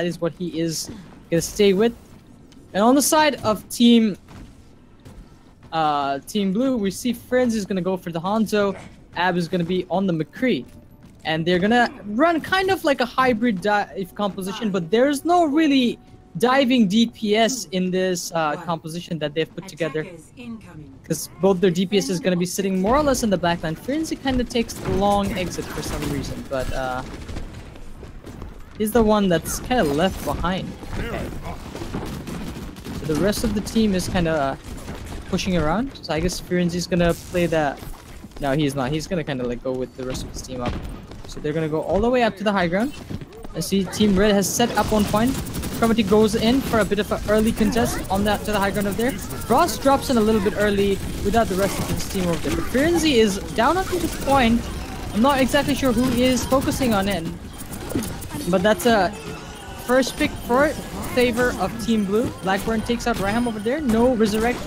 is what he is gonna stay with. And on the side of Team Blue, we see Friends is gonna go for the Hanzo. Ab is gonna be on the McCree. And they're gonna run kind of like a hybrid dive composition, but there's no really diving DPS in this composition that they've put together. Because both their DPS is gonna be sitting more or less in the backline. Frenzy kind of takes the long exit for some reason, but he's the one that's kind of left behind. Okay. So the rest of the team is kind of pushing around. So I guess Firenze's gonna play that. No, he's not. He's gonna kind of like go with the rest of his team up. So they're gonna go all the way up to the high ground. I see Team Red has set up on point. Cromarty goes in for a bit of an early contest on that to the high ground over there. Frost drops in a little bit early without the rest of his team over there. But Firenze is down onto the point. I'm not exactly sure who is focusing on it, but that's a first pick for favor of Team Blue. Blackburn takes out Raham over there. No resurrect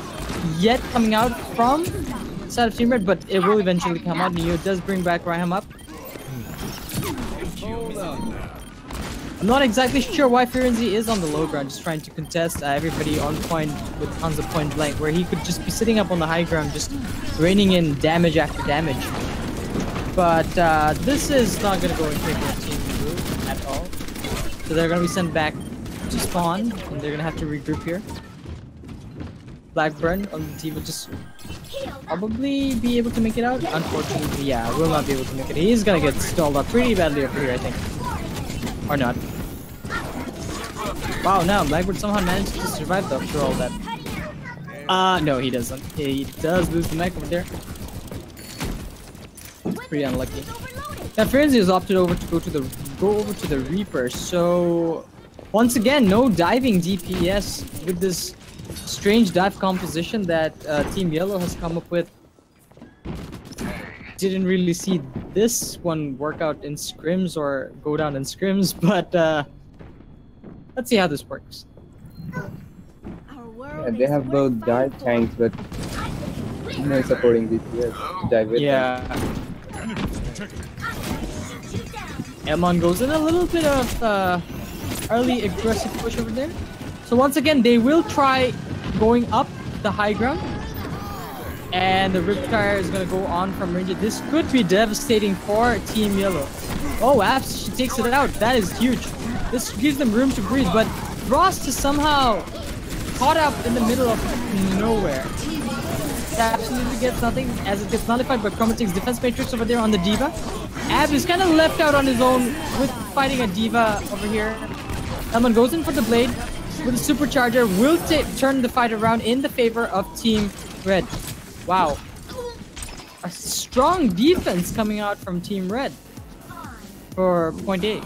yet coming out from the side of Team Red, but it will eventually come out. Neo does bring back Raham up. I'm not exactly sure why Firenze is on the low ground, just trying to contest everybody on point with tons of point blank, where he could just be sitting up on the high ground, just raining in damage after damage. But this is not going to go in favor of Team Blue at all. So they're going to be sent back to spawn, and they're going to have to regroup here. Blackburn on the team will just probably be able to make it out. Unfortunately, yeah, will not be able to make it. He's going to get stalled up pretty badly over here, I think. Or not. Wow, now Blackbird somehow managed to survive though after all that. No, he doesn't. He does lose the mech over there. Pretty unlucky. Now Firenze has opted over to go over to the Reaper. So once again, no diving DPS with this strange dive composition that Team Yellow has come up with. Didn't really see this one work out in scrims or go down in scrims, but let's see how this works. Yeah, they have both dive tanks, but no supporting DPS to dive with them. Elmon goes in a little bit of early aggressive push over there. So once again, they will try going up the high ground. And the Riptire is going to go on from range. This could be devastating for Team Yellow. Oh, Apps, she takes it out. That is huge. This gives them room to breathe, but Frost is somehow caught up in the middle of nowhere. It absolutely gets nothing as it gets nullified by Chromatic's defense matrix over there on the Diva. Ab is kind of left out on his own with fighting a Diva over here. Elman goes in for the blade with a supercharger. Will turn the fight around in the favor of Team Red. Wow. A strong defense coming out from Team Red for point A.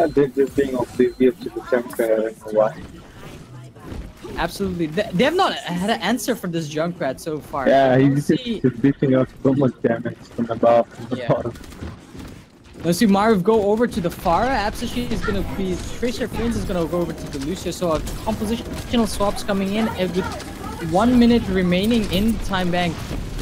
They're just being oblivious to the Junkrat. Why? Absolutely. They have not had an answer for this Junkrat so far. Yeah, he's just beating out so much damage from above, from the bottom. Let's see Marv go over to the Pharah. Absolutely is going to be... Tracer Friends is going to go over to the Lucio. So compositional swaps coming in with 1 minute remaining in the time bank.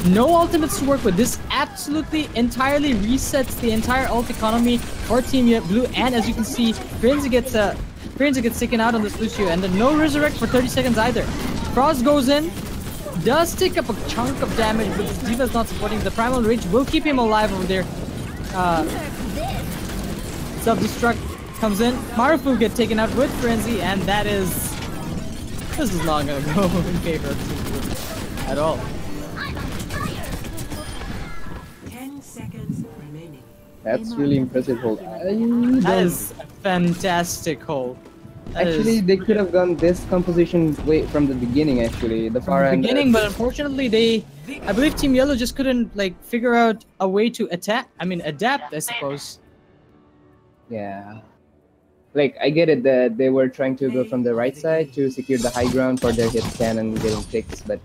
No ultimates to work with. This absolutely entirely resets the entire ult economy for Team Blue. And as you can see, Firenze gets taken out on this Lucio. And then no resurrect for 30 seconds either. Frost goes in. Does take up a chunk of damage, but this Diva is not supporting. The Primal Rage will keep him alive over there. Self-destruct comes in. Maruf will get taken out with Firenze, and that is... This is not gonna go in favor of Team Blue at all. 10 seconds remaining. That's really impressive hold. That is a fantastic hold. Actually, they could have gone this composition way from the beginning. Actually, the far end. Beginning, but unfortunately, I believe Team Yellow just couldn't like figure out a way to adapt. I suppose. Yeah. Like, I get it that they were trying to go from the right side to secure the high ground for their hit scan and getting picks, but...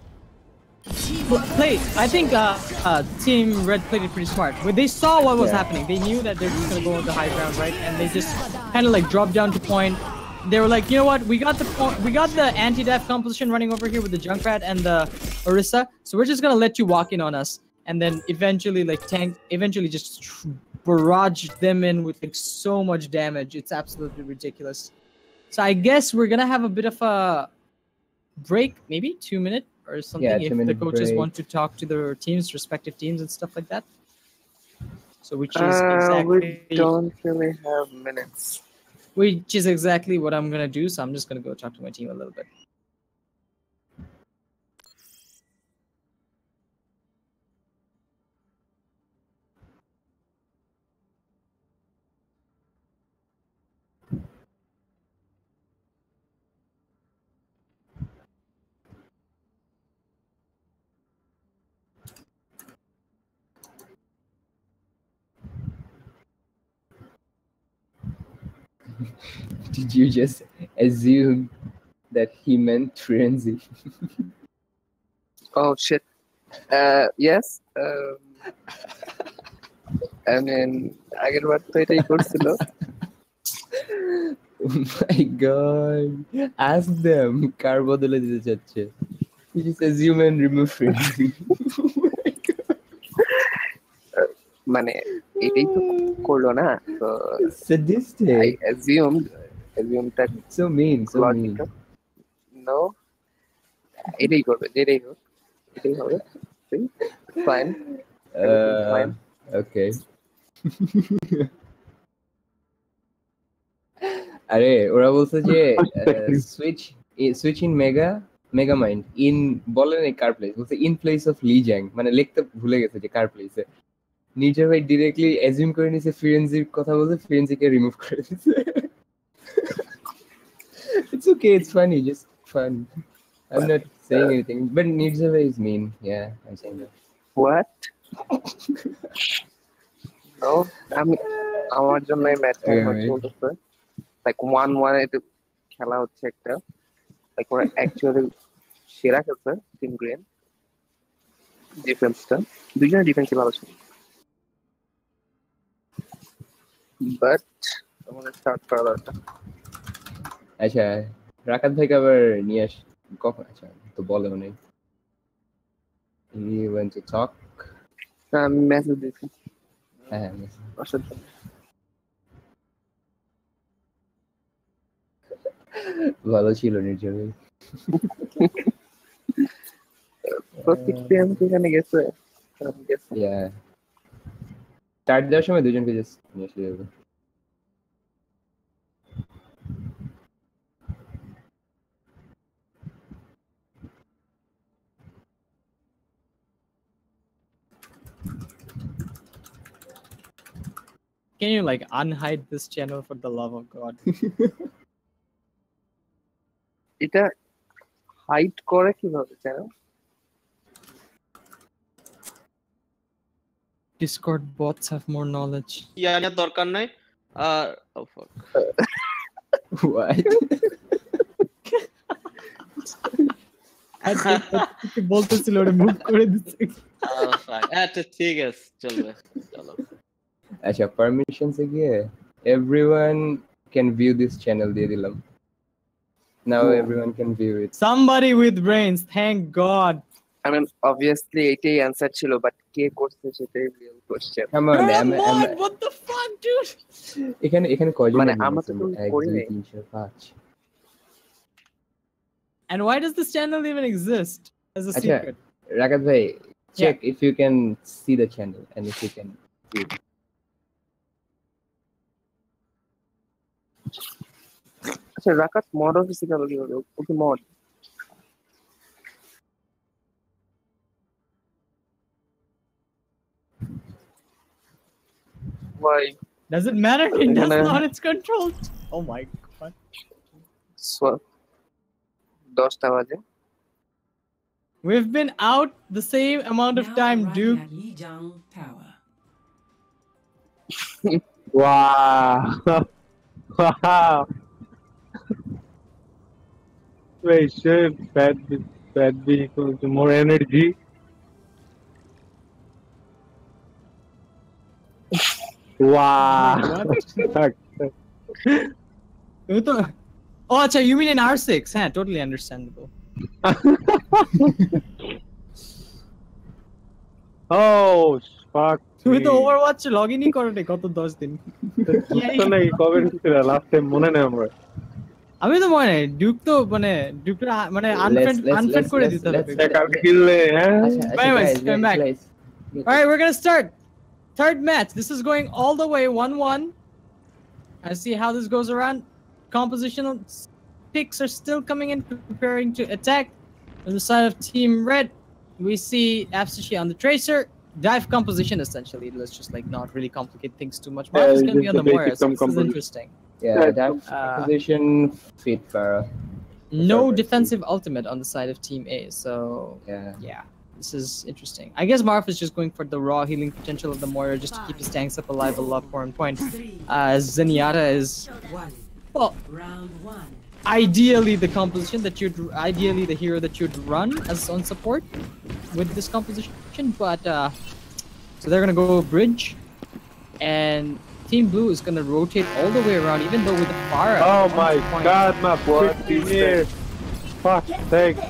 I think Team Red played it pretty smart. When they saw what was happening, they knew that they were just going to go on the high ground, right? And they just kind of like dropped down to point. They were like, you know what? We got the anti-death composition running over here with the Junkrat and the Orisa, so we're just going to let you walk in on us. And then eventually, like, tank, just barrage them in with like so much damage. It's absolutely ridiculous. So I guess we're gonna have a bit of a break, maybe 2 minute or something, Yeah, if the 2-minute coaches break. want to talk to their teams, respective teams, and stuff like that. So which is We exactly don't really have minutes. what I'm gonna do. So I'm just gonna go talk to my team a little bit. Did you just assume that he meant frenzy? Oh shit. Yes. I mean, আগের বার তো এটাই করছিল। Oh my god. Ask them. কার বদলে দিতে চাচ্ছে? You just assume and remove frenzy. মানে এটাই তো করলো না, তো I Sadistic. assumed that So mean, so mean. logical. No, এটাই করবে, যেটাই হোক এটাই হবে। Fine. Everything's fine. Okay. আরে ওরা বলছে যে switch in mega mind in বলেন এই কার প্লেস বলছে ইন প্লেস অফ লিজ্যাং, মানে লিখতে ভুলে গেছে যে কার প্লেসে। নির্জা ভাই ডিরেক্টলি অ্যাজিউম করে নিছে ফ্রিয়েন্সির কথা বলছে, ফ্রিয়েন্সিকে রিমুভ করে দিছে। It's okay, it's funny, just fun. I'm not saying anything, but Nirja Bhai is mean. Yeah, I'm saying that. What? No, আমার জন্য এই ম্যাচটা চলতেছে, লাইক 1-1 এতে খেলা হচ্ছে একটা, লাইক ওরা অ্যাকচুয়ালি সেরা খেলছে টিম গ্রিন, ডিফেন্সটা দুইজনের ডিফেন্সই ভালো ছিল, বাট আমাদের স্টার্ট করা দরকার। আচ্ছা রাকাত ভাইকে আবার নিয়ে আস কখন? আচ্ছা তো বলে অনেক he went to talk. আমি মেসেজ দিয়েছি। হ্যাঁ ভালো ছিল নির্জা ভাই। প্রত্যেকটা এখানে গেছে। স্টার্ট দেওয়ার সময় দুজনকে জাস্ট নিয়ে আসলে যাবে। Can you like unhide this channel for the love of God? এটা হাইড করে কিভাবে channel? Discord bots have more knowledge. ইয়ার দরকার নাই। Oh fuck. What? আচ্ছা বলতেছিল ওরে মুভ করে দিছে। আচ্ছা ঠিক আছে চলবে, চলো। আচ্ছা পারমিশনসে গিয়ে everyone can view this channel দিয়ে দিলাম। Now everyone can view it. Somebody with brains, thank God. I mean, obviously এটাই অ্যানসার ছিল, বাট কে করছে সেটাই real question. Come on, what the fuck, dude? এখানে কয়জন? মানে আমরা তো করি নাই। 1 2 3 4 5। And why does this channel even exist as a secret? Rakat bhai, check if you can see the channel and if you can view it. আচ্ছা রাকাত mod অফিসে গেল কিভাবে? ওকে mod why Does it matter? It does not. It's controlled. Oh my God. swap 10টা বাজে। We've been out the same amount of time, dude. Yijiang Tower. Wow. Wow. Wait, sure, bad B equals to more energy. Wow. Oh, acha, you mean in R6? Yeah, totally understandable. Oh, fuck. তুমি তো Overwatch লগইনই করো নাই গত 10 দিন। তো নাকি কবে ছিল লাস্ট টাইম মনে নেই আমার। আমি তো মনে নাই ডিউক তো মানে আনফ্রেন্ড করে দিতে হবে। কালকে কিনলে হ্যাঁ Anyways, coming back. All right, we're gonna start third match. This is going all the way 1-1. I see how this goes around. Compositional picks are still coming in, preparing to attack. On the side of Team Red, we see Absushi on the Tracer. Dive composition essentially. Let's just like not really complicate things too much. Mark is gonna be on the Moira, so this is interesting. Yeah, that position fit Farah. No defensive ultimate on the side of Team A, so yeah, this is interesting. I guess Marv is just going for the raw healing potential of the Moira just to keep his tanks up alive a lot more on point. Zenyatta is, well, Round 1. ideally the hero that you'd run as on support with this composition, but so they're gonna go bridge, and Team Blue is gonna rotate all the way around, even though with the fire. Oh my god, my freaking ear. Fuck, thanks.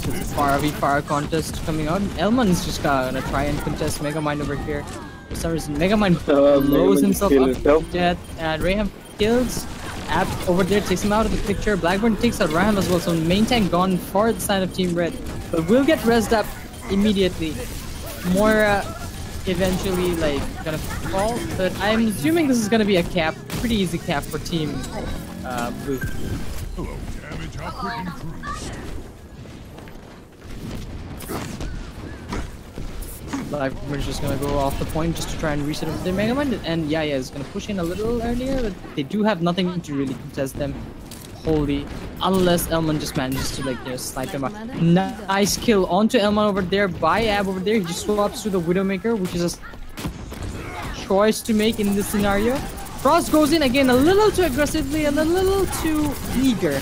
So it's a fire contest coming out. Elman is just gonna try and contest Megamind over here. For some reason, Megamind blows himself up to death, and Rayham kills Ab over there, takes him out of the picture. Blackburn takes out Rayham as well, so main tank gone for the side of Team Red. But we'll get rezzed up immediately. Moira eventually like gonna fall, but I'm assuming this is gonna be a cap, pretty easy cap for Team Blue. Blackbird's just gonna go off the point just to try and reset their Megamind, and yeah, is gonna push in a little earlier, but they do have nothing to really contest them wholly, unless Elman just manages to like snipe him out. Nice kill onto Elman over there by Ab over there. He just swaps to the Widowmaker, which is a choice to make in this scenario. Frost goes in again a little too aggressively and a little too eager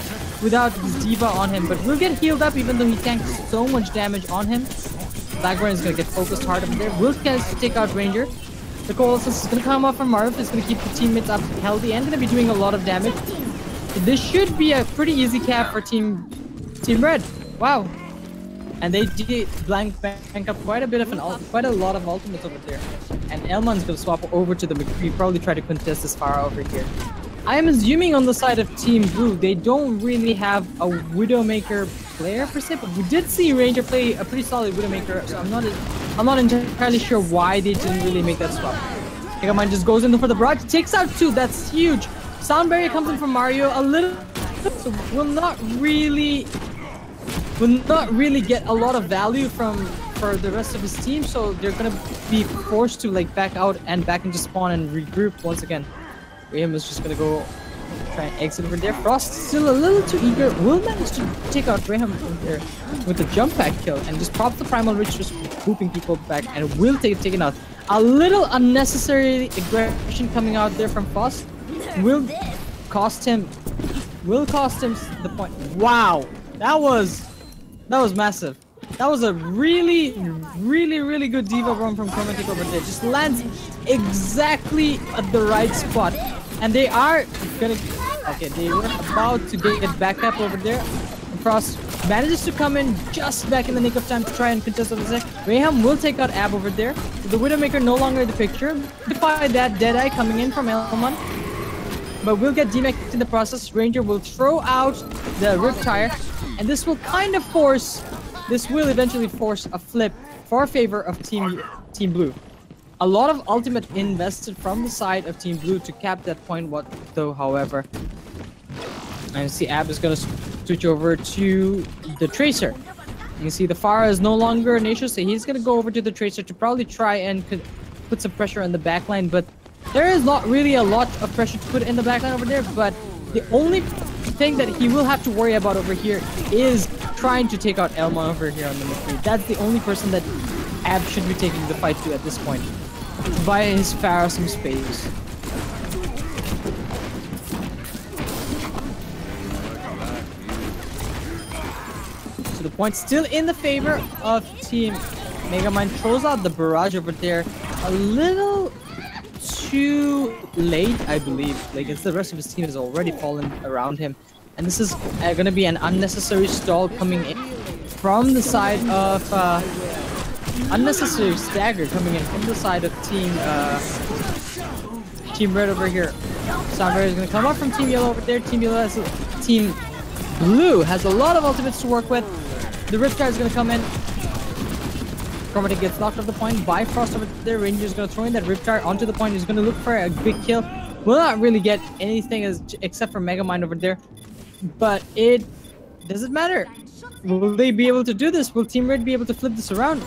without his Diva on him, but will get healed up even though he tanks so much damage on him. Blackburn is gonna get focused hard over there. Will take out Ranger. The Colossus is gonna come off from Marv. It's gonna keep the teammates up healthy and gonna be doing a lot of damage. This should be a pretty easy cap for Team Red. Wow, and they did bank up quite a lot of ultimates over there. And Elman's gonna swap over to the McCree. Probably try to contest this fire over here. I am assuming on the side of Team Blue they don't really have a Widowmaker player per se, but we did see Ranger play a pretty solid Widowmaker. So I'm not entirely sure why they didn't really make that swap. Megamind just goes in for the barrage, takes out 2. That's huge. Sound barrier comes in from Mario a little, so will not really get a lot of value for the rest of his team. So they're gonna be forced to like back out and back into spawn and regroup once again. Rayham is just gonna go try and exit over there. Frost still a little too eager. Will manage to take out Rayham over there with the jump pack kill and just pop the Primal Ridge, just whooping people back, and will take it out. A little unnecessary aggression coming out there from Frost. Will cost him the point. Wow, that was massive. That was a really good Diva roam from Chromatic over there. Just lands exactly at the right spot, and they are gonna. Okay, they were about to get back up over there. Frost manages to come in just back in the nick of time to try and contest over there. Rayham will take out Ab over there. The Widowmaker no longer in the picture. Despite that, Deadeye coming in from Elman. But we'll get demeched in the process. Ranger will throw out the Riptire, and this will eventually force a flip for favor of Team Blue. A lot of ultimate invested from the side of Team Blue to cap that point, however. And see Ab is gonna switch over to the Tracer. You can see the Pharah is no longer an issue, so he's gonna go over to the Tracer to probably try and put some pressure on the backline, but there is not really a lot of pressure to put in the backline over there. But the only thing that he will have to worry about over here is trying to take out Elman over here on the midfield. That's the only person that Ab should be taking the fight to at this point, to buy his Pharah some space. So the point still in the favor of Team Megamind. Throws out the barrage over there a little too late, I believe. Like, it's the rest of his team has already fallen around him, and this is gonna be an unnecessary stall coming in from the side of unnecessary stagger coming in from the side of Team Red over here. Soundwave is going to come up from Team Yellow over there. Team Blue has a lot of ultimates to work with. The Riptide is going to come in. Chromatic gets knocked off the point. Bifrost over there. Ranger is going to throw in that Riptide onto the point. He's going to look for a big kill. Will not really get anything except for Megamind over there. But it doesn't matter. Will they be able to do this? Will Team Red be able to flip this around?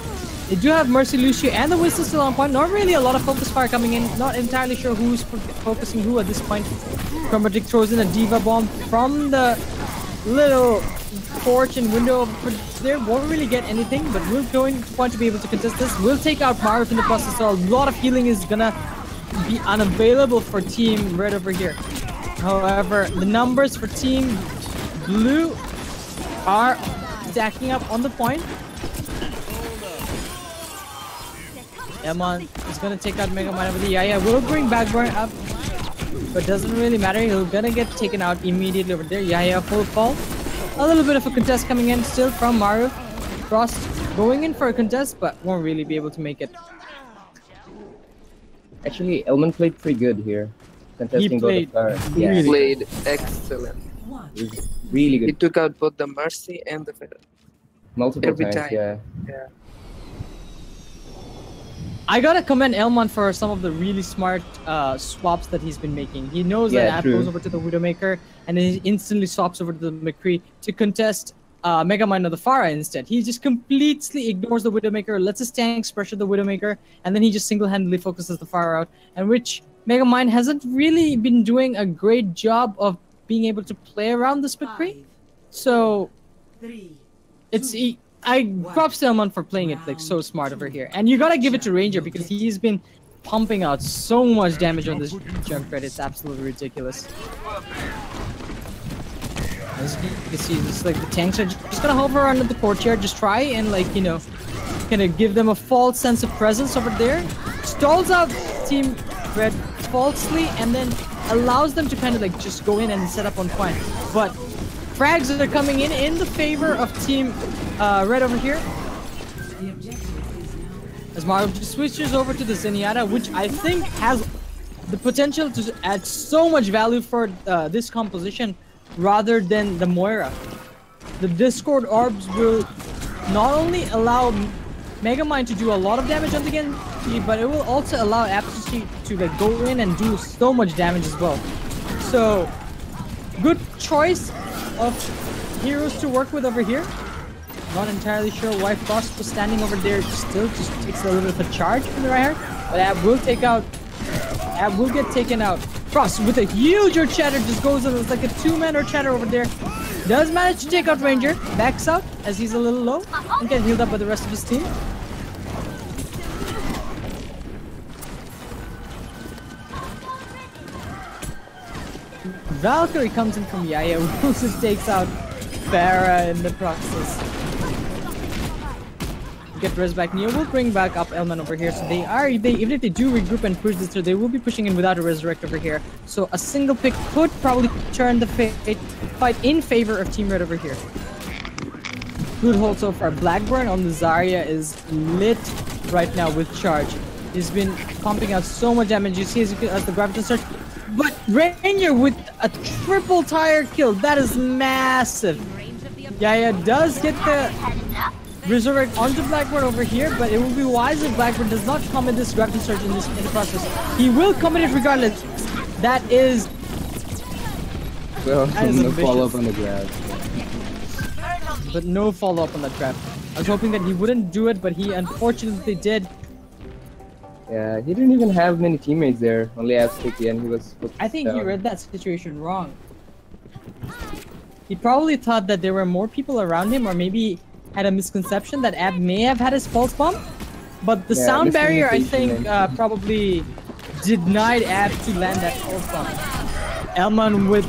They do have Mercy, Lucio, and the Whistle still on point. Not really a lot of focus fire coming in. Not entirely sure who's focusing who at this point. Chromatic throws in a Diva Bomb from the little porch and window over there. Won't really get anything, but will going to be able to contest this. Will take out Marv in the process, so a lot of healing is gonna be unavailable for Team Red over here. However, the numbers for Team Blue are stacking up on the point. Elmon is gonna take out Megamind over the Yaya. Will bring Backburn up, but doesn't really matter. He's gonna get taken out immediately over there. Yaya full fall. A little bit of a contest coming in still from Maru. Frost going in for a contest, but won't really be able to make it. Actually, Elman played pretty good here. Contesting both of He played excellent. He's really good. He took out both the Mercy and the Feather. Multiple every times, time. yeah. I gotta commend Elmon for some of the really smart swaps that he's been making. He knows that App goes over to the Widowmaker and then he instantly swaps over to the McCree to contest Megamind of the Pharah instead. He just completely ignores the Widowmaker, lets his tanks pressure the Widowmaker, and then he just single-handedly focuses the Pharah out, and which Megamind hasn't really been doing a great job of being able to play around this McCree. So I props to Elmon for playing it like so smart over here. And you gotta give it to Ranger because he's been pumping out so much damage on this jump thread. It's absolutely ridiculous. As you can see, it's like the tanks are just gonna hover under the courtyard, just try and like, you know, kind of give them a false sense of presence over there. Stalls out Team Red falsely and then allows them to kind of like just go in and set up on point. But frags are coming in the favor of Team Red over here. As Mario just switches over to the Zenyatta, which I think has the potential to add so much value for this composition rather than the Moira. The Discord Orbs will not only allow Megamind to do a lot of damage on the Genji, but it will also allow Apathy to like go in and do so much damage as well. So, good choice of heroes to work with over here. Not entirely sure why Frost was standing over there. Still just takes a little bit of a charge from the right hand. But Ab will take out. Ab will get taken out. Frost with a huge Earth Shatter just goes in. It's like a two-man Earth Shatter over there. Does manage to take out Ranger. Backs out as he's a little low. And get healed up by the rest of his team. Valkyrie comes in from Yaya, who also takes out Pharah in the process. Get res back. Neo will bring back up Elman over here, so even if they do regroup and push this through, they will be pushing in without a resurrect over here. So a single pick could probably turn the fight in favor of Team Red over here. Good hold so far. Blackburn on the Zarya is lit right now with charge. He's been pumping out so much damage. You see as the Graviton starts. But Ranger with a triple tire kill. That is massive. Yaya does get the resurrect onto Blackburn over here, but it will be wise if Blackburn does not commit this Graviton Surge in the process. He will commit it regardless. That is... Well, no follow-up on the grab. But no follow-up on that grab. I was hoping that he wouldn't do it, but he unfortunately did. Yeah, he didn't even have many teammates there. Only Absticky, and he was... I think he read that situation wrong. He probably thought that there were more people around him, or maybe had a misconception that Ab may have had his pulse bomb. But the sound barrier, I think, probably denied Ab to land that pulse bomb. Elman with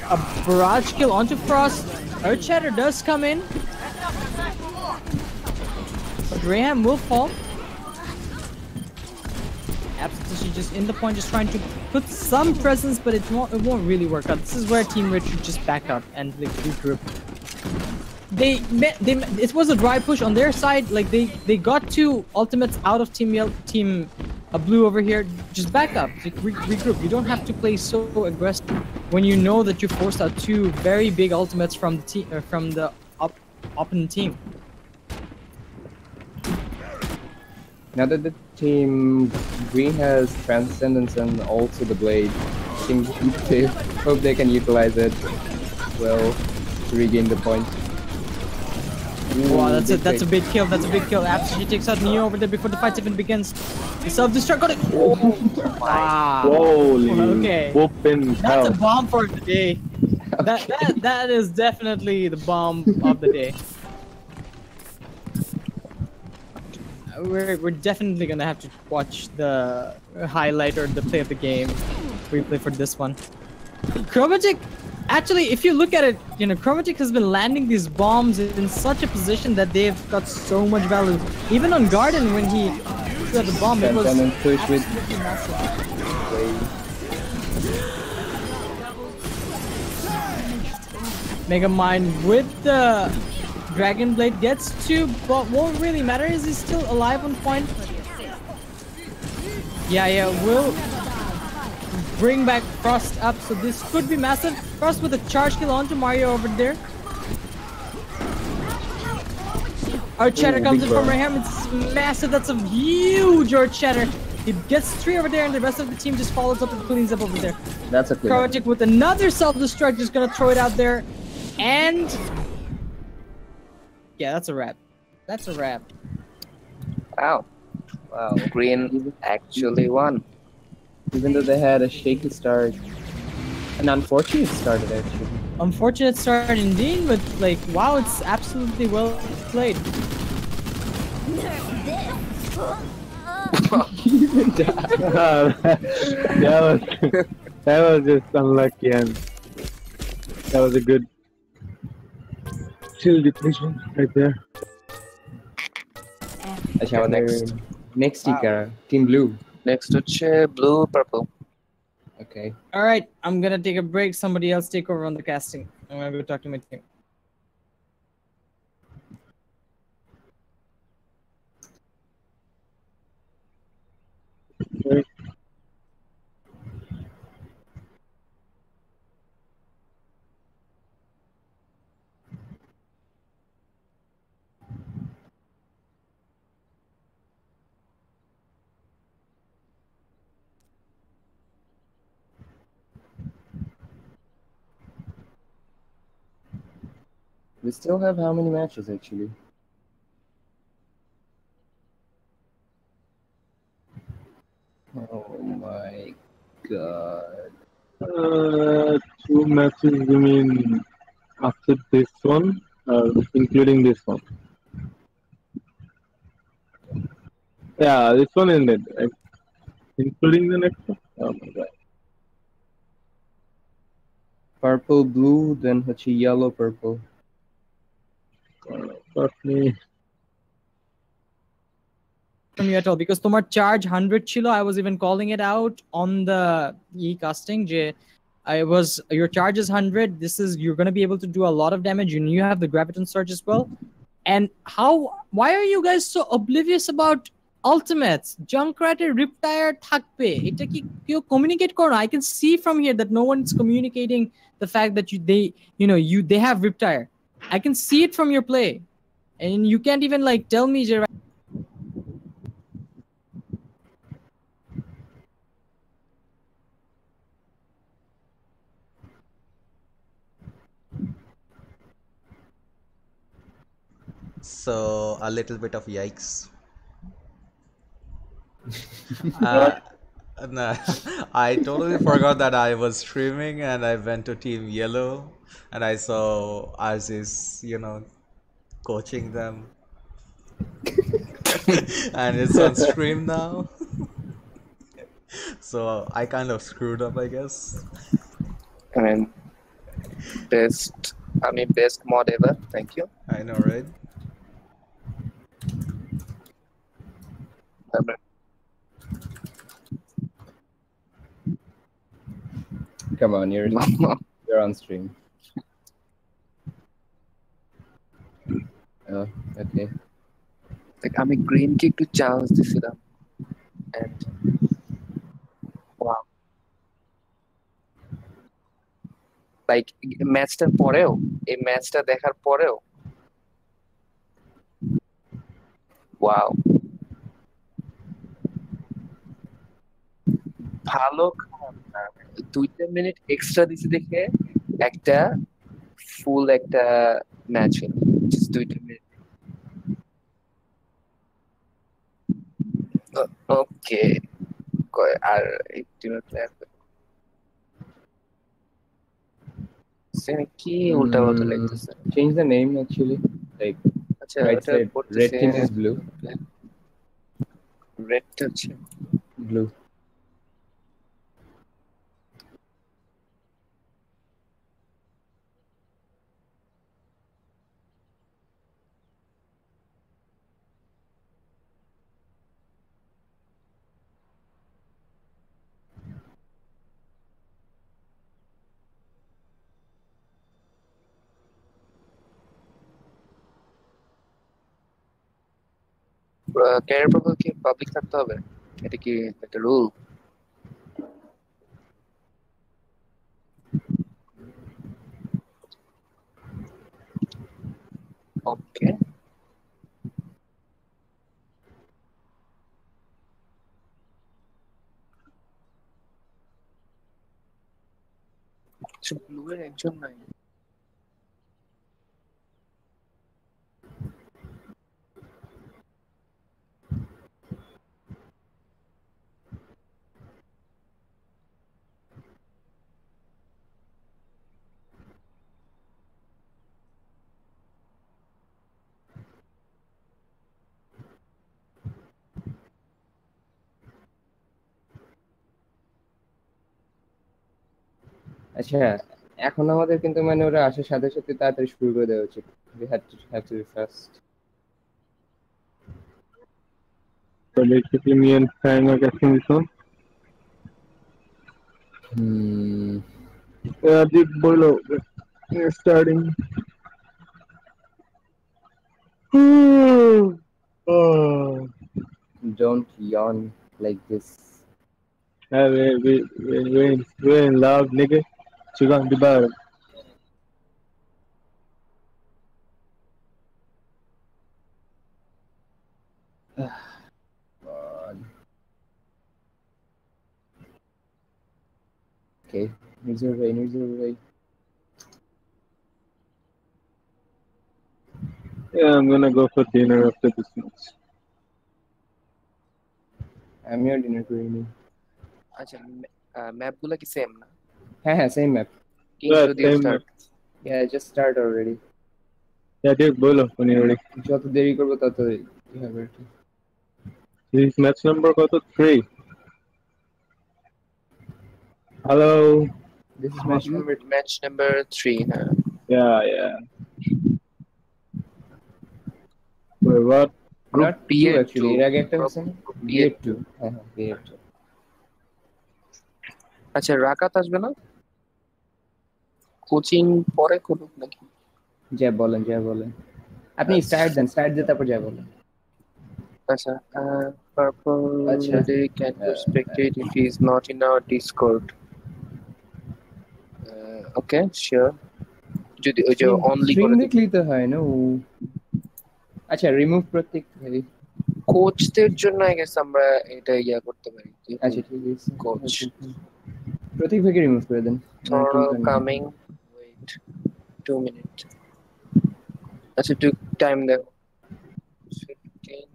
a barrage kill onto Frost. Earth Shatter does come in. But Graham will fall. Absolutely just in the point, just trying to put some presence, but it won't really work out. This is where Team Red should just back out and like regroup. it was a dry push on their side. Like they got two ultimates out of team blue over here. Just back up, like, regroup. You don't have to play so aggressive when you know that you forced out two very big ultimates from the team from the opponent team. Now that the team green has Transcendence and also the Blade, I think they hope they can utilize it well to regain the point. Wow, that's a big kill. That's a big kill. Absolutely takes out Neo over there before the fight even begins. The self-destruct got it. Oh, wow. Holy Okay. whooping That's hell. a bomb for the day. That is definitely the bomb of the day. We're definitely gonna have to watch the highlight or the play of the game replay for this one. Chromatic, actually, if you look at it, you know, Chromatic has been landing these bombs in such a position that they've got so much value. Even on Garden, when he threw the bomb, it was push with absolutely massive. Megamind with the Dragon Blade gets two, but what really matters is he's still alive on point. Yeah, will bring back Frost up, so this could be massive. Frost with a charge kill onto Mario over there. Earth Shatter comes in from Raham. It's massive. That's a huge Earth Shatter. He gets 3 over there, and the rest of the team just follows up and cleans up over there. That's a clean. Chromatic with another self-destruct, just gonna throw it out there, and yeah, that's a wrap. That's a wrap. Wow. Wow. Green actually won. Even though they had a shaky start, an unfortunate start actually. Unfortunate start indeed, but like, wow, it's absolutely well played. that was just unlucky, and that was a good chill depletion right there. Acha, next. Next sticker, Team Blue. Next to chair, blue, purple. Okay. All right, I'm gonna take a break. Somebody else take over on the casting. I'm gonna go talk to my team. Right. We still have how many matches actually? Oh my god. 2 matches, you mean after this one, including this one? Yeah, this one ended, right? Including the next one? Oh my god. Purple, blue, then hachi yellow, purple. Trust me. From you at all, because tomar charge 100 chilo. I was even calling it out on the e-casting. Your charge is 100. You're gonna be able to do a lot of damage, and you have the graviton surge as well. And why are you guys so oblivious about ultimates? Junkrat Riptire Thakpe. Eta ki kyo communicate koro. I can see from here that no one's communicating the fact that they have Riptire. I can see it from your play. And you can't even like tell me So a little bit of yikes. No, I totally forgot that I was streaming and I went to Team Yellow and I saw Aziz, coaching them. And it's on stream now. So I kind of screwed up, I guess. I mean, best mod ever. Thank you. I know, right? Come on, you're on stream. Okay. Like আমি green কে একটু chance দিছিলাম and wow, like ম্যাচটার পরেও এই ম্যাচটা দেখার পরেও wow ভালো খারাপ না 2 মিনিট এক্সট্রা দিছি দেখে একটা ফুল একটা ম্যাচ হলো জাস্ট 2 মিনিট ওকে আর 18 প্লেয়ার কি উল্টা পাল্টা লাগতেছে Change the name actually. Like আচ্ছা right ওটা side, করতেছে red thing is blue. রেডটা হচ্ছে Blue. ক্যারিয়ার প্রোফাইল কি পাবলিক থাকতে হবে এটা কি একটা রুল ওকে ব্লু এর একজন নাই আচ্ছা এখন আমাদের কিন্তু মানে ওরা আসার সাথে সাথে তাড়াতাড়ি শুরু করে দেওয়া উচিত we have to be fast So basically, me and Fang are getting this one. Yeah, deep boilo. We're starting. Oh. don't yawn like this Hey, we're in love, nigga. Chigan the bar. God. Okay needs your way Yeah, I'm gonna go for dinner after this match. আমি আর dinner করিনি আচ্ছা map গুলা কি same না হ্যাঁ same map king Yeah, যদি same start yeah just start already Yeah, dude, boilo when you're ready. যত দেরি করবো তত কি হবে আর কি This match number got 3. Hello. this is match number match number 3 হ্যাঁ Yeah. Wait, what? Group not B 2 এর actually এর আগে একটা হয়েছে না বি B এর 2 হ্যাঁ B 2 আচ্ছা রাকাত আসবে না কোচিং পরে করুক নাকি যা বলেন আপনি স্টার্ট দিয়ে তারপর যা বলেন আচ্ছা purple আচ্ছা lady can you spectate if he is not in our discord okay sure যদি ওই যে অনলি স্ট্রিম করে দেখলেই তো হয় না ও আচ্ছা রিমুভ প্রত্যেক ভাই কোচদের জন্য আই গেস আমরা এটা ইয়া করতে পারি আচ্ছা ঠিক আছে কোচ প্রতীক ভাইকে রিমুভ করে দেন tomorrow coming wait 2 minutes আচ্ছা একটু টাইম দেন 15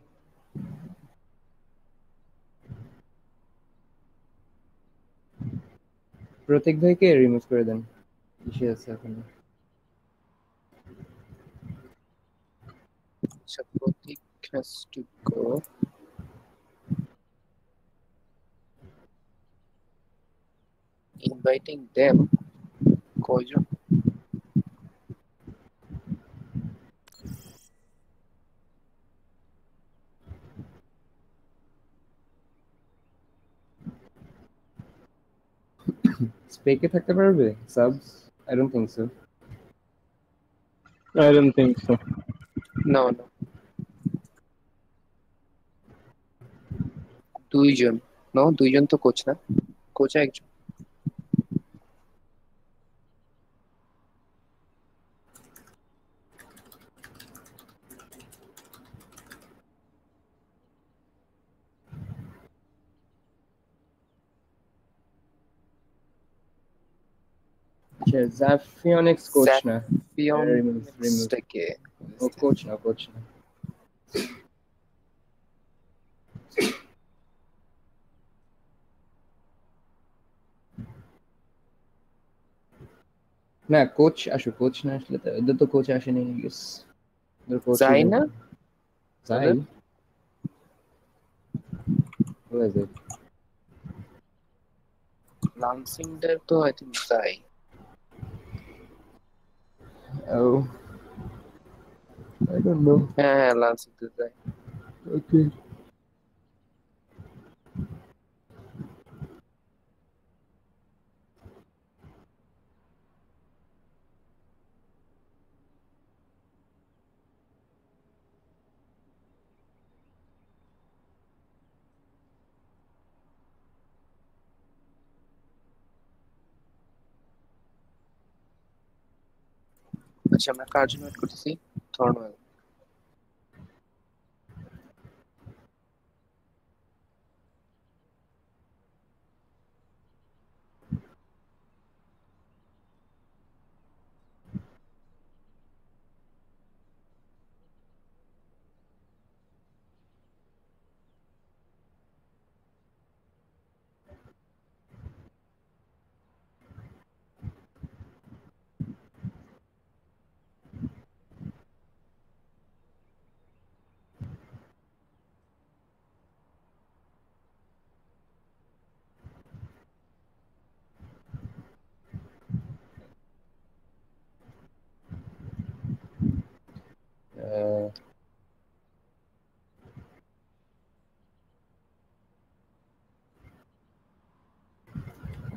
প্রতীক ভাইকে রিমুভ করে দেন ইসে আছে এখন আচ্ছা প্রতীক has to go inviting them কয়জন স্পেকে থাকতে পারবে subs I don't think so I don't think so. no দুইজন নো দুইজন তো কোচ না কোচ একজন আচ্ছা জাফিয়নিক্স কোচ না জাফিয়নিক্স থেকে ও কোচ না না কোচ কোচ না আসলে তো এদের তো কোচ আসেনি গেস এদের কোচ যাই না যাই Who is it? লানসিংডার তো আই থিংক যাই Oh, I don't know. হ্যাঁ লানসিংডার যাই Okay. আচ্ছা আমরা কার জন্য ওয়েট করতেছি থর্নওয়েল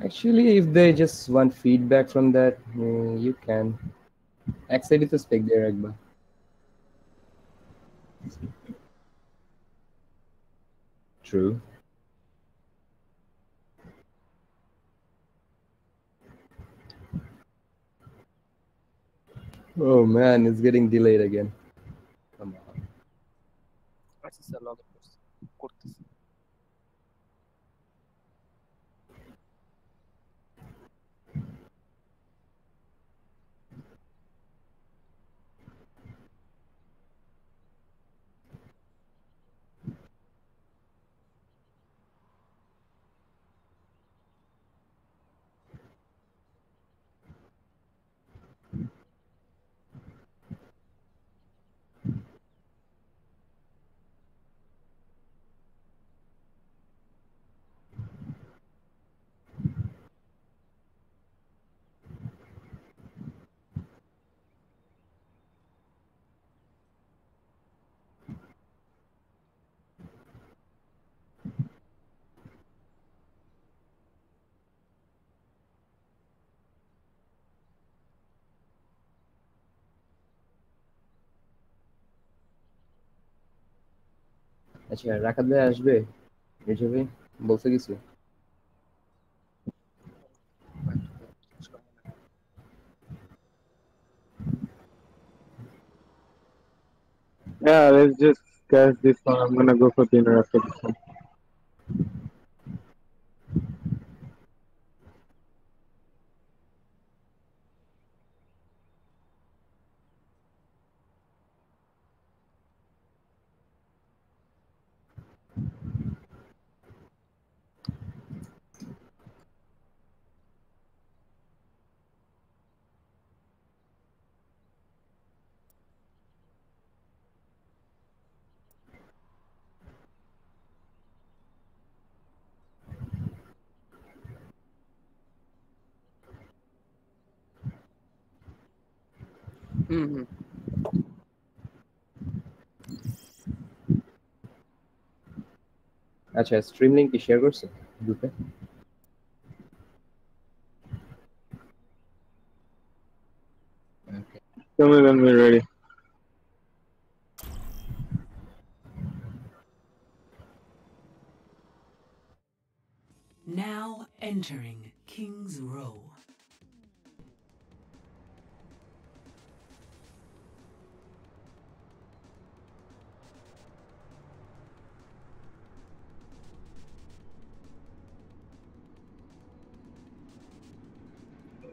Actually, if they just want feedback from that, you can. Exit to spec there, Agba. True. Oh man, it's getting delayed again. Come on. আচ্ছা sir log in করতেছি আচ্ছা রাকাত ভাই আসবে রিজু ভাই বলছে কিছু Yeah, let's just catch this one. I'm gonna go for dinner after this one. হুম আচ্ছা স্ট্রিম লিংক কি শেয়ার করছে গ্রুপে Tell me when we're ready. Entering King's Row.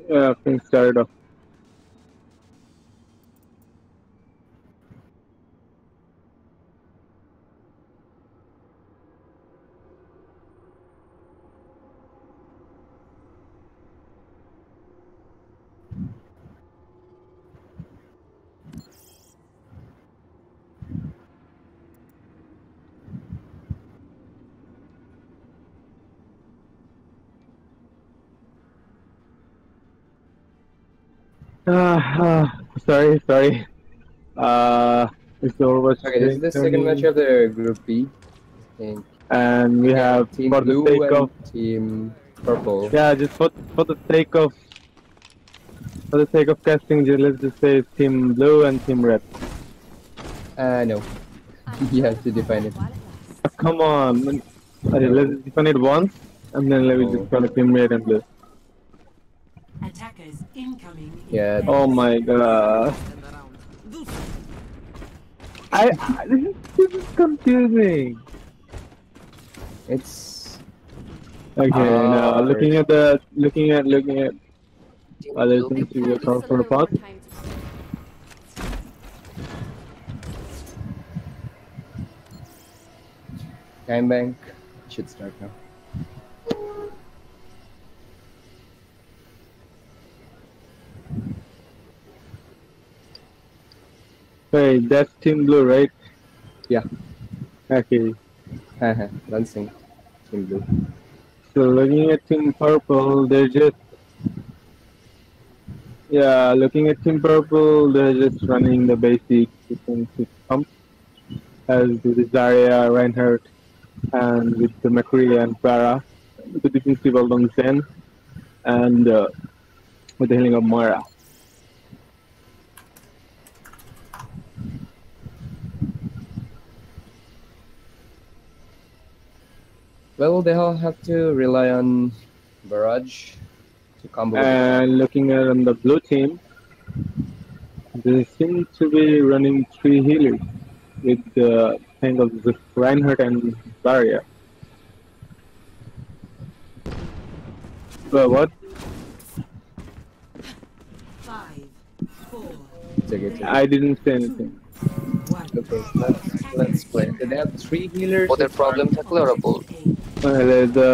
Yeah, things started off. Sorry. It's the Overwatch Okay, this is the second match tourney, of the Group B. I think. and we Yeah, have Team for the Blue sake of and Team Purple. yeah, just for the sake of casting, let's just say it's Team Blue and Team Red. No. You have to define it. Come on, okay, let's define it once, and then let me just call it Team Red and Blue. Attackers incoming. Yeah. Oh my god. This is confusing. It's Okay, now looking at other Blue. things we account for a part. time bank. Should start now. Wait, that's Team Blue, right? Yeah. Okay. Dancing. Team Blue. So looking at Team Purple, they're just looking at Team Purple, they're just running the basic defensive pump as with the Zarya, Reinhardt, and with the McCree and Farah, with the defensive along Zen, and with the healing of Moira. Well, they all have to rely on barrage to combo. And looking at on the blue team, they seem to be running 3 healers with the kind of the Reinhardt and Zarya. But what? 5, 4, I didn't say anything. 1. Okay, let's play. They have 3 healers. ওদের problem থাকলে ওরা বল Let the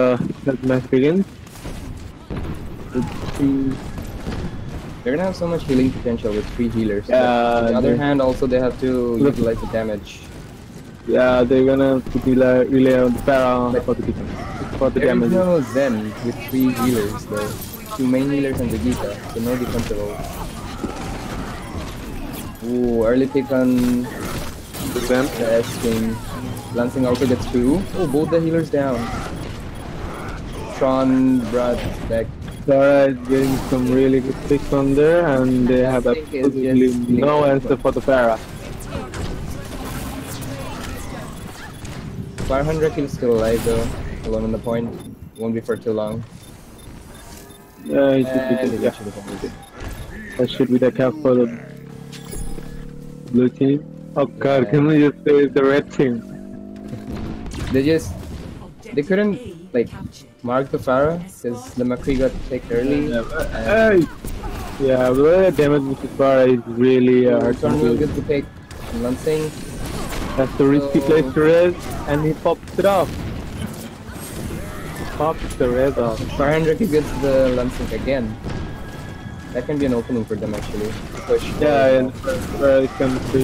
match begin. They're gonna have so much healing potential with 3 healers. Yeah, But on the other hand, also they have to utilize the damage. Yeah, they're gonna rely on the Farah for the defense, for the There is damage. no Zen with 3 healers though. 2 main healers and Vegeta, so no defensive ult. Ooh, early pick on Zen. the S King. Lancing also gets 2. Oh, both the healers down. Tron, Brad, back. Sarah is getting some really good picks on there, and they have I think it's absolutely just no answer for the Farah. 500 he's still alive though, alone on the point. Won't be for too long. Yeah, it should be And good. they Yeah. should have won. That should be the cap for the blue team. Oh god, Yeah. can we just say it's the red team? They couldn't like mark the Farah because the McCree got picked early. Hey! Yeah, but the damage with the Farah is really hard to Tourney do. gets the pick. And Lancing. That's the risky place to res, and he pops it off. Pops the res off. 500 he gets the Lancing again. That can be an opening for them actually. Push. Yeah, and where it comes to.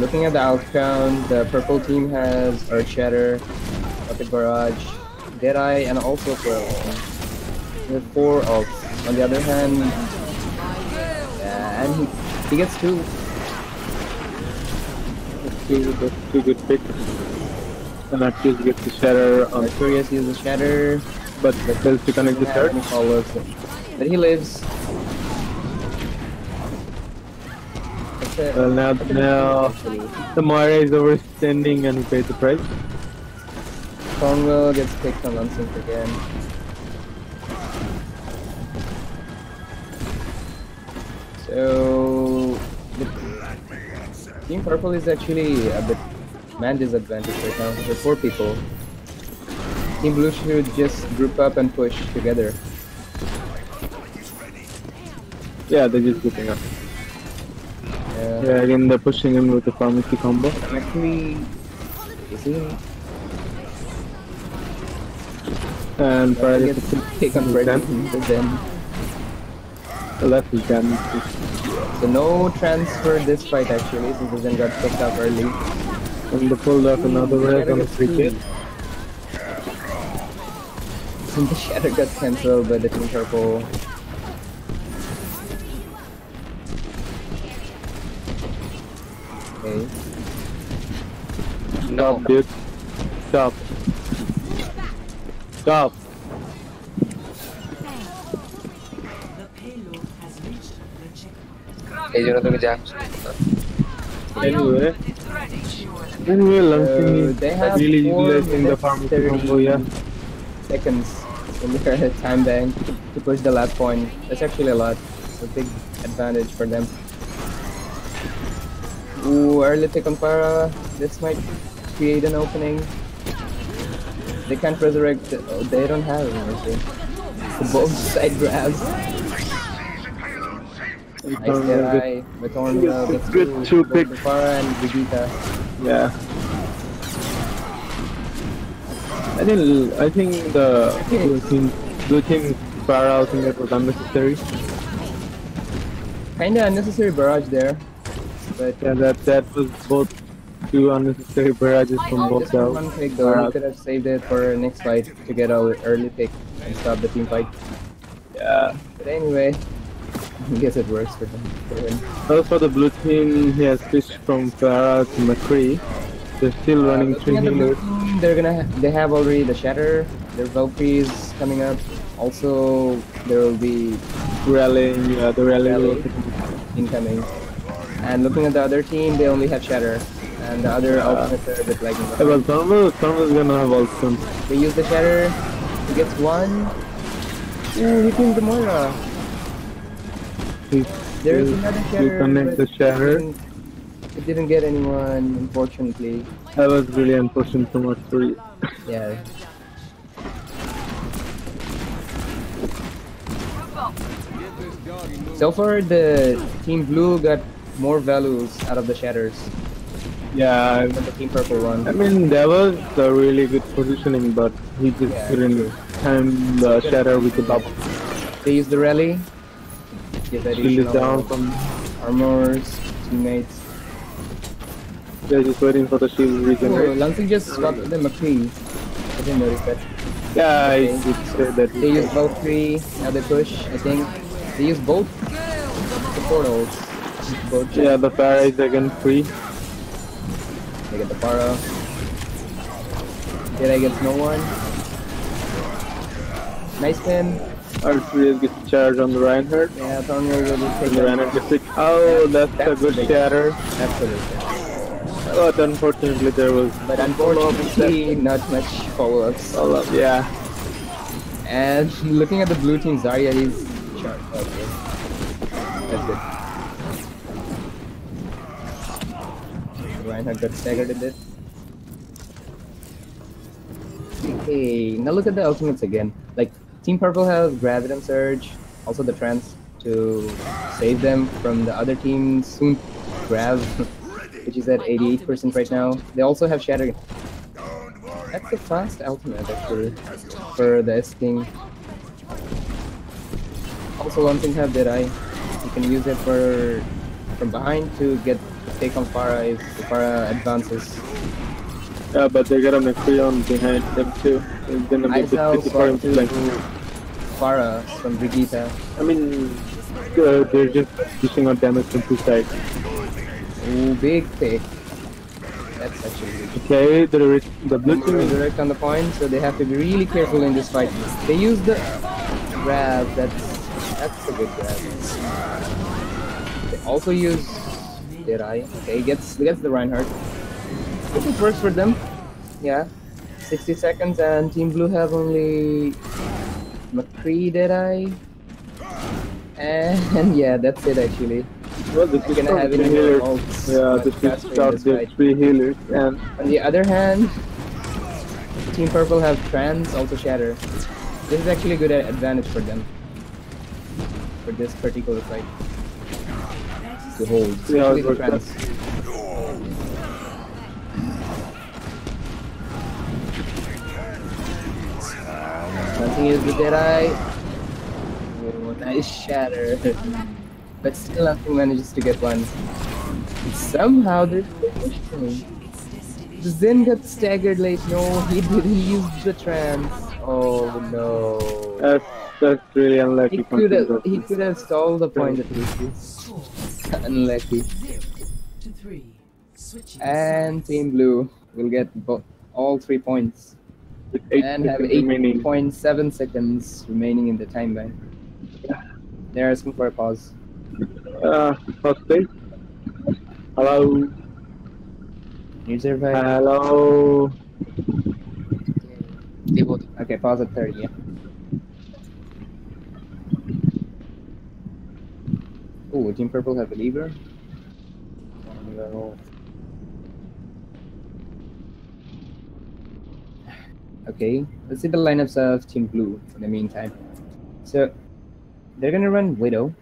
Looking at the outcome, the purple team has Earth Shatter, Rocket Barrage, Deadeye, and also Pearl. With 4 ults. On the other hand, and he gets 2. That's 2 good picks. And Arceus gets the shatter on Arcurious uses the Shatter, but fails to connect the third. any follows. But he lives. Well, now the Moira is overstanding and he pays the price. Thornwell gets picked on Unsync again. So the Team Purple is actually a bit man disadvantaged right now. There are 4 people. Team Blue should just group up and push together. Yeah, they're just grouping up. Yeah, Again they're pushing him with the pharmacy combo. McCree is he? And Farah Farah gets to take on Brendan, but then so that's his damage. so no transfer this fight actually, since the Zen got picked up early. And they pulled off another wave on the free kick. Since the shatter got cancelled by the Team Purple. Okay. No. Stop, dude. Stop. Stop. The payload has reached the checkpoint. এই জন্য তুমি যাচ্ছ Anyway, Lansing is they have really 4 utilizing the pharmacy combo, yeah. seconds in their time bank to push the last point. That's actually a lot. It's a big advantage for them. Ooh, early pick on Farah. This might create an opening. They can't resurrect. Oh, they don't have mercy. Both side grabs. Nice Derai. Thornwell gets Good two pick. Farah and Vegeta. Yeah. I think the blue team Farah, I think that was unnecessary. Kinda unnecessary barrage there. But Yeah, that was both 2 unnecessary barrages from both just one sides. pick though. We could have saved it for next fight to get our early pick and stop the team fight. Yeah. But anyway, I guess it works for them. For him. Also for the blue team, he has switched from Farah to McCree. They're still running 3 Looking at the blue healers. team, they have already the Shatter. Their Valkyries coming up. Also, there will be Rallying, yeah, the rally. Rally incoming. And looking at the other team, they only have Shatter. And the other ultimates are a bit lagging Yeah, behind. well, Thornwell's gonna have ult soon. They use the Shatter. He gets 1. Ooh, he killed the Moira. There's another Shatter. Connect but the Shatter. It didn't get anyone, unfortunately. That was really unfortunate for McCree. Yeah. So far, the Team Blue got more values out of the Shatters Yeah, than the Team Purple one. I mean, that was a really good positioning, but he just Yeah, couldn't time the Shatter with the double. They use the rally. Get Shield is down additional from. armors, teammates. They're just waiting for the shield to Oh, regenerate. Lansing just swapped the McCree. I didn't notice that. Yeah, Okay. I did say that. They use both 3, now they push, I think. They use both the portals. Both Yeah, the Farah is again free. They get the Farah. Did I get no one? Nice pin. Archery gets charged on the Reinhardt. Yeah, Tourney will take And the Reinhardt gets it. Oh, that's a good big. Shatter. Absolutely. But unfortunately, there was. But unfortunately, not much follow-ups. follow-up. Yeah. And looking at the blue team, Zarya, he's charged. Okay. That's good. Reinhardt got staggered a bit. Okay, now look at the ultimates again. Like, Team Purple has Graviton Surge, also the Trance to save them from the other team's soon Grav, which is at 88% right now. They also have Shatter. That's a fast ultimate actually for the S-King. Also one thing have Derai. You can use it for from behind to get take on Farah if Farah advances. Yeah, but they got a McCree on behind them too. It's gonna be a bit tricky for him to flank. Farah from Vegeta. I mean, they're just dishing out damage from 2 sides. Ooh, big pick. That's actually big. Okay, the blue team is Direct on the point, so they have to be really careful in this fight. They use the grab. That's a good grab. They also use Derai. Okay, gets the Reinhardt. If it works for them, yeah. 60 seconds, and Team Blue have only McCree, Deadeye, and yeah, that's it actually. Well, this I'm is gonna have three any healers. more ults Yeah, much this faster is in out this the fight. 3 healers, and On the other hand, Team Purple have Trans, also Shatter. This is actually a good advantage for them for this particular fight to hold, see how especially it the works Trans. Nothing is the Deadeye. Oh, nice Shatter. But still nothing manages to get one. Somehow there's no pushing. The Zen got staggered late. No, he didn't use the Trance. Oh no. That's really unlucky from Team Purple. He could have stalled the point at least. Unlucky. 0-3. Switching And sides. Team Blue will get all 3 points. With 8 And have seconds remaining. 8.7 seconds remaining in the time bank. They're asking for a pause. First place. Hello. Need to revive. Hello. Okay, pause at 30, yeah. Oh, Team Purple have a lever. No. Okay, let's see the lineups of Team Blue in the meantime. So, they're gonna run Widow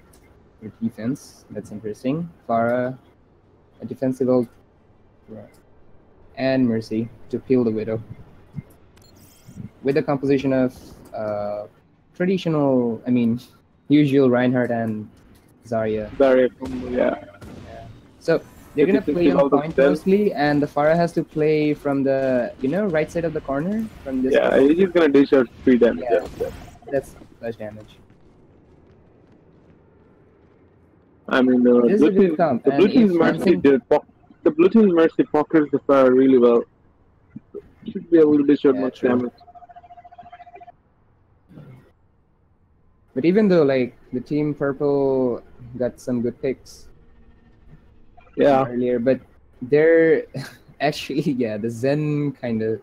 for defense. That's interesting. Pharah, a defensive ult, and Mercy to peel the Widow. With a composition of traditional, usual Reinhardt and Zarya. Sorry, yeah. So they're gonna This is play on out of point stealth. mostly, and the Pharah has to play from the right side of the corner from this. Yeah, he's just gonna dish out 3 damage. Yeah, that's flash damage. I mean, This is a good comp, the and blue if team's Mercy Lansing, the blue team's Mercy pockets the fire really well. Should be able to dish out Yeah, much true. damage. but even though like the Team Purple got some good picks Yeah, earlier, but they're actually the Zen kind of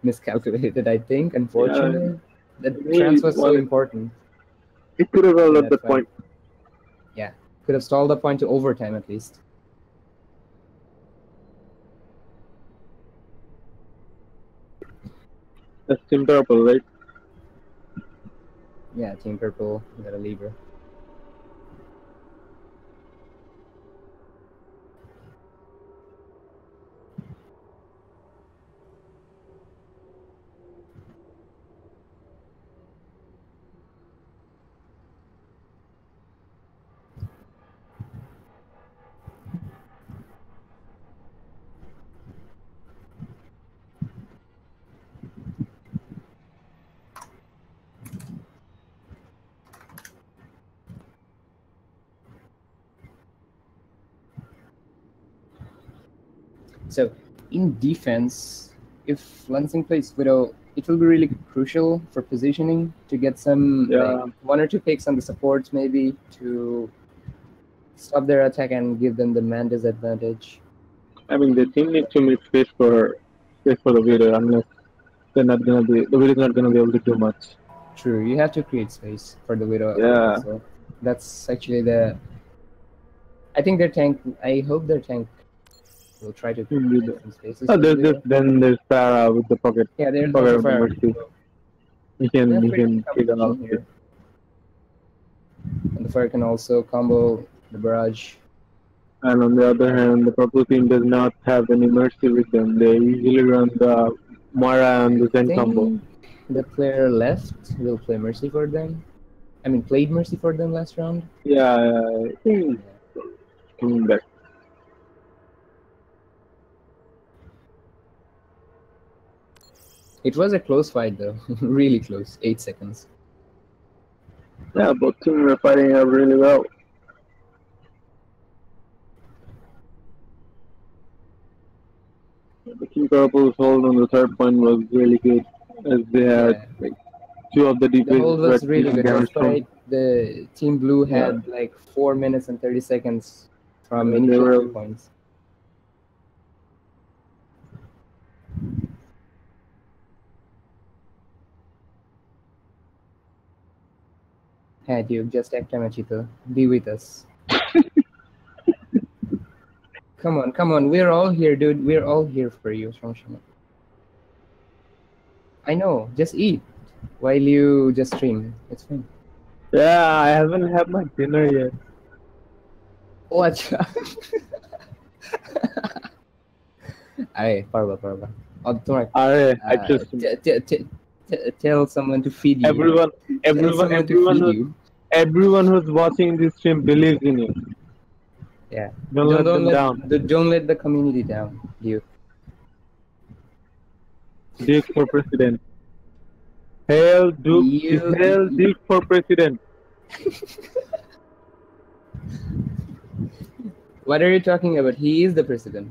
miscalculated. I think, unfortunately, the He trans was so wanted- important. he could have held in at that that point. Yeah, could have stalled the point to overtime at least. That's Team Purple, right? Yeah, Team Purple got a lever. So, in defense, if Lansing plays Widow, it will be really crucial for positioning to get some Yeah. like 1 or 2 picks on the supports, maybe to stop their attack and give them the man disadvantage. I mean, the team needs to make space for the Widow, unless the Widow's not gonna be able to do much. True, you have to create space for the Widow. Yeah. So that's actually I think their tank. I hope their tank will try to create some spaces. Oh, for the Widow. there's Farah with the pocket. Yeah, there's Pocket also of the Fire. Mercy. He can Yeah, he pretty can good figure out. competition here. And the Fire can also combo the barrage. And on the other hand, the purple team does not have any Mercy with them. They usually run the Moira and the Zen combo. think the player left will play Mercy for them. Played Mercy for them last round. Yeah, I think coming back. It was a close fight though, really close, 8 seconds. Yeah, both teams were fighting out really well. The Team Purple's hold on the third point was really good, as they had like 2 of the The DPS hold was really good. damage Despite the Team Blue had Yeah. like 4 minutes and 30 seconds from Yeah, initial they were- 2 points. Hey, Duke, just একটা match to be with us. Come on. We're all here, dude. We're all here for you. I know. Just eat while you just stream. It's fine. Yeah, I haven't had my dinner yet. Oh, acha. Aye, parba. Oh, tomorrow. I just Tell someone to feed you. everyone who's watching this stream believes in you. Yeah. Don't let them down. Don't let the community down, Duke. Duke for president. Hail Duke for president. What are you talking about? He is the president.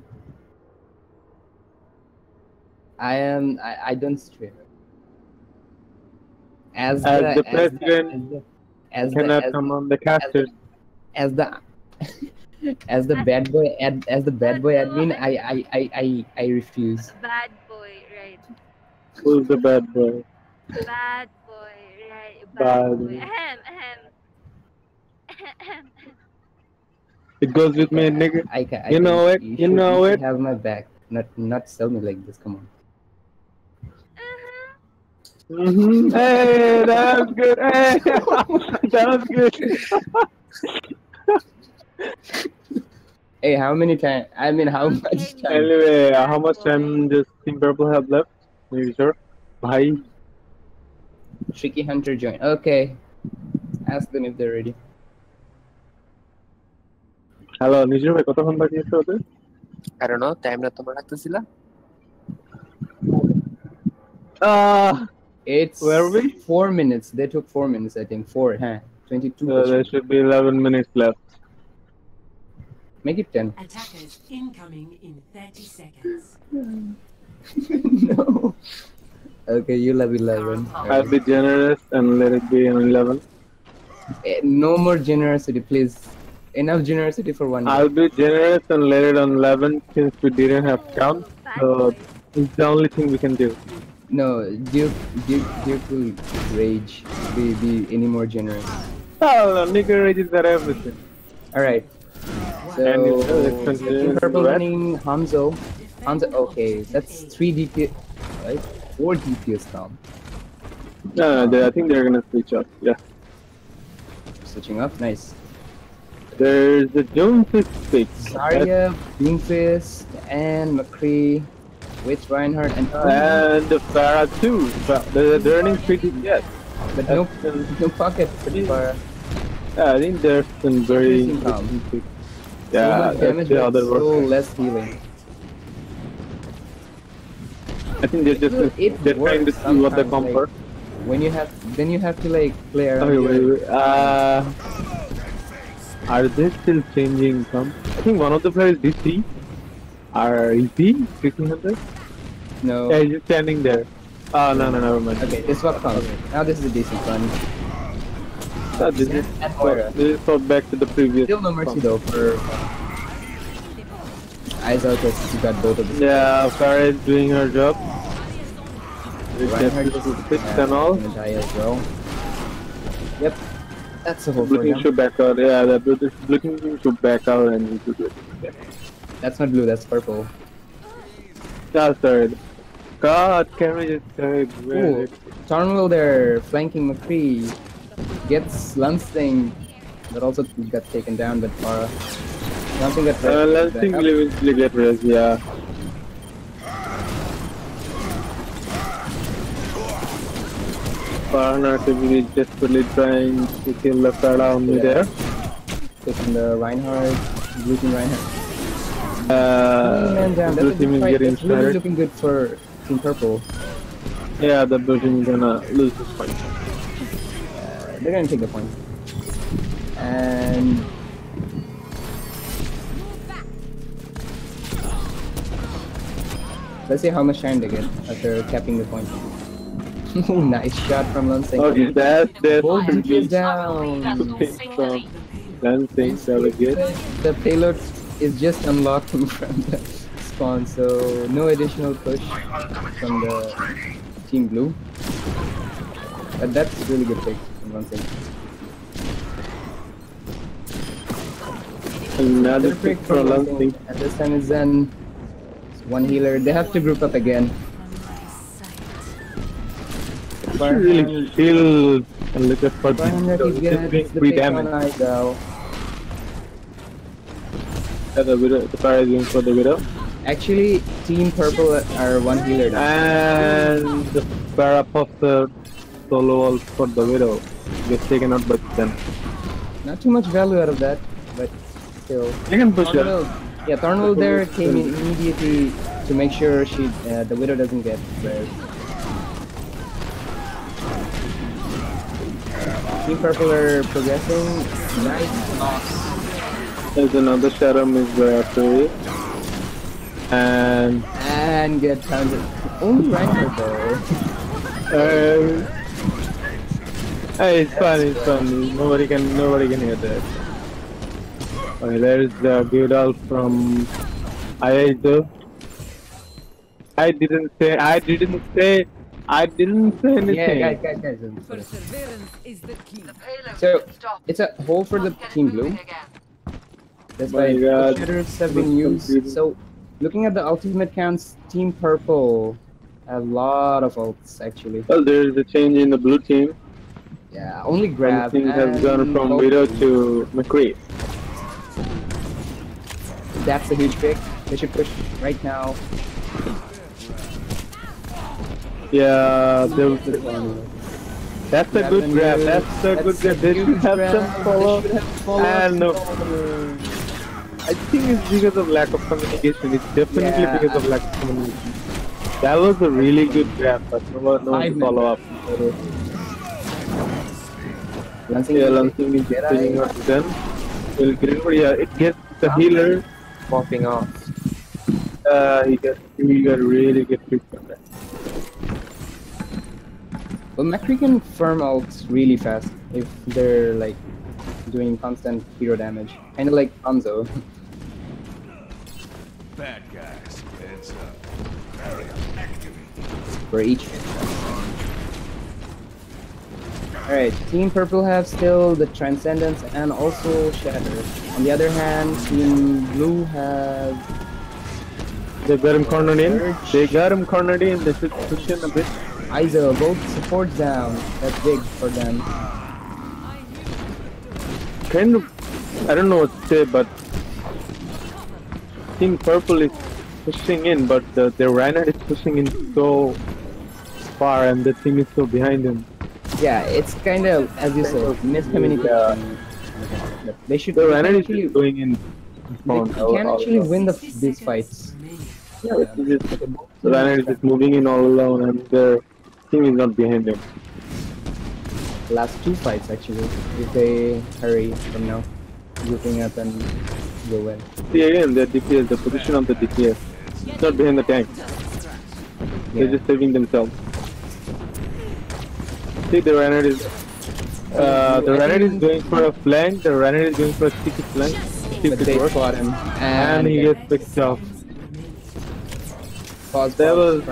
I don't stream. As the president cannot come on the caster. As the bad boy admin, I refuse. Bad boy, right? Who's the bad boy? Bad boy, right? Bad Boy. boy. Ahem. It goes with me, nigga. You know it. You should have my back. Not sell me like this. Come on. Hey, that was good. Hey, that was good. Hey, how many time? I mean, how much time? Anyway, how much time does Team Purple have left? Maybe sure. Bye. Tricky Hunter join. Okay. Ask them if they're ready. Hello, Nijur bhai, কতক্ষণ বাকি আছে ওদের? I don't know, time না তোমরা রাখতেছিলা? It's where are we? 4 minutes. They took 4 minutes, I think. 4, huh? 22. So there should be 11 minutes left. Make it 10. Attackers incoming in 30 seconds. No. Okay, you'll have 11. I'll be generous and let it be on 11. No more generosity, please. Enough generosity for one day. I'll be generous and let it on 11 since we didn't have count. So it's the only thing we can do. No, Duke will rage. Be any more generous. Oh, nigga rages at everything. Alright. So, Team Purple winning Hamzo. Okay, that's 3 DPS, right? 4 DPS now. No, I think they're gonna switch up. Yeah. Switching up, nice. There's the Joneses pick. Zarya, Doomfist, and McCree with Reinhardt and the Farah too. They're earning 3 DPS. But no pocket for the Farah. Yeah, I think there's some very interesting pick. Yeah, damage, that's the other so work. less healing. I think they're just they're trying to see what the comfort. Like, when you have to like play around. Okay, wait. Are they still changing some? I think one of the players DC. Is he 1500? No. Yeah, he's just standing there. Oh no, never mind. Okay, this swap comes. Now this is a decent one. This is sort back to the previous. Still no mercy though for eyes out because you got both of them. Yeah, Farah is doing her job. Reinhardt is and all. gonna die as well. Yep. That's the whole Blue team should back out. Yeah, the blue team should back out and we should do it. Yeah. That's not blue, that's purple. That's third. God, can we just third? Tourney there, flanking McCree. Gets Lansing, but also got taken down, but Farah. Lansing got Lansing will eventually get res, yeah. Farah is desperately trying to kill the Farah on me there. Taking the Reinhardt, blue team Reinhardt. Man down. Blue team is getting started. Really looking good for Team Purple. Yeah, the blue team is gonna lose this fight. They're gonna take the point. And let's see how much time they get after capping the point. Nice shot from Lansing. Okay, that's both is down. Lansing, so good. The payload is just unlocking from the spawn, so no additional push from the Team Blue. But that's really good pick from Lansing. Another They're pick pick for from Lansing. and this time is Zen. It's one healer. They have to group up again. Should really feel a little for Barham this. gets Being the free pick on damage. Idol. The widow, the fire is going for the widow. Actually, Team Purple are one healer now. And the para pops the solo ult for the widow. Gets taken out by them. Not too much value out of that, but still. You can push that. Yeah, Thornwell there came in immediately to make sure the widow doesn't get flared. Team Purple are progressing. Nice toss. There's another Shadow is after it. And get pounded. Only Reinhardt though. Hey, it's funny. Nobody can hear that. Okay, there's the OWBD from IH. I didn't say anything. Yeah, guys. Perseverance is the key. So it's a hole for the Team Blue. That's why God. shatters have been used. So looking at the ultimate counts, Team Purple have a lot of ults actually. Well, there's a change in the blue team. Yeah, only grab. Things have and gone from Widow to McCree. That's a huge pick. They should push right now. Yeah, that's a good grab. That's a good grab. They should have some follow. And no. I think it's because of lack of communication. It's definitely because of lack of communication. That was a really good grab, but no one to follow up. Lansing is getting out to them. It gets the healer Popping off. he got really good pick from that. Well, McCree can farm ults really fast if they're like doing constant hero damage, kind of like Hanzo. Bad guys, heads up. Barrier activated. For each. Alright, Team Purple have still the Transcendence and also Shatter. On the other hand, Team Blue have... They got him cornered in. They should push in a bit. Iso, both supports down. That's big for them. Kind of, I don't know what to say, but Team Purple is pushing in, but their Reinhardt is pushing in so far and the team is so behind him. Yeah, it's kind of, as you said, miscommunication. They should... The Reinhardt is going in. They can actually win these fights. Yeah, the Reinhardt is just moving in all alone and their team is not behind him. Last two fights actually, if they hurry from now, grouping up and go in. See again, the DPS, the position of the DPS. It's not behind the tank. They're just saving themselves. See, the Reinhardt is going for a flank, the Reinhardt is going for a sticky flank. But they fought him. And he gets picked off. Pause for him.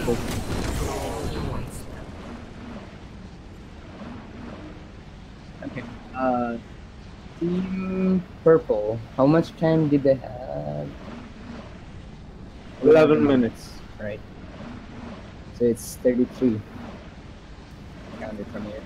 Pause. Okay. Team Purple, how much time did they have? 11 minutes. Right. So it's 33. Count it from here.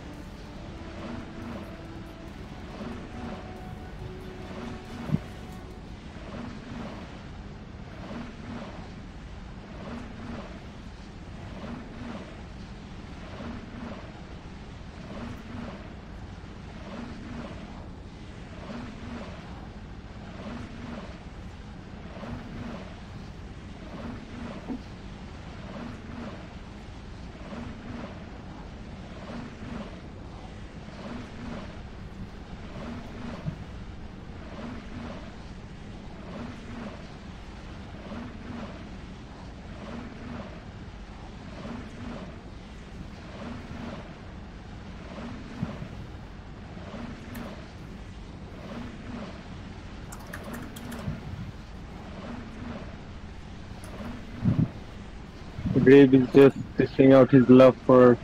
Grave is just dishing out his love for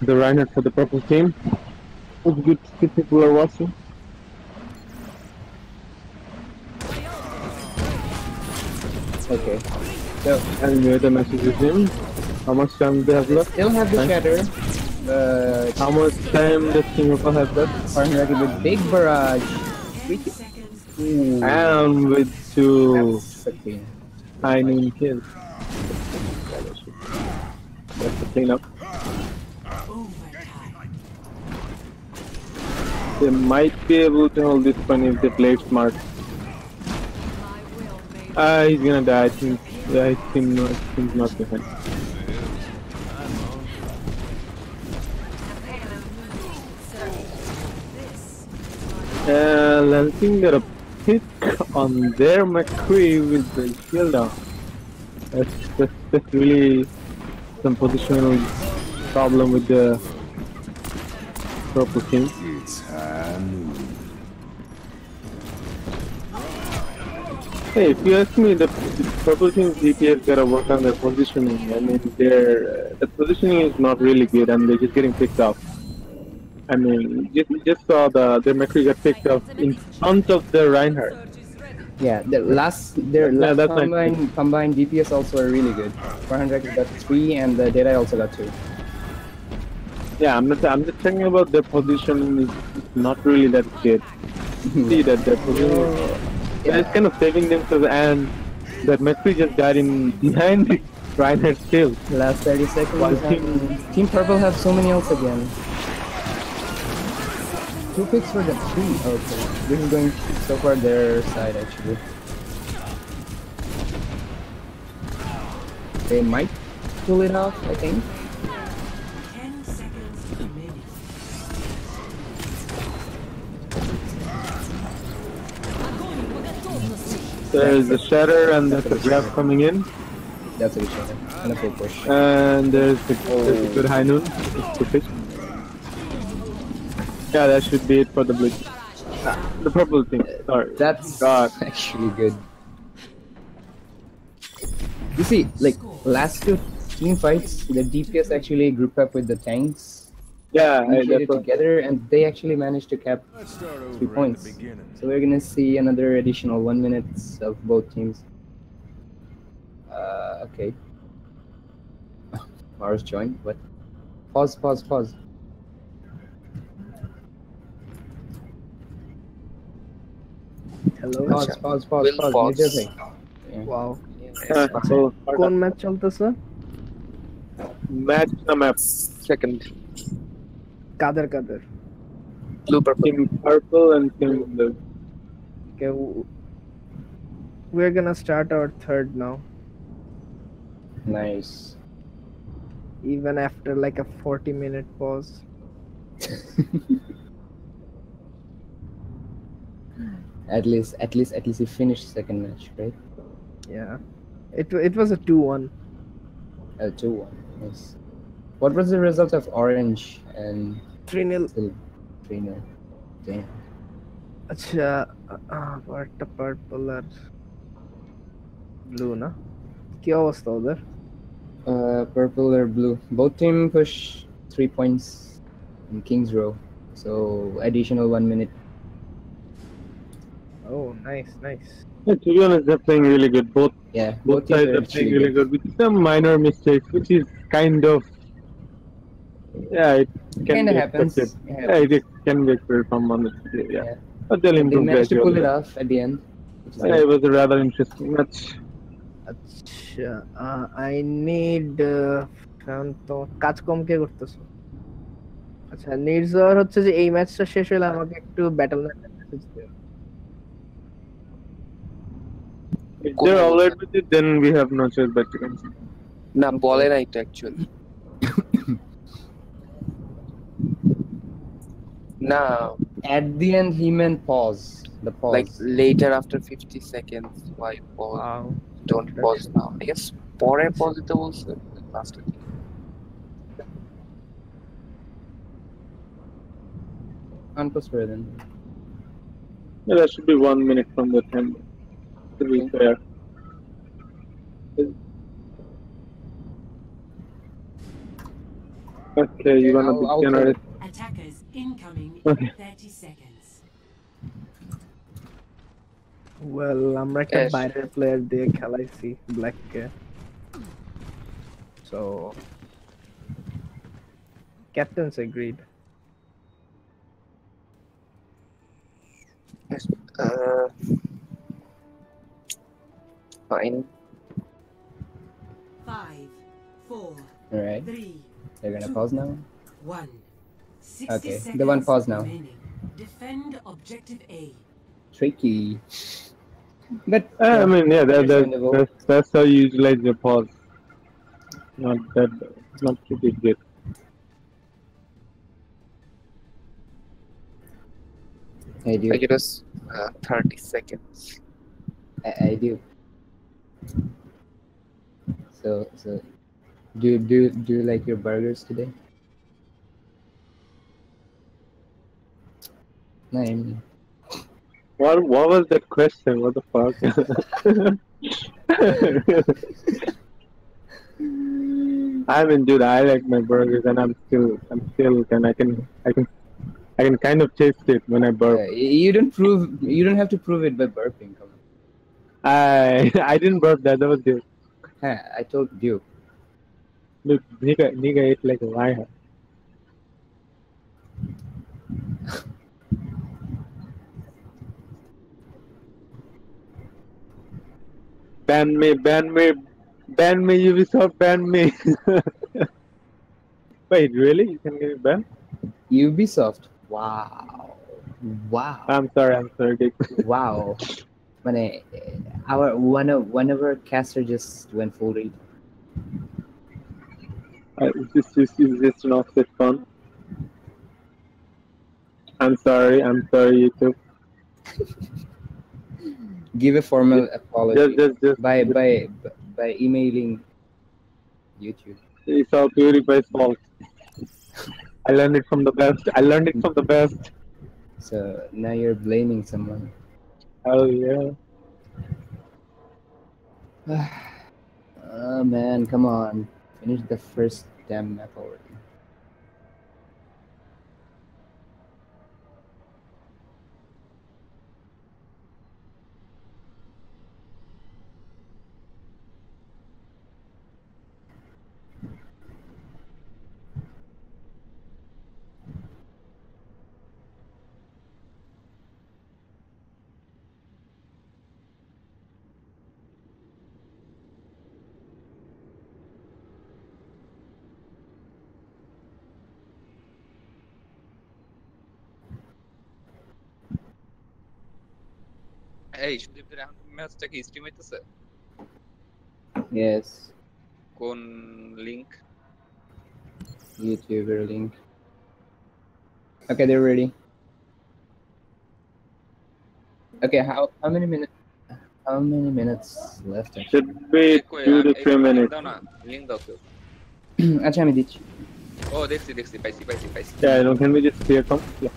the Reinhardt for the purple team. It's good to see people are watching. Okay. So And we had a message with him. How much time do they have they left? still have the Right. shatter. How much time does Team Purple have left? Farnraki with big barrage. Ooh, And with 2 that's a clean. high noon kills. That's the cleanup. They might be able to hold this one if they play smart. He's gonna die. I think. Yeah, he's not behind. Lancing got a pick on their McCree with the shield down. That's really some positional problem with the purple team. Hey, if you ask me, the purple team's DPS gotta work on their positioning. I mean, the positioning is not really good, and they're just getting picked off. I mean, just saw their McCree got picked off in front of the Reinhardt. Yeah, their last combined DPS also are really good. 400 got 3 and the Deadeye also got 2. Yeah, I'm just talking about their positioning is not really that good. See that their positioning they're kind of saving themselves, and that McCree just got in behind the Reinhardt still. Last 30 seconds. Team Purple have so many ults again. 2 picks for the 3. Okay, this is going so far their side actually. They might pull it off, I think. 10 seconds remaining. There's the shatter and there's the grab coming in. That's a good shot. And a full push. And there's the good high noon. It's the pitch. Yeah, that should be it for the blue. The purple team. Sorry. That's God. actually good. You see, like last 2 team fights, the DPS actually grouped up with the tanks. Yeah, Initiated together, and they actually managed to cap 3 points. So we're gonna see another additional 1 minute of both teams. Okay. Mars joined. What? Pause. Hello. Pause. Pause. Major thing. Wow. So, কোন match চলতেছে? match the map. Second. কাদের? Blue purple. Team purple and team blue. Okay, we're gonna start our third now, Nice. even after like a 40-minute pause. At least he finished second match, right? Yeah, it was a 2-1. 2-1. Nice. What was the result of Orange and 3-0. 3-0? Damn. আচ্ছা, একটা purple আর blue না? কি অবস্থা ওদের? Purple or blue? Both team push 3 points in King's Row, so additional 1 minute. Oh, nice. Yeah, to be honest, they're playing really good. Both Both sides are playing really good with some minor mistakes, which is kind of it can Kinda be happens. expected. Yeah, it can be expected from one. Yeah. But they'll They improve managed to pull it gradually. off at the end. which is Yeah, good. it was a rather interesting match. আচ্ছা, I need শান্ত কাজ কম কে করতেছো? আচ্ছা, নির্ঝর হচ্ছে যে এই ম্যাচটা শেষ হলে আমাকে একটু ব্যাটল ম্যাচের মেসেজ দিও। If they're alright with it, then we have no choice but to continue. না বলে নাই তো actually. না, At the end, he meant pause. The pause. like later after 50 seconds. Why pause? Wow. Don't pause now. I guess পরে pause দিতে বলছে last week. Unpause for then. Yeah, that should be 1 minute from the time. To be fair. Okay, you wanna I'll generate? Attackers incoming Okay. in 30 seconds. Well আমরা একটা Yes. বাইরের player দিয়ে খেলাইছি ব্ল্যাককে, so captains agreed. Yes. Fine. 5, 4, Alright. 3, They're gonna pause now. 1. 60 Okay, seconds the one pause now. remaining. Defend objective A. Tricky. But I mean, yeah, understandable. that's how you utilize your pause. Not pretty good. I do. I give us 30 seconds. I do. So do you like your burgers today? No, I mean, What was that question? What the fuck? I mean, dude, I like my burgers, and I'm still, and I can kind of taste it when I burp. you don't have to prove it by burping. Come on. I didn't burp that. That was good. Huh, I told you. Look, nigga ate like a lion. Ban me, Ubisoft, ban me. Wait, really? You can get it banned? Ubisoft. Wow. I'm sorry, Dick. Wow. One of our caster just went full read. Is this an offset fun? I'm sorry, YouTube. Give a formal apology Just by emailing YouTube. It's all PewDiePie's fault. I learned it from the best. So now you're blaming someone. Oh yeah. Oh man, come on. Finish the first damn map already. এই সুদীপদের এখন ম্যাচটা কি stream হইতেছে? Yes. কোন link? YouTuber link. Okay, they're ready. Okay, how many minutes left? Should be 2 to 3 minutes. দাও না, link দাও তো। আচ্ছা আমি দিচ্ছি। ও দেখছি পাইছি। Yeah, can we just clear come? Yeah.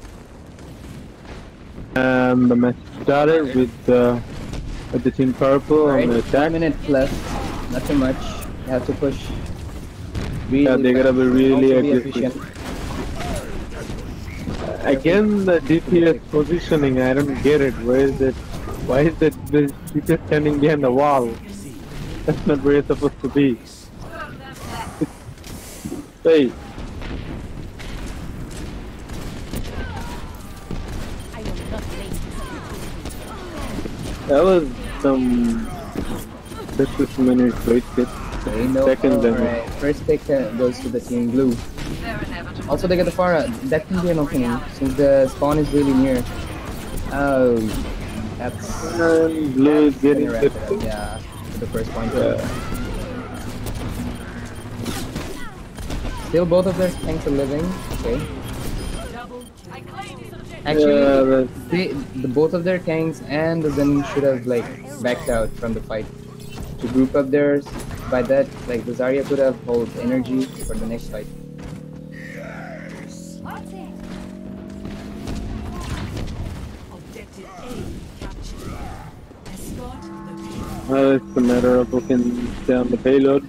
The match started with the team purple on the attack. 1 minute left, not too much. You have to push. Really Yeah, they gotta be really aggressive. Again, the DPS positioning, I don't get it. Why is that DPS standing behind the wall? That's not where it's supposed to be. Hey. That was some 50 minutes wasted. Second then. Alright, first pick goes to the team blue. Also, they get the Pharah. That can be an opening since the spawn is really near. Oh, that's blue is getting wrap it up. Yeah, for the first point. Still, both of their tanks are living. Okay. Actually, both of their tanks and the Zen should have like backed out from the fight to group up theirs. By that, like the Zarya could have hold energy for the next fight. It's a matter of looking down the payload.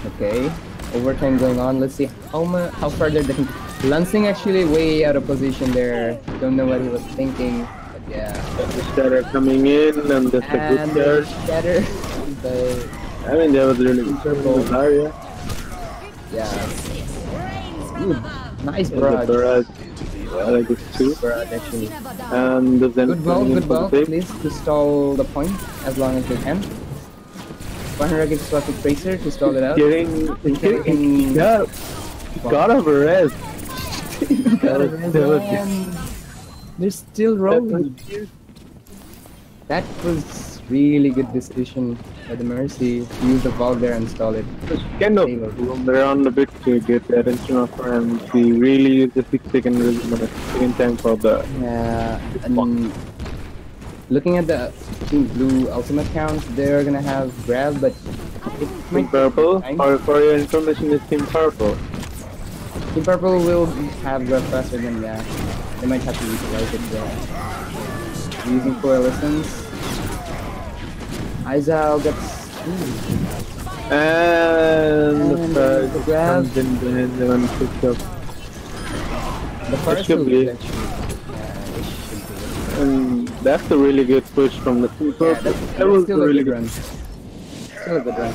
Okay, overtime going on. Let's see how far they're getting. Lansing actually way out of position there. Don't know what he was thinking, but yeah. The shatter coming in, and that's a good And shatter. shatter. But I mean, that was really good. Zarya. Yeah. Ooh, nice And the barrage. barrage. Yeah, like it's two. Barrage actually. And the Zen Good ball, coming in good for the ball. save. Please to stall the point as long as they can. 100 gets swap with Tracer to stall it out. He got a rest. And they're still rolling. That was really good decision by the Mercy to use the Valve there and stall it. Kind of roam around a bit to get the attention of her, and she really used the 6-second second time for the. Yeah, and looking at the Team Blue ultimate counts, they're gonna have grab, but it Team Purple, for your information, is Team Purple. Team Purple will have grab faster than that. They might have to utilize it using coalescence. Izal gets And the grab. comes in behind them and picks up. The first should move be. is actually, yeah, it should be. And that's a really good push from the Team Purple. Yeah, that's that was still a a really good good run. Still a good run.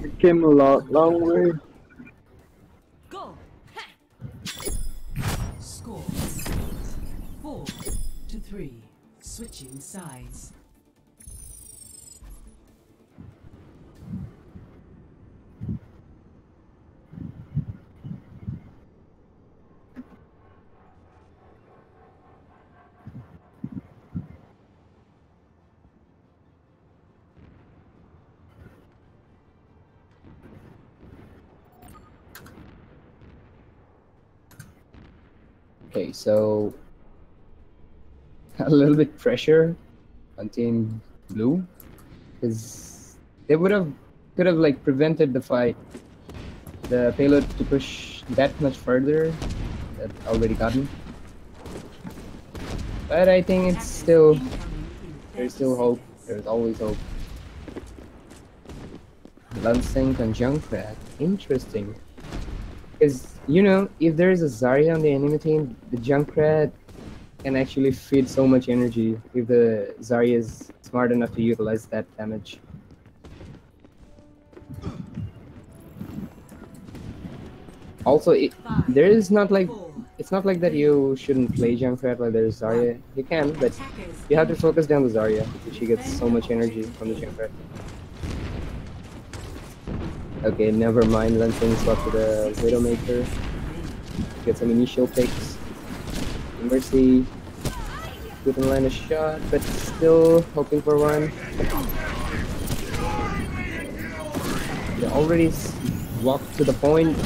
It came a long way. Go. Score 4-3. Switching sides. Okay, so a little bit pressure on Team Blue, because they could have like prevented the fight, the payload to push that much further. That already gotten, but I think it's still there's still hope. There's always hope. Lansing and Junkrat, interesting. Because, you know, if there is a Zarya on the enemy team, the Junkrat can actually feed so much energy if the Zarya is smart enough to utilize that damage. Also, there is not like it's not like that you shouldn't play Junkrat while there's Zarya. You can, but you have to focus down the Zarya because she gets so much energy from the Junkrat. Okay, never mind. Lansing swap to the Widowmaker. Get some initial picks. Mercy couldn't land a shot, but still hoping for one. They already walked to the point.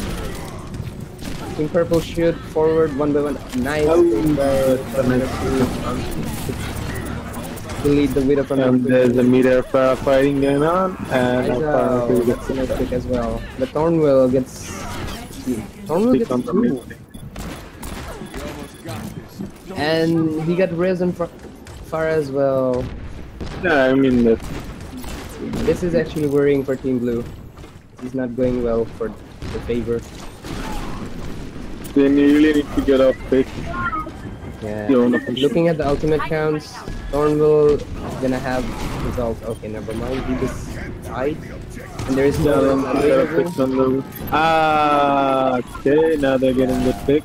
Team Purple shoot forward one by one. Nice thing to lead the Widow from And there's a meter fighting going on, and gets a nice pick as well. The Thornwell gets two. And he got risen far as well. Yeah, I mean this is actually worrying for Team Blue. This is not going well for the favor. Then you really need to get off quick. Yeah. Looking at the ultimate counts, Thornwell is gonna have results. Okay, never mind. He just died. And there is no available. Okay, now they're getting the pick.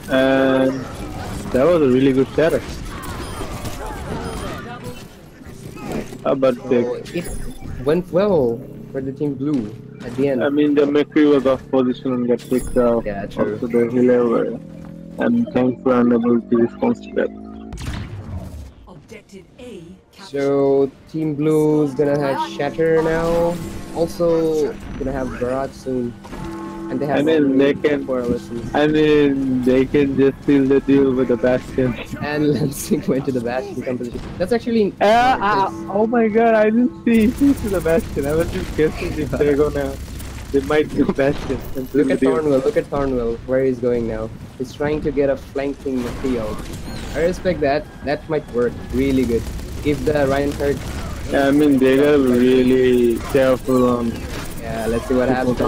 And that was a really good shatter. How about pick? It went well for the Team Blue at the end. I mean, the McCree was off position and got picked out. Yeah, true. Also, the healer were, and thanks for unable to respond to that. Objective A. So Team Blue is gonna have Shatter now. Also gonna have Barrage soon. And they have I mean, they can. I mean, they can just seal the deal with the Bastion. And Lansing went to the Bastion composition. That's actually. Oh my god! I didn't see to the Bastion. I was just guessing if they're gonna. They might do Bastion. Look at Thornwell. Look at Thornwell. Where he's going now. He's trying to get a flanking field. I respect that. That might work really good. If the Reinhardt Yeah, I mean, they gotta be really careful on. Yeah, let's see what happens.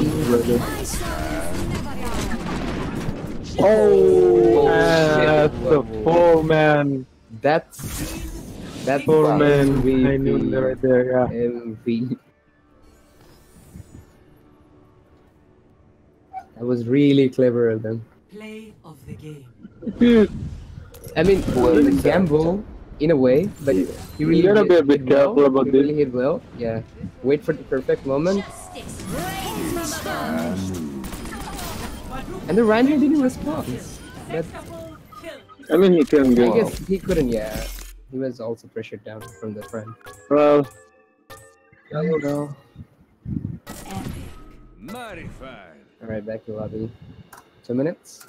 Oh, shit. that's the Whoa. 4-man. That's 4-man. MVP. I knew that right there. Yeah. MVP. That was really clever of them. Play of the game. I mean, it was a gamble in a way, but he really You gotta be a bit hit careful well. about He this. really hit well. Yeah. Wait for the perfect moment. And the Reinhardt didn't respond. That's, I mean, he couldn't I go. guess he couldn't, yeah. He was also pressured down from the front. Well, no. Mighty fine. Alright, back to lobby. 2 minutes.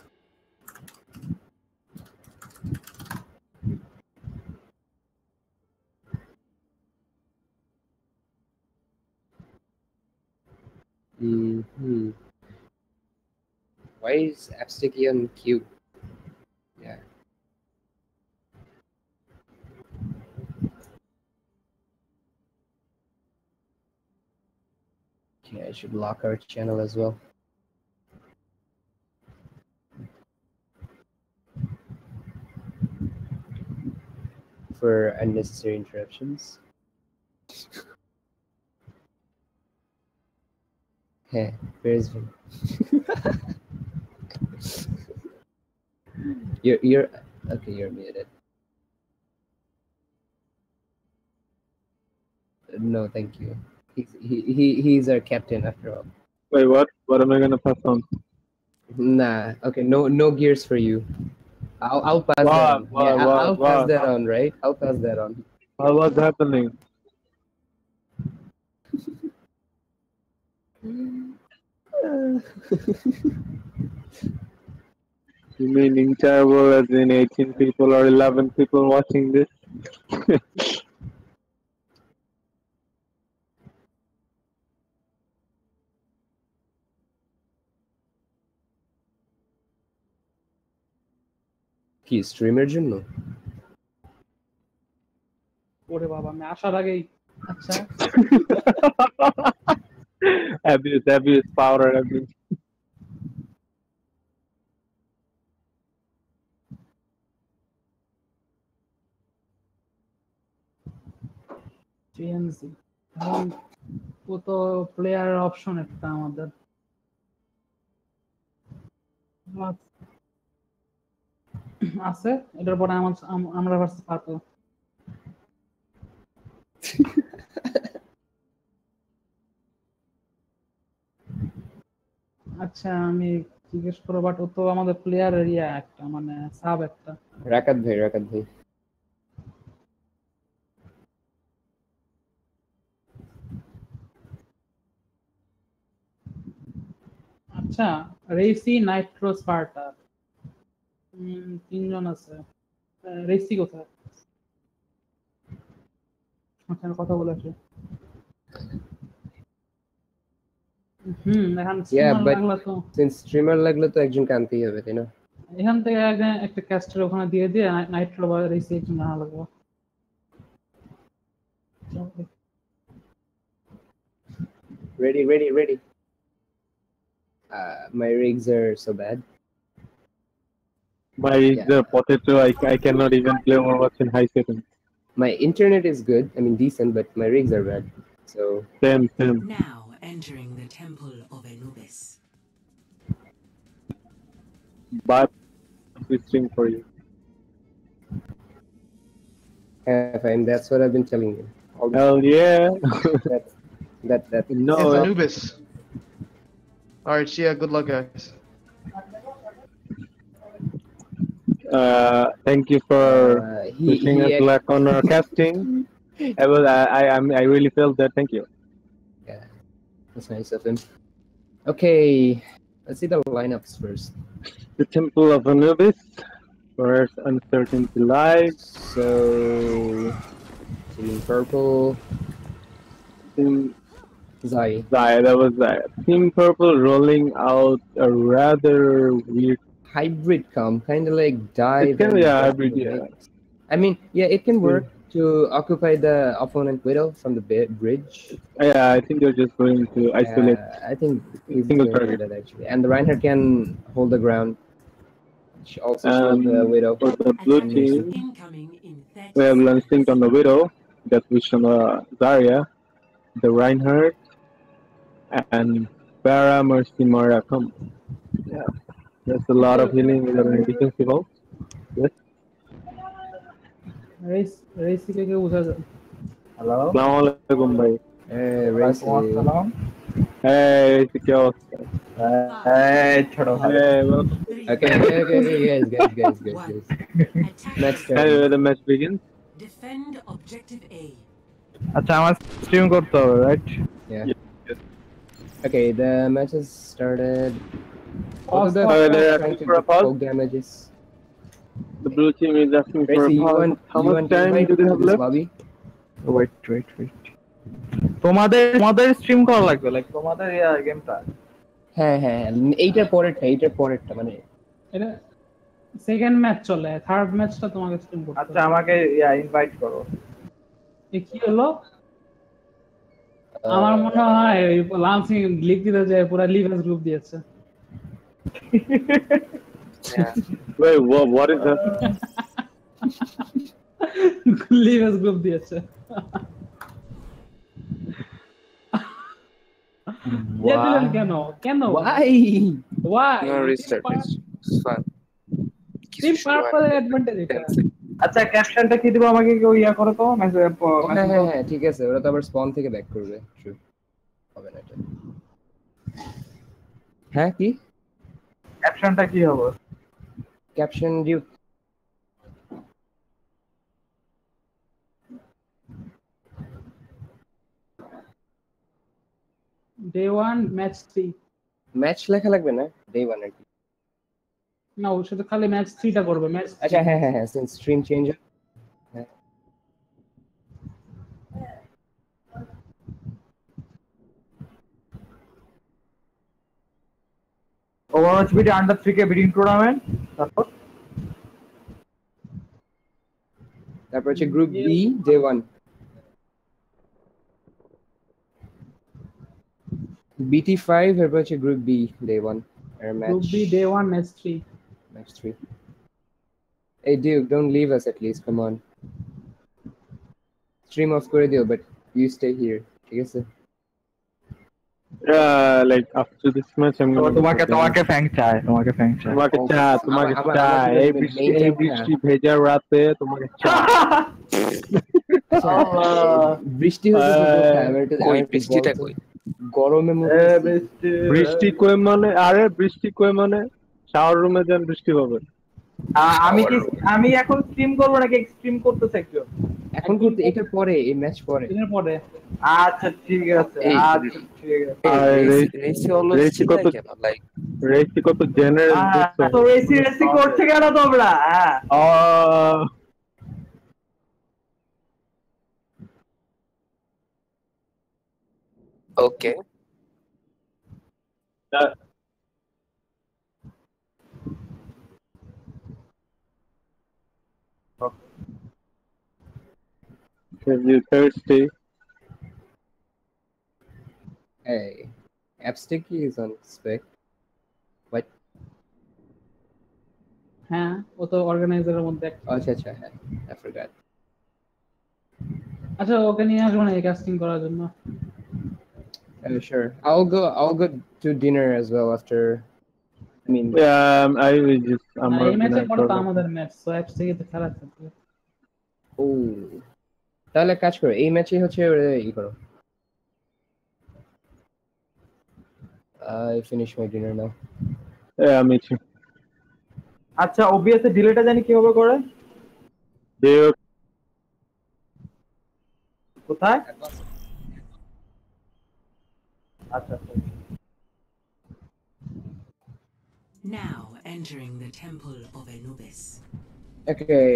Why is Absticky on Q? Yeah. Okay, I should lock our channel as well. For unnecessary interruptions. Hey, where's him? you're okay, you're muted. No, thank you. He's our captain after all. wait, what? What am I gonna pass on? Nah, okay, no gears for you. I'll pass that on. What, Yeah, I'll pass what? that on, right? I'll pass that on. What's happening? You mean terrible as in 18 people or 11 people watching this? কি স্ট্রিমের জন্য? ওরে বাবা আমি আসার আগেই আচ্ছা abuse, power abuse. TNC এখন কত প্লেয়ার অপশন একটা আমাদের আছে এটার পরে আমরা ভার্সেস পারবো আচ্ছা আমি জিজ্ঞেস করবো বাট ও তো আমাদের প্লেয়ার এরিয়া একটা মানে সাব একটা রাকাত ভাই আচ্ছা রেসি নাইট্রো স্পার্টা তিনজন আছে রেসি কোথায় আচ্ছা কথা বলে আসি এখন স্ট্রিমার লাগলো তো স্ট্রিমার লাগলে তো একজন কানতেই হবে তাই না এখান থেকে একটা ক্যাস্টার ওখানে দিয়ে দিয়ে নাইট্রো বা রেসি একজন জানা লাগবে ready. My rigs are so bad. My rigs are potato. I cannot even play Overwatch in high settings. My internet is good. I mean decent, but my rigs are bad. So same. Now entering the temple of Anubis. But switching for you. Fine. That's what I've been telling you. Hell yeah. that no Anubis. Alright, yeah, good luck guys. Thank you for pushing us back on our casting. I really felt that. Thank you. Yeah, that's nice of him. Okay, let's see the lineups first. The Temple of Anubis, first Uncertainty Live. So, Team Purple. Zai, that was that. Team Purple rolling out a rather weird hybrid comp, kind of like dive. It's kind of hybrid, yeah. I mean, yeah, it can work. to occupy the opponent widow from the bridge. Yeah, I think they're just going to isolate I think he's single going to do target. that actually. And the Reinhardt can hold the ground. She also showed the widow. For the blue team, Incoming in 30 we have seconds. Instinct on the widow, that wish on the Zarya, the Reinhardt, and Barra, Mercy, Mara. Come, yeah, there's a lot of healing with the defensive ult. Yes. Race থেকে কেউ বোঝা যায় hello Assalamu alaikum, bhai. Racy. আসসালাম Hey, কি অবস্থা? এই ছোট ভাই Hey, welcome. Okay, guys. Let's start. Hey, the match begins. Defend objective A. আচ্ছা আমার স্ট্রিম করতে হবে right Yeah. Okay, the match has started. Both of them they're are trying asking to for a get pause. poke damages. The blue team is asking for Racy, a pause. How you much want time invite do they to have this left? lobby? Wait তোমাদের stream করা লাগবে like তোমাদের গেমটা হ্যাঁ এইটার পরেরটা মানে এটা সেকেন্ড ম্যাচ চলে থার্ড ম্যাচটা তোমাকে স্ট্রিম করতে আচ্ছা আমাকে ইনভাইট করো হবে কি হলো আমার মনে হয় ওই লান্সিং লিখ দিতে যায় পুরো লিভেন্স গ্রুপ দিয়েছে Wait, what is that? লিভেন্স গ্রুপ দিয়েছে কেন why No restart. It's fine. team purple advantage এটা আচ্ছা ক্যাপশনটা কি দিব আমাকে কেউ করো তো মেসেজ হ্যাঁ ঠিক আছে ওরা তো আবার স্পন থেকে ব্যাক করবে ট্রু হবে না এটা হ্যাঁ কি ক্যাপশনটা কি হবে caption due day 1 match 3 match লেখা লাগবে না ডে 1 আর কি না ও শুধু খালি ম্যাচ 3টা করবে ম্যাচ আচ্ছা হ্যাঁ since stream change OWBD under 3 কে বিডিং টুর্নামেন্ট তারপর হচ্ছে গ্রুপ বি ডে 1 BT5 এরপর হচ্ছে group B day 1 R match group B day 1 match 3 Hey Duke, don't leave us at least, come on. Stream off করে দিও but you stay here. ঠিক আছে? Like after this match I'm going তোমাকে ফ্যাং চাই তোমাকে চাই এই বৃষ্টি ভেজা রাতে তোমাকে চাই বৃষ্টি হচ্ছে কই বৃষ্টিটা কই গরমে বৃষ্টি কই মানে আরে বৃষ্টি কই মানে শাওয়ার রুমে যান বৃষ্টি হবে আমি এখন স্ট্রিম করব নাকি স্ট্রিম করতেছ একজন এখন করতে এটার পরে এই ম্যাচ পরে এর পরে আচ্ছা ঠিক আছে রেসি কত জেনারেল তো রেসি করছে কেন তোমরা ওকে You thirsty? Hey, Absticky is on spec. What? হ্যাঁ ও তো অর্গানাইজারের মধ্যে আচ্ছা হ্যাঁ I forgot. আচ্ছা ওকে নিয়ে আসবো না এই কাস্টিং করার জন্য Sure. I'll go to dinner as well after. I mean, I will just. এই ম্যাচে পরে তো আমাদের ম্যাচ সো অ্যাপস থেকে তো খেলা থাকবে ও তাহলে কাজ করো এই ম্যাচে হচ্ছে ই করো I finish my dinner now. Yeah, me too. আচ্ছা ওবিএস এ ডিলেটা জানি কিভাবে করে কোথায় আচ্ছা Now entering the temple of Anubis. Okay.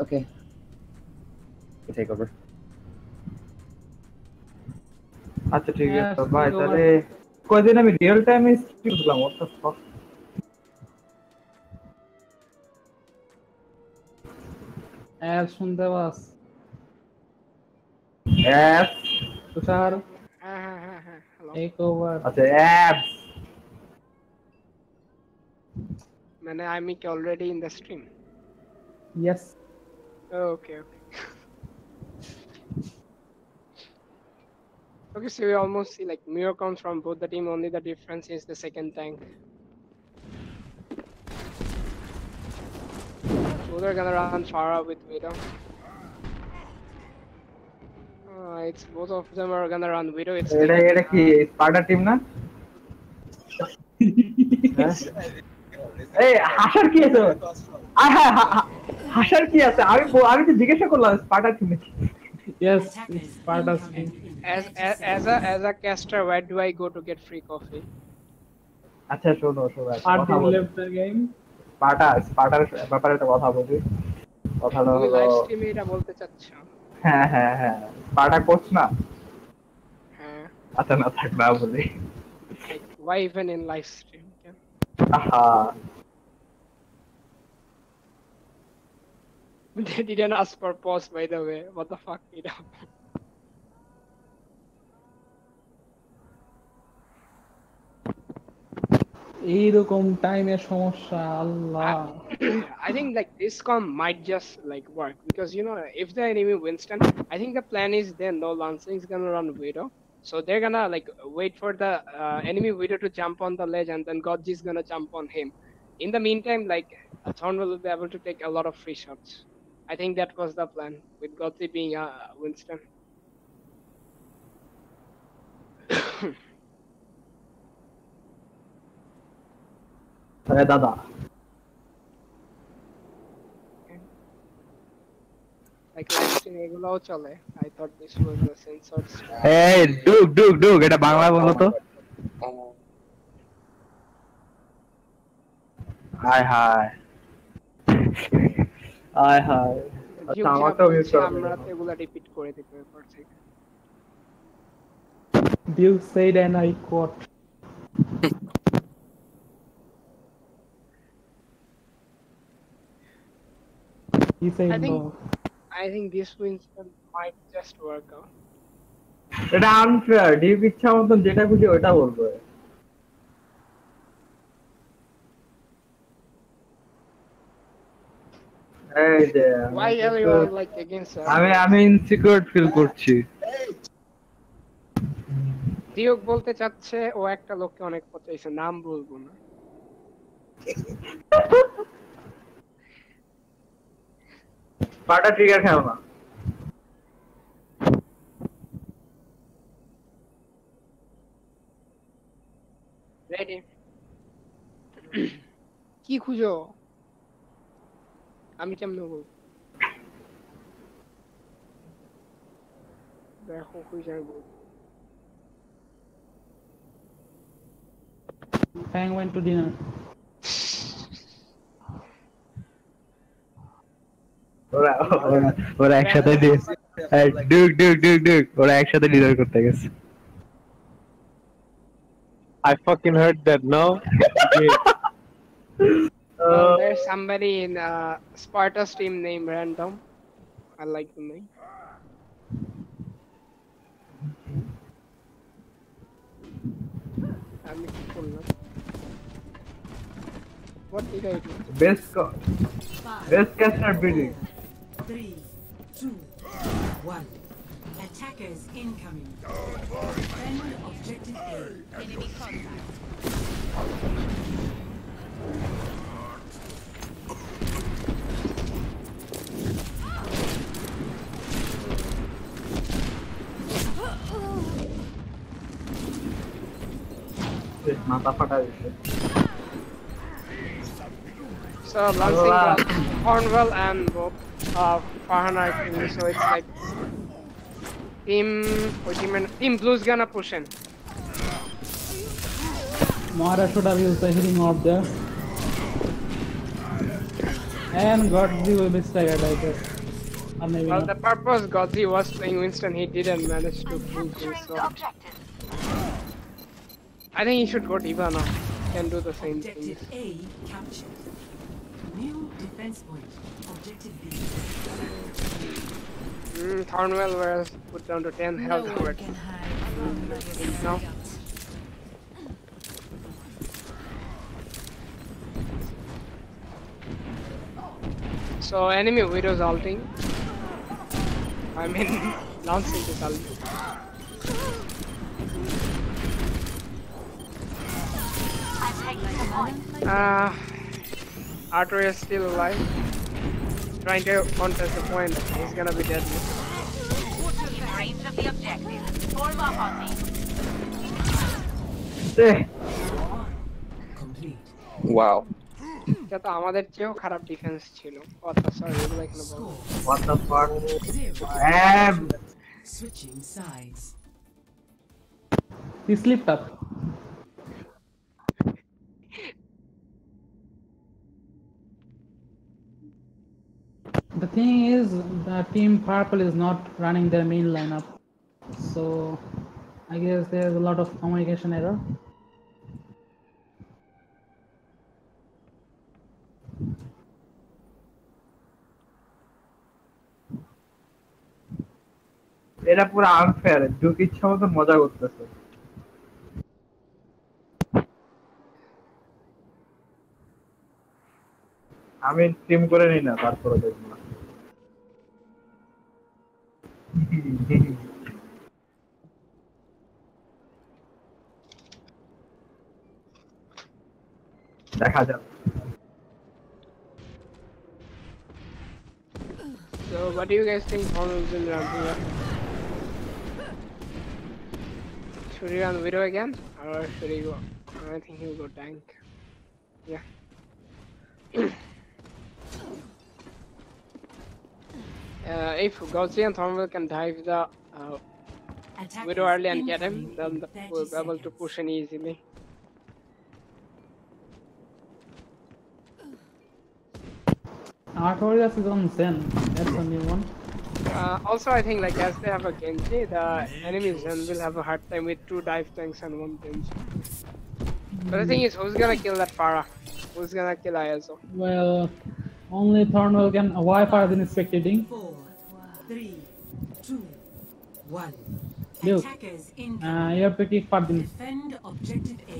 Okay. You take over. আচ্ছা ঠিক আছে বাই তাহলে কয়দিন আমি রিয়েল টাইমে স্ট্রিম করলাম what the fuck অ্যাপ শুনতে পাস? অ্যাপ তুষার হ্যাঁ হ্যালো টেক ওভার। আচ্ছা অ্যাপস মানে আমি কি already in the stream? Yes. Okay. Okay, so we almost see like mirror comes from both the team, only the difference is the second tank. Both are gonna run Farah with Widow. It's both of them are gonna run Widow. It's এটা কি Sparta team না? এই হাসার কি আছে? হাসার কি আছে? আমি তো জিজ্ঞাসা করলাম স্পার্টা টিম নাকি? Yes, Sparta team. As a caster, where do I go to get free coffee? আচ্ছা শোনো কথা বলি। স্পার্টার ব্যাপারে একটা কথা বলি। কথাটা তুমি হলো লাইভ স্ট্রিমে এটা বলতে চাচ্ছ? হ্যাঁ স্পার্টা কোচ না? হ্যাঁ। আচ্ছা না থাক না বলি। Like why even in live stream? আহা They didn't ask for pause, by the way. What the fuck, you know? এইরকম টাইমের সমস্যা আল্লাহ। I think like this comp might just like work because you know if the enemy Winston, I think the plan is then no Lancing's gonna run Widow, so they're gonna like wait for the enemy Widow to jump on the ledge and then Godji's gonna jump on him. In the meantime, like Tourney will be able to take a lot of free shots. I think that was the plan with Godji being Winston. দাদা like live stream এগুলোও চলে. I thought this was a censored stream. এই ডুক এটা বাংলা বলো তো। হায় আচ্ছা আমারটাও mute করো। আমরা তো এগুলা রিপিট করে দিতে এরপর থেকে। Duke said and I quote. He said no. I think this Winston might just work out. এটা আনফেয়ার। ডিপ ইচ্ছা মতন যেটা খুশি ওটা বলবো। এই যে Why are you all like against her? আমি ইনসিকিউর ফিল করছি। দিওক বলতে চাচ্ছে ও একটা লোককে অনেক পচাইছে, নাম বলবো না। পাটা ট্রিগার খাও না। রেডি? কি খুঁজো? আমি কেমনে বলবো? দেখো খুঁজে বলবো। Fang went to dinner. ওরা একসাথে ডুক ওরা একসাথে ডিনার করতে গেছে। I fucking heard that, no? There's somebody in Sparta's team named Random. I like the name. আমি কি করলাম? What did I do? Best caster building. 3, 2, 1. Attackers incoming. Defend objective A. Enemy contact. মাথা ফাটা গেছে। So Lancing got Cornwall and both Farhan are killing, so it's like Team Blue's gonna push in. Mara should have used the healing orb there. And Godzi will be staggered, I guess. Or maybe Well, not. the purpose Godzi was playing Winston, he didn't manage to pull through, so I think he should go Diva now. Can do the same thing. Objective A captured. New defense point. Objective B. Thornwell was put down to 10 health. No one can hide from my No. sight. So enemy Widow's ulting. I mean, launching his ulting. Arthur is still alive. Trying to contest the point. He's gonna be dead. In range of the objective. Form up on me. Wow. এটা তো আমাদের চেয়েও খারাপ defence ছিল। কথা sorry এগুলো এখানে বলো। What the fuck? Switching sides. He slipped up. The thing is, the team purple is not running their main lineup, so I guess there's a lot of communication error. এটা পুরো unfair, ঢুকে ইচ্ছা মতো মজা করতেছে। আমি টিম করে নিই না, তারপরে দেখবো না। দেখা যাক। So what do you guys think Thornwell's in ramping up? Should he run Widow again? Or should he go? I think he'll go tank. Yeah. If Gauzy and Thornwell can dive the Widow early and get him, then we'll be able to push in easily. Artorias is on Zen. That's a new one. Also, I think like as they have a Genji, the enemy Zen will have a hard time with 2 dive tanks and 1 Genji. But the thing is, who's gonna kill that Pharah? Who's gonna kill ISO? Well, only Thornwell can. Why fire than spectating? 4, 3, 2, 1. Look, Attackers you're pretty far. Defend objective A.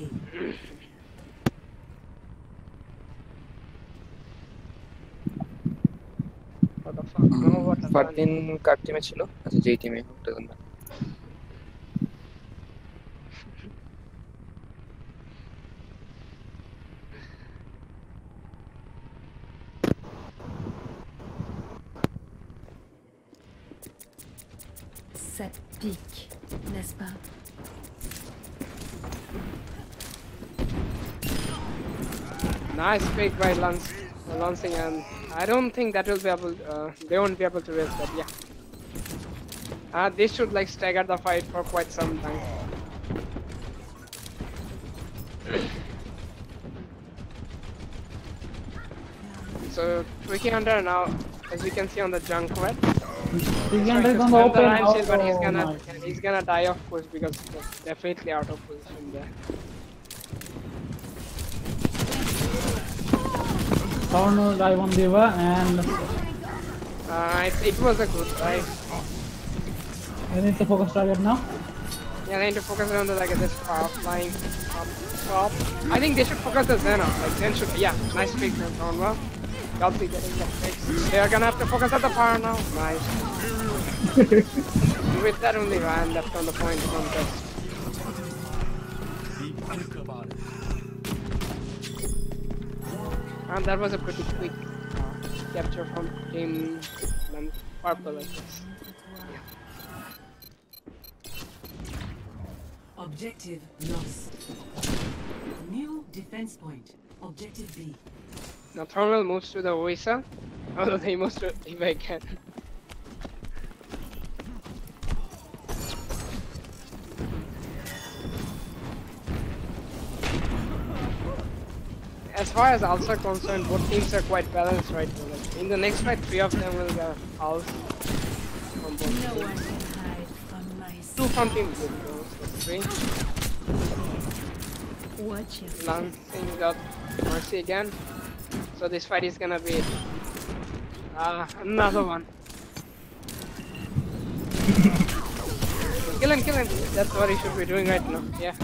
Fardin কার টিমে ছিল? আচ্ছা যেই টিমে ওটা জানা। Ça pique, n'est-ce pas? Nice pick by lancing, and I don't think that will be able. They won't be able to raise that. Yeah. This should like stagger the fight for quite some time. So Tricky Hunter now, as you can see on the junk red. Tricky Hunter is on the open. But he's gonna die of course because he's definitely out of position there. Thornwell dive on Diva and it was a good dive. You need to focus target now. Yeah, they need to focus on the like this flying up top. I think they should focus the Zeno. Like Zen should, yeah, nice pick from Thornwell. Gulzy getting the fix. They're gonna have to focus at the power now. Nice. With that only Ryan left on the point contest. And that was a pretty quick capture from Team Purple, I guess. Objective lost. New defense point. Objective B. Now Thornwell moves to the Oisa, although he moves to Eva again. As far as ults are concerned, both teams are quite balanced right now. Like, in the next fight, 3 of them will get ults from both teams. No one can hide from my sight. 2 from Team Blue, so 3. Watch it. Lancing got Mercy again. So this fight is gonna be another one. Kill him, kill him. That's what he should be doing right now. Yeah.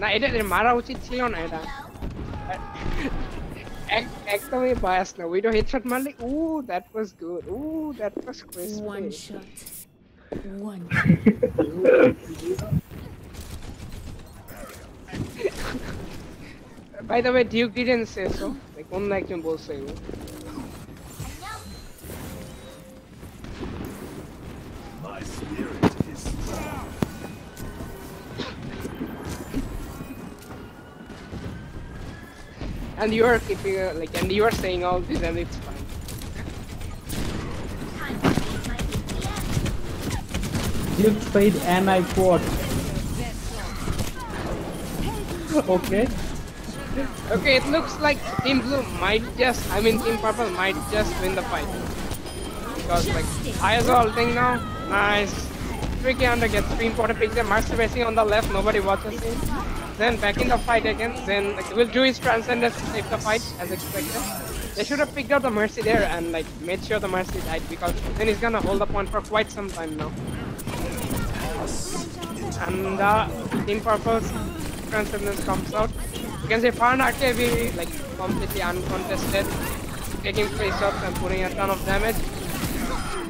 না এটা মারা উচিত ছিল না এটা একদমই bias না widow headshot মারলে that was good that was crisp One shot. One. By the way, Duke didn't say so. Like অন্য একজন বলছে My spirit is strong. And you are keeping and you are saying all this and it's fine. Duke played and I quote. Okay. Okay, it looks like Team Blue might just, Team Purple might just win the fight. Because Aya's ulting now, nice. Tricky Hunter gets 3 important picks there, Mercy racing on the left, nobody watches him. Then back in the fight again, then will do his transcendence to save the fight as expected. They should have picked out the Mercy there and made sure the Mercy died because then he's gonna hold the point for quite some time now. And Team Purple's transcendence comes out. You can say Farna KV completely uncontested, taking free shots and putting a ton of damage.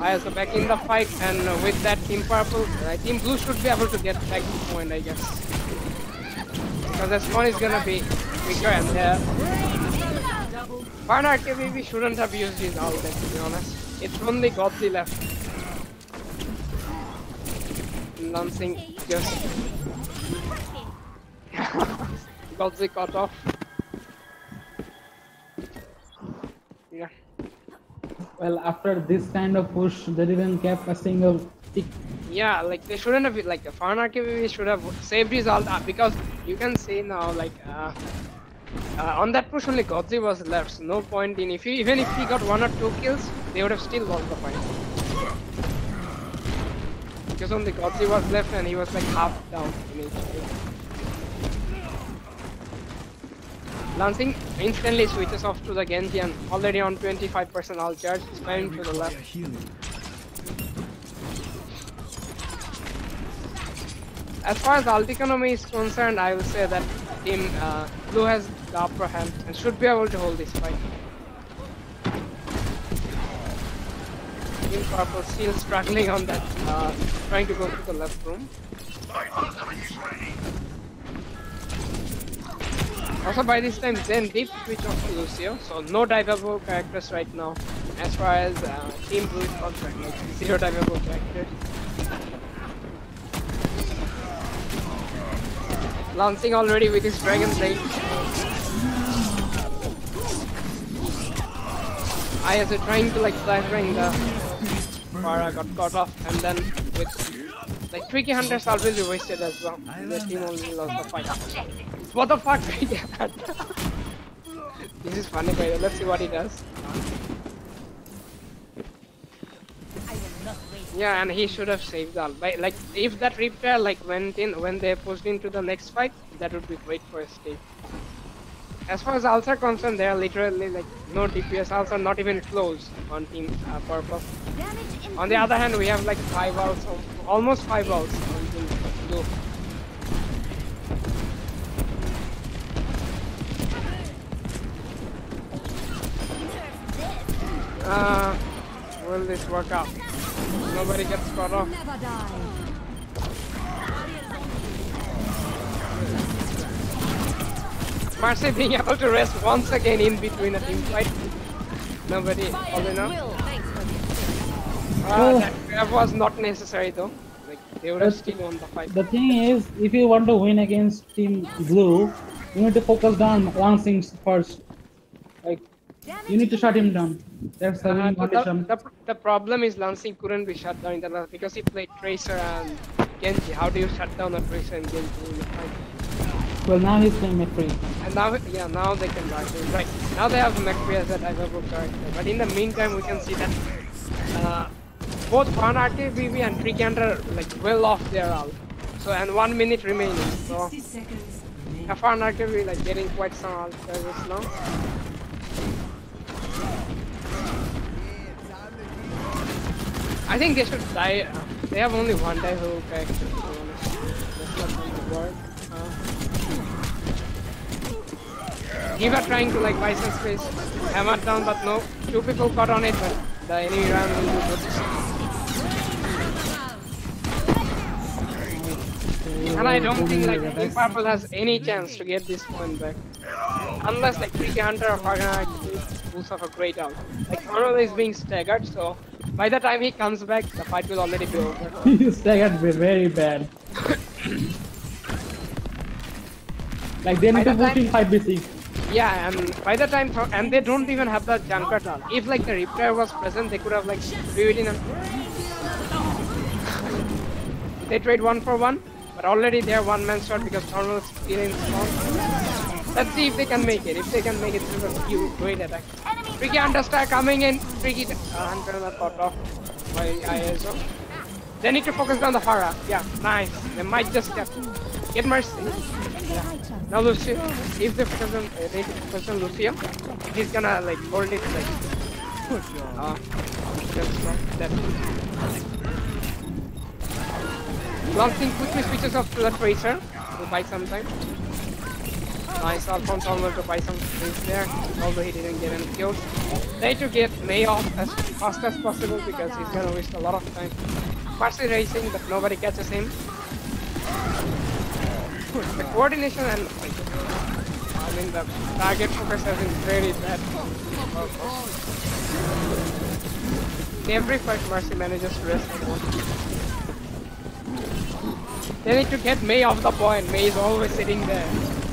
I also back in the fight and with that Team Purple, Team Blue should be able to get back the point I guess. Because the spawn is gonna be quicker and Farna KV shouldn't have used his ult to be honest. It's only Godly left. Lancing just Godly cut off. Yeah. Well, after this kind of push, they didn't get a single tick. Yeah, they shouldn't have Farna KV should have saved his ult because you can see now on that push only Godly was left, so no point in even if he got 1 or 2 kills, they would have still lost the fight. Because only Godly was left and he was half down in HP. Lancing instantly switches off to the Genji and already on 25% all charge, spamming to the left. As far as ult economy is concerned, I will say that Team Blue has the upper hand and should be able to hold this fight. Team Purple still struggling on that, trying to go to the left room. Also by this time Zen did switch off to Lucio, so no diveable characters right now as far as Team Blue is concerned, 0 diveable characters. Lancing already with his Dragon Blade. I was trying to flash bang the Farah got caught off and then with Tricky Hunter salvage wasted as well. The team only lost the fight. What the fuck? This is funny, by the way. Let's see what he does. Yeah, and he should have saved the ult. If that repair went in when they pushed into the next fight, that would be great for his team. As far as ults are concerned, they are literally no DPS ults are not even close on Team Purple. On the other hand, we have 5 ults, almost 5 ults on Team Blue. Will this work out? Nobody gets caught off. Mercy being able to rest once again in between a team fight. Nobody, probably not. That was not necessary though. They would have still won the fight. The thing is, if you want to win against Team Blue, you need to focus down Lancing first. You need to shut him down. That's the main condition. The problem is Lancing couldn't be shut down in the last because he played Tracer and Genji. How do you shut down a Tracer and Genji in the fight? Well, now he's playing McCree. And now they can back him. Right. Now they have McCree as a diveable character. But in the meantime, we can see that both Farna BB and Tricky Hunter well off their ult. So and 1 minute remaining. So Farn are like getting quite some service now. I think they should die. They have only one die who back. That's not going to work. Giva trying to like buy some space. Hammer down, but no. 2 people caught on it, but the enemy ran will do good. And I don't think like Team Purple has any chance to get this point back. Unless like Tricky Hunter or Fargana pulls off a great out. Like Arnold is being staggered, so by the time he comes back, the fight will already be over. He's staggered very bad. Like they need to push in 5v6. Yeah, and by the time, and they don't even have the Junkrat. If like the repair was present, they could have like do it in a... They trade 1 for 1, but already they are 1-man short because Tourney is still in spawn. Let's see if they can make it. If they can make it through the great attack. Tricky Understar coming in. Tricky Hunter caught off by ISO. They need to focus on the Farah. Yeah, nice. They might just get mercy. Yeah. Now Lucio, if they focus on Lucio, he's gonna like hold it like Launching quickly switches off to the Tracer to buy some time. Nice Alphonse almost to buy some space there, although he didn't get any kills. They need to get May off as fast as possible because he's gonna waste a lot of time. Mercy racing, but nobody catches him. The coordination and I mean the target focus has been very bad. Every fight Mercy manages to rest on one. They need to get May off the point. May is always sitting there.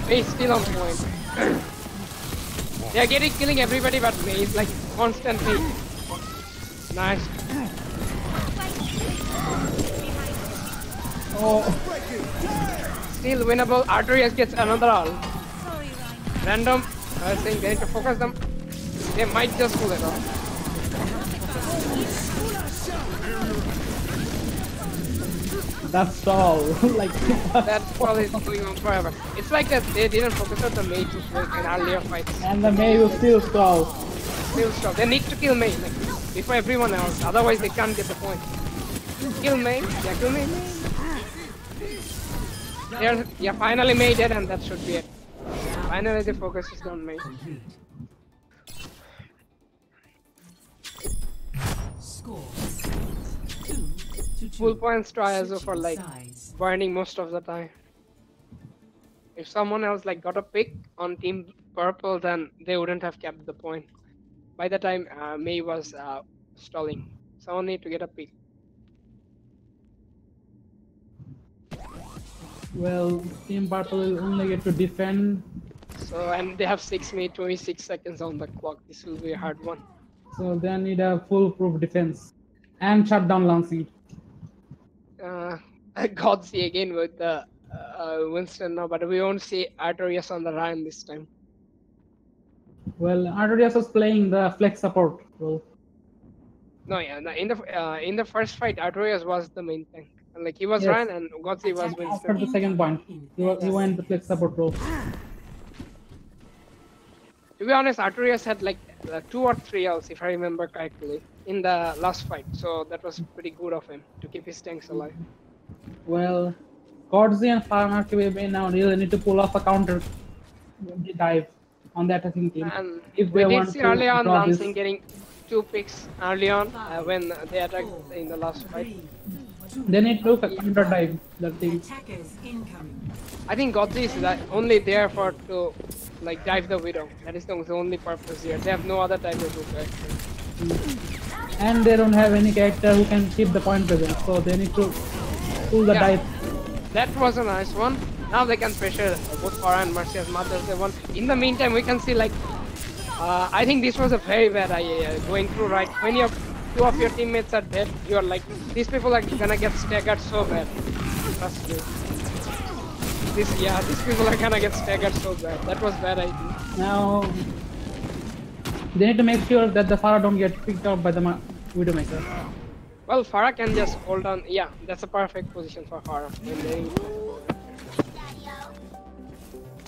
May is still on point. They are killing everybody but May is like constantly. Nice. Oh. Still winnable. Artorias gets another all. Random. I think they need to focus them. They might just pull it off. That's all. Like that's all is going on forever. It's like that they didn't focus on the May to play in earlier fights. And the May will still stall. Still stall. They need to kill May like before everyone else. Otherwise they can't get the point. Kill May. Yeah, kill May. Yeah, finally May dead and that should be it. Finally the focus is on May. Full points to ISO for like burning most of the time. If someone else like got a pick on Team Purple, then they wouldn't have kept the point. By the time May was stalling, someone need to get a pick. Well, Team Purple will only get to defend. So and they have 6 minutes 26 seconds on the clock. This will be a hard one. So they need a foolproof defense and shut down launching. Godzi again with the Winston now, but we won't see Artorias on the run this time. Well, Artorias was playing the flex support role. No, yeah, in the first fight, Artorias was the main tank. Like he was Ryan and Godzi was Winston. After the second point, he went the flex support role. To be honest, Artorias had like 2 or 3 Ls if I remember correctly in the last fight, so that was pretty good of him to keep his tanks alive. Well, Godzi and Farmer KBB now really need to pull off a counter dive on the attacking team. And if we they did want see to early on draw Lansing this. getting 2 picks early on when they attacked in the last fight. They need to counter dive that thing. I think Godzi is only there for to like dive the Widow. That is the only purpose here. They have no other type of character. And they don't have any character who can keep the point present, so they need to pull the dive. That was a nice one. Now they can pressure both Farah and Mercy as much as they want. In the meantime, we can see like I think this was a very bad idea going through right when 2 of your teammates are dead. You are like these people are gonna get staggered so bad. Trust me. These people are gonna get staggered so bad. That was bad idea. Now they need to make sure that the Farah don't get picked up by the Widowmaker. Well, Farah can just hold on. Yeah, that's a perfect position for Farah.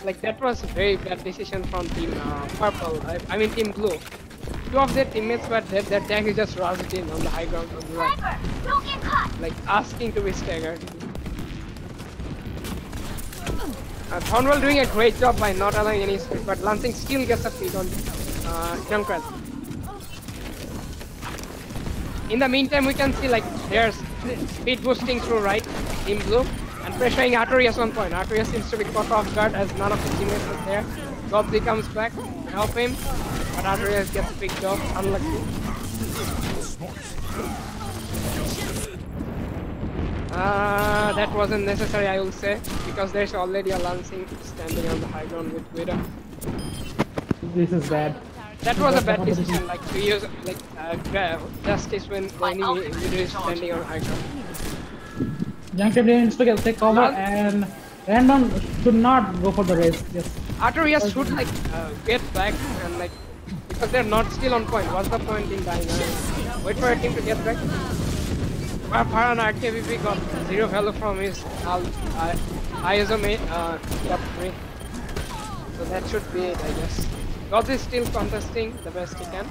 Like that was a very bad decision from Team Purple. I mean Team Blue. Two of their teammates were dead. Their tank is just rushed in on the high ground on the right, like asking to be staggered. Thornwell doing a great job by not allowing any space, but Lansing still gets a feed on Junkrat. In the meantime, we can see like there's speed boosting through right, Team Blue, and pressuring Artorias on point. Artorias seems to be caught off guard as none of his teammates are there. Gobley comes back to help him, but Artorias gets picked off, unlucky. That wasn't necessary, I will say, because there's already a Lansing standing on the high ground with Widow. This is bad. That was a bad decision, like to use like justice when Widow is standing on high ground. Junction needs to take cover, and Random should not go for the race. Yes. Artorias should like get back and like because they're not still on point. What's the point in dying? Wait for a team to get back. Farah and RKBB got 0 value from his ISO top 3. So that should be it, I guess. God is still contesting the best he can.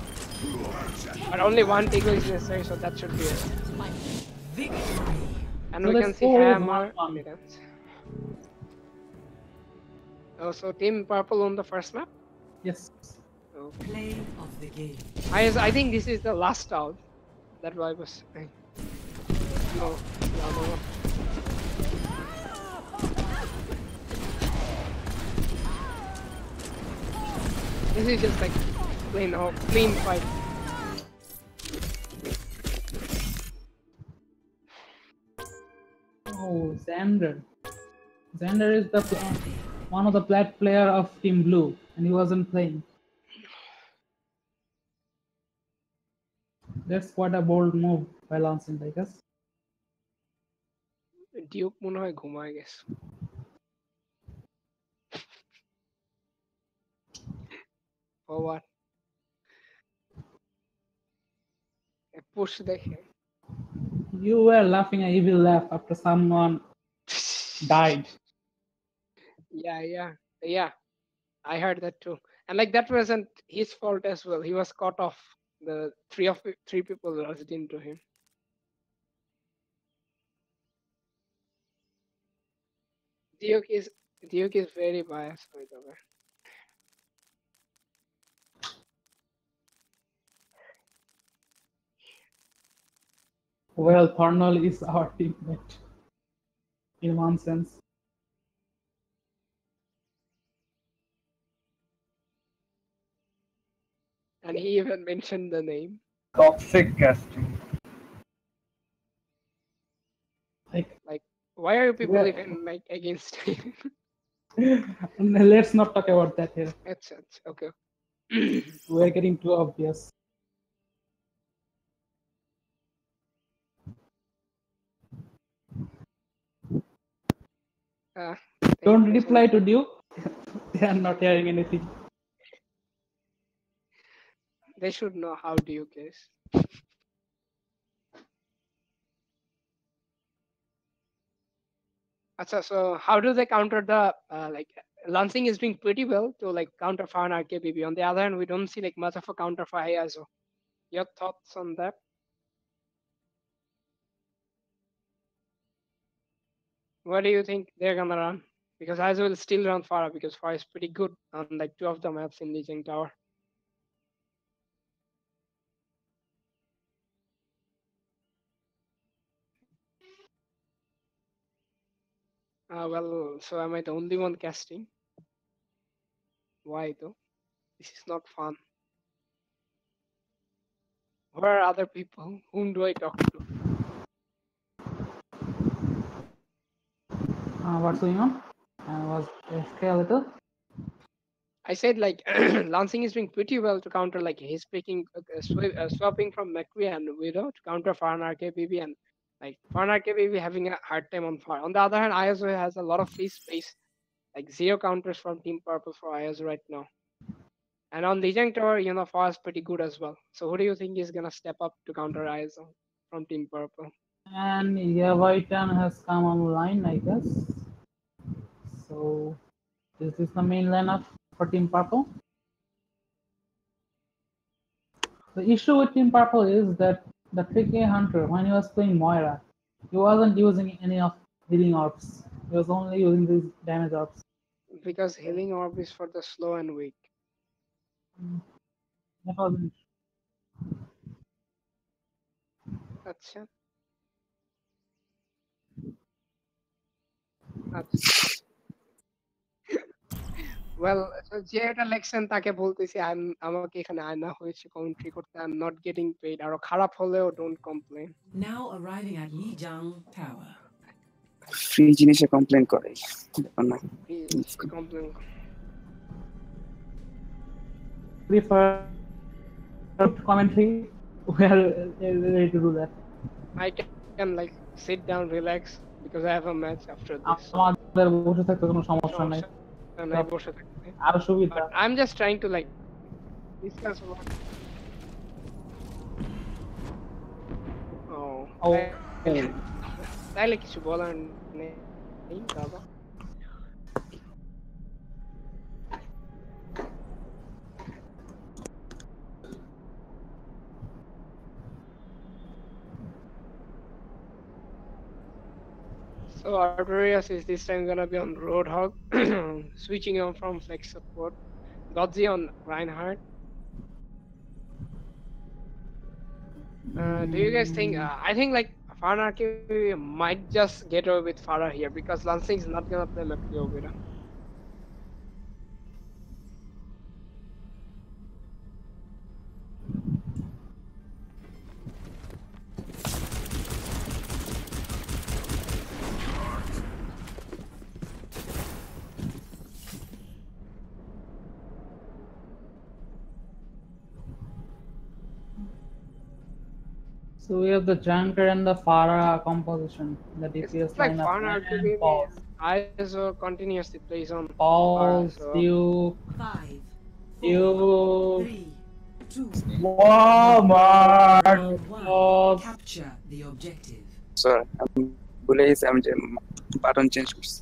But only one Eagle is necessary, so that should be it. And we can see Hammer. Oh, so Team Purple on the first map? Yes. So play of the game. I think this is the last out. That's why I was saying. No. This is just like clean fight. Oh, Xander. Xander is the one of the plat player of Team Blue, and he wasn't playing. That's quite a bold move by Lansing, I guess. Duke মনে হয় ঘুমায় গেছে For what? A push দেখে You were laughing an evil laugh after someone died. Yeah. I heard that too. And like that wasn't his fault as well. He was caught off. The three people rushed into him. Duke is very biased, by the way. Well, Thornwell is our teammate in one sense. And he even mentioned the name. Toxic casting. Like why are you people even like against him? Let's not talk about that here. It's okay. We're getting too obvious. Don't reply to Duke. They are not hearing anything. They should know how Duke is. So how do they counter the like Lansing is doing pretty well to like counter Farn RKBB. On the other hand, we don't see like much of a counter for ISO. Your thoughts on that? What do you think they're gonna run? Because ISO will still run Farah because Farah is pretty good on like 2 of the maps in Legion Tower. Well, so am I the only one casting? Why though? This is not fun. Where are other people? Whom do I talk to? What's going on? Was AFK a little? I said like Lansing is doing pretty well to counter like he's picking swapping from McCree and Widow to counter Farn RKBB and like Farn RKBB having a hard time on Far. On the other hand, ISO has a lot of free space, like 0 counters from Team Purple for ISO right now. And on Legion Tower, Far is pretty good as well. So who do you think is gonna step up to counter ISO from Team Purple. And Yavaitan has come online, I guess. So, is this the main lineup for Team Purple? The issue with Team Purple is that the Tricky Hunter, when he was playing Moira, he wasn't using any of healing orbs. He was only using these damage orbs. Because healing orb is for the slow and weak. That wasn't. Acha. Well, যে এটা লেখছেন তাকে বলতেছি আমাকে এখানে আয়না হয়েছে commentary করতে I am not getting paid আর খারাপ হলেও don't complain Now arriving at Lijiang Tower. Free জিনিসে কমপ্লেইন করে ব্যাপার না complain Prefer commentary. We are ready to do that. I can like sit down relax because I have a match after this. আমাদের বসে থাকতে কোনো সমস্যা নাই আরো সুবিধা I'm just trying to like discuss what তাইলে কিছু বলার নেই দাদা So Artorias is this time gonna be on Roadhog, switching on from Flex support. Godzi on Reinhardt. Do you guys think? I think like Farah might just get away with Farah here because Lansing is not gonna play McCree over there. So we have the Junker and the Farah composition. The DPS It's like lineup Farah and Pulse. ISO continuously plays on Pulse, Duke, 5, Duke, 3, 2, Walmart, Pulse. Capture the objective. Sorry, ভুলে গেছি আমি যে button change করছি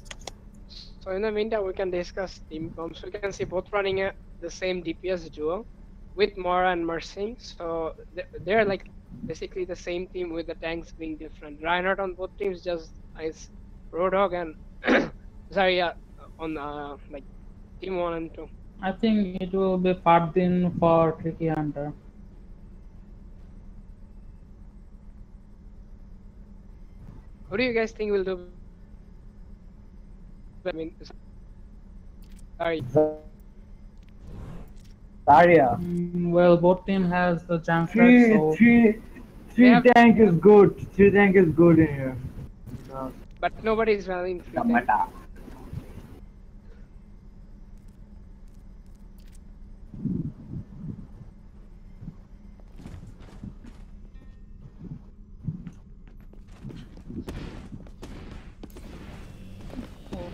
So in the meantime, we can discuss team comps. We can see both running the same DPS duo with Mora and Mersing. So they're like basically the same team with the tanks being different. Reinhardt on both teams just is Roadhog and Zarya on like team 1 and 2. I think it will be Fardin for Tricky Hunter. What do you guys think we'll do? I mean, sorry. Zarya. Well, both team has the Junker, so Three tank is good. Three tank is good in here. But nobody is running free tank.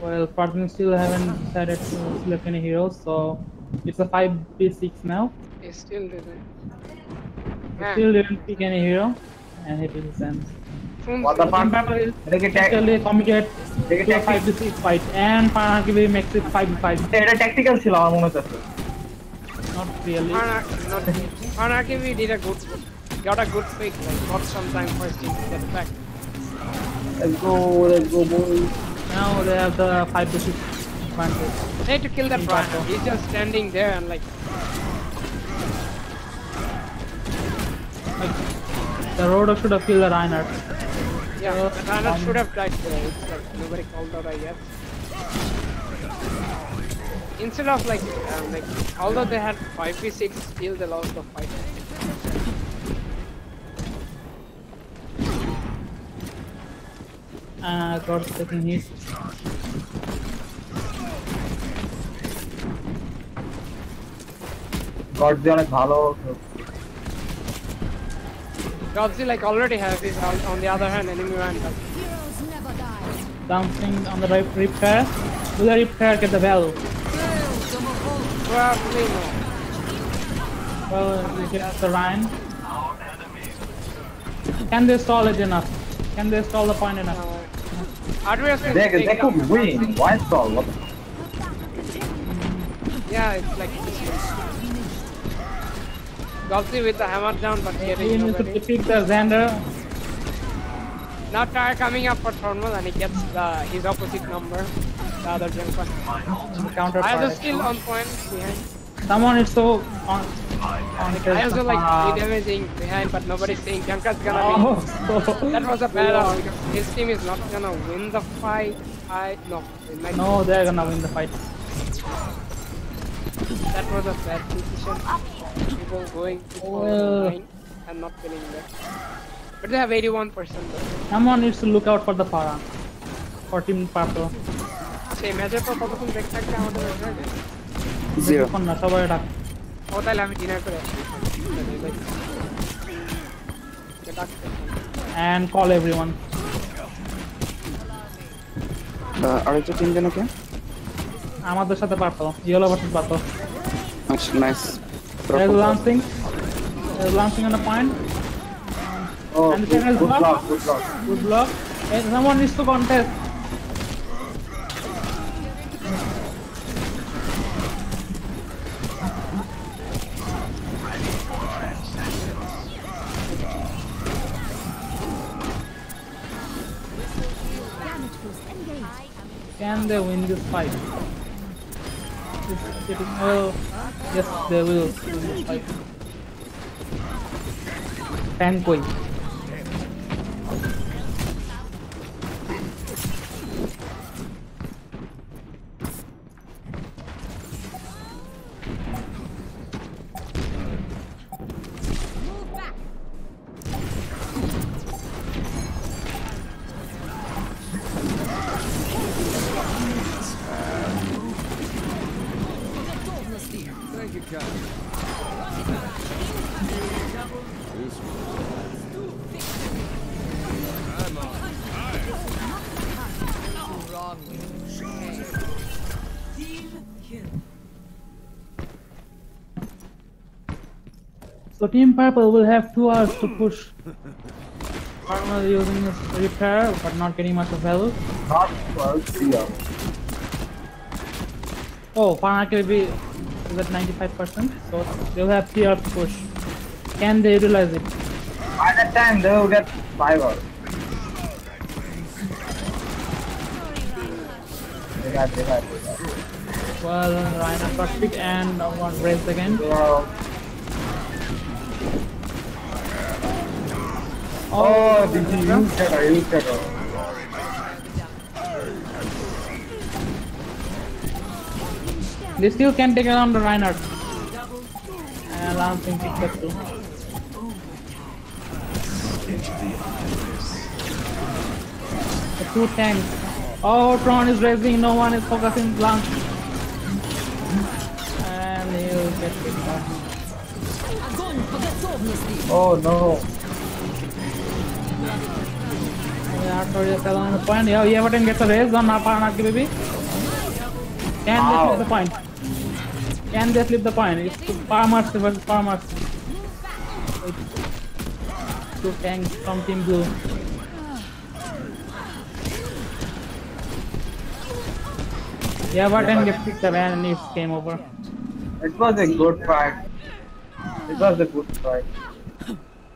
Well, Fardin still haven't decided to select any heroes, so it's a 5v6 now. He still didn't. Still didn't pick any hero, and he picks them. What the fuck? Actually committed to a 5v6 fight, and Farahkibi makes it 5v5. এটা tactical ছিল আমার মনে হচ্ছে Not really. Farahkibi did a good, got a good pick, like got some time for his team to get back. Let's go boys. Now they have the 5v6 advantage. They need to kill that Reinhardt. He's just standing there and like the Roadhog should have killed the Reinhardt. Yeah, the Reinhardt should have died there. It's like nobody called out, I guess. Instead of like although they had 5v6, still they lost the fight. God's taking his. God's অনেক ভালো Godzi like already has his ult. On the other hand, enemy ran back. Bouncing on the right repair. Will the repair get the value? Probably no. Well, we get the Ryan. Can they stall it enough? Can they stall the point enough? They could win. Why stall? What? Yeah, it's like Gulfi with the hammer down, but He needs to pick the Xander. Now Tyre coming up for Thermal and he gets his opposite number, the other Junker. Counter I was still on point behind. Someone is so on. I also like re-damaging behind, but nobody's saying Junker's gonna win. That was a bad one because his team is not gonna win the fight. No, they're gonna win the fight. That was a bad decision. People going to 9 and not winning that. But they have 81%. Someone needs to look out for the Farah. For Team Purple. Same match for Purple break back down to the 0. Oh, তাহলে আমি dinner করে আসি And call everyone. আরেকটা team যেন কে? আমাদের সাথে Purple. Yellow versus Purple. আচ্ছা, nice. There's lancing. There's lancing on the point. Oh, and the second is good block. block, good block. Good block. And someone needs to contest. Can they win this fight? Well, yes, they will win this fight. Tankoi. So Team Purple will have 2 hours to push. Farmer using his repair but not getting much of value. Not for 3 hours. Oh, Farnak will be at 95%, so they'll have 3 hours to push. Can they utilize it? By that time they will get 5 hours. They got. Well, Rhino got picked and one raised again. Oh, did you use that? They still can take around the Reinhardt. And Lancing picked up too. The 2 tanks. Oh, Tron is raising, no one is focusing Lance. And he'll get picked up. Oh no. Yeah, Artorias on the point. Yeah, Everton gets a raise on Aparanaki baby. Can they flip the point? Can they flip the point? It's Farmers versus Farmers. 2 tanks from Team Blue. Yeah, Everton gets picked up and it's game over. It was a good fight.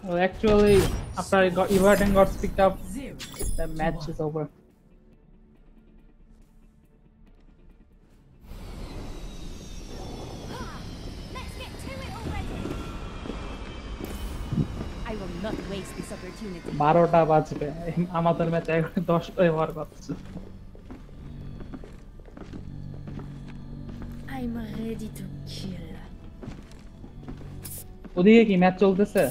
Well, actually, after Everton got picked up, the match is over. I will not waste this opportunity. 12টা বাজবে আমাদের match 10টায় হওয়ার কথা ছিল। I'm ready to kill. ওদিকে কি match চলতেছে?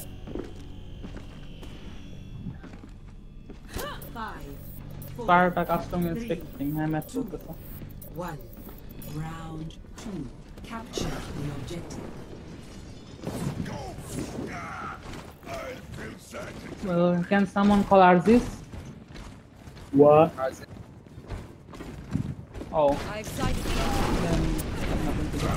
12টা custom inspecting match চলতেছে। 1. Round 2. Capture the objective. Well, can someone call Arzis? What? Oh. I've sighted Then nothing to do.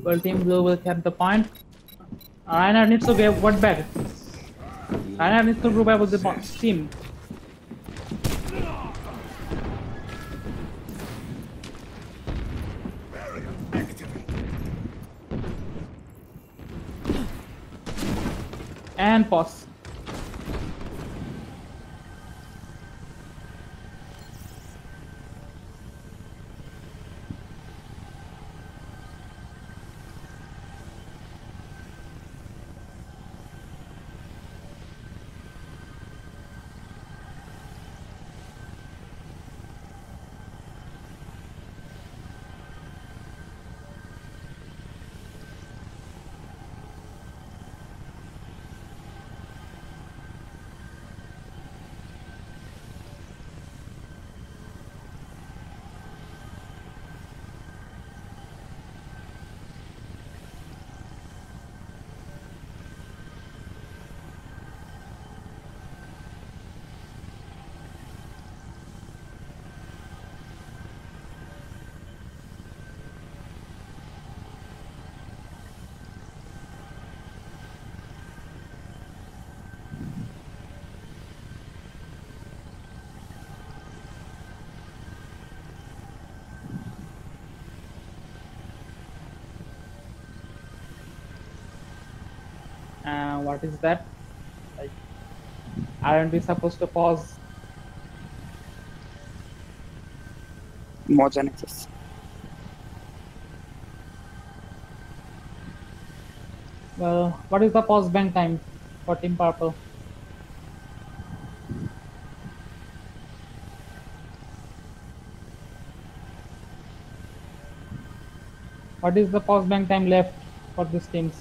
Well, Team Blue will cap the point. Reinhardt needs to get what back. Reinhardt needs to group up with the team. And pause. What is that? Like, aren't we supposed to pause? মজা নিতেছে। Well, what is the pause bank time for Team Purple? What is the pause bank time left for these teams?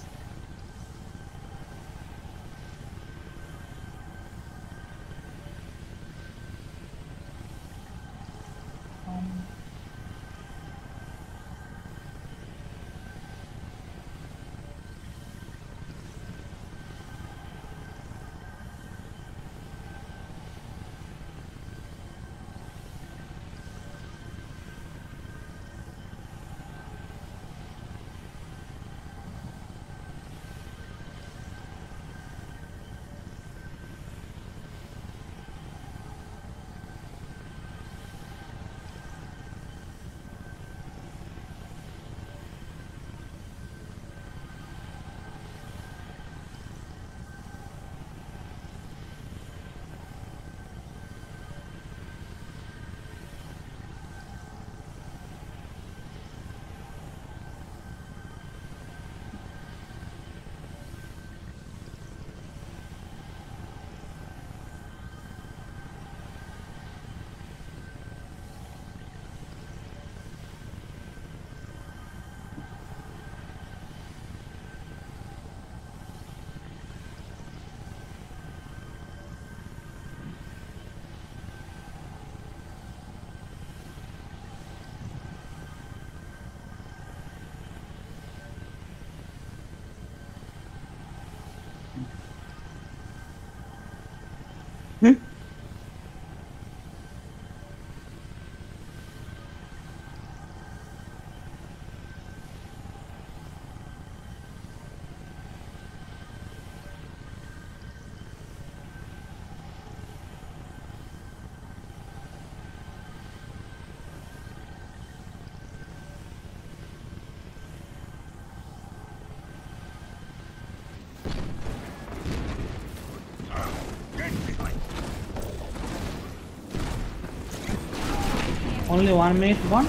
Only 1 minute gone.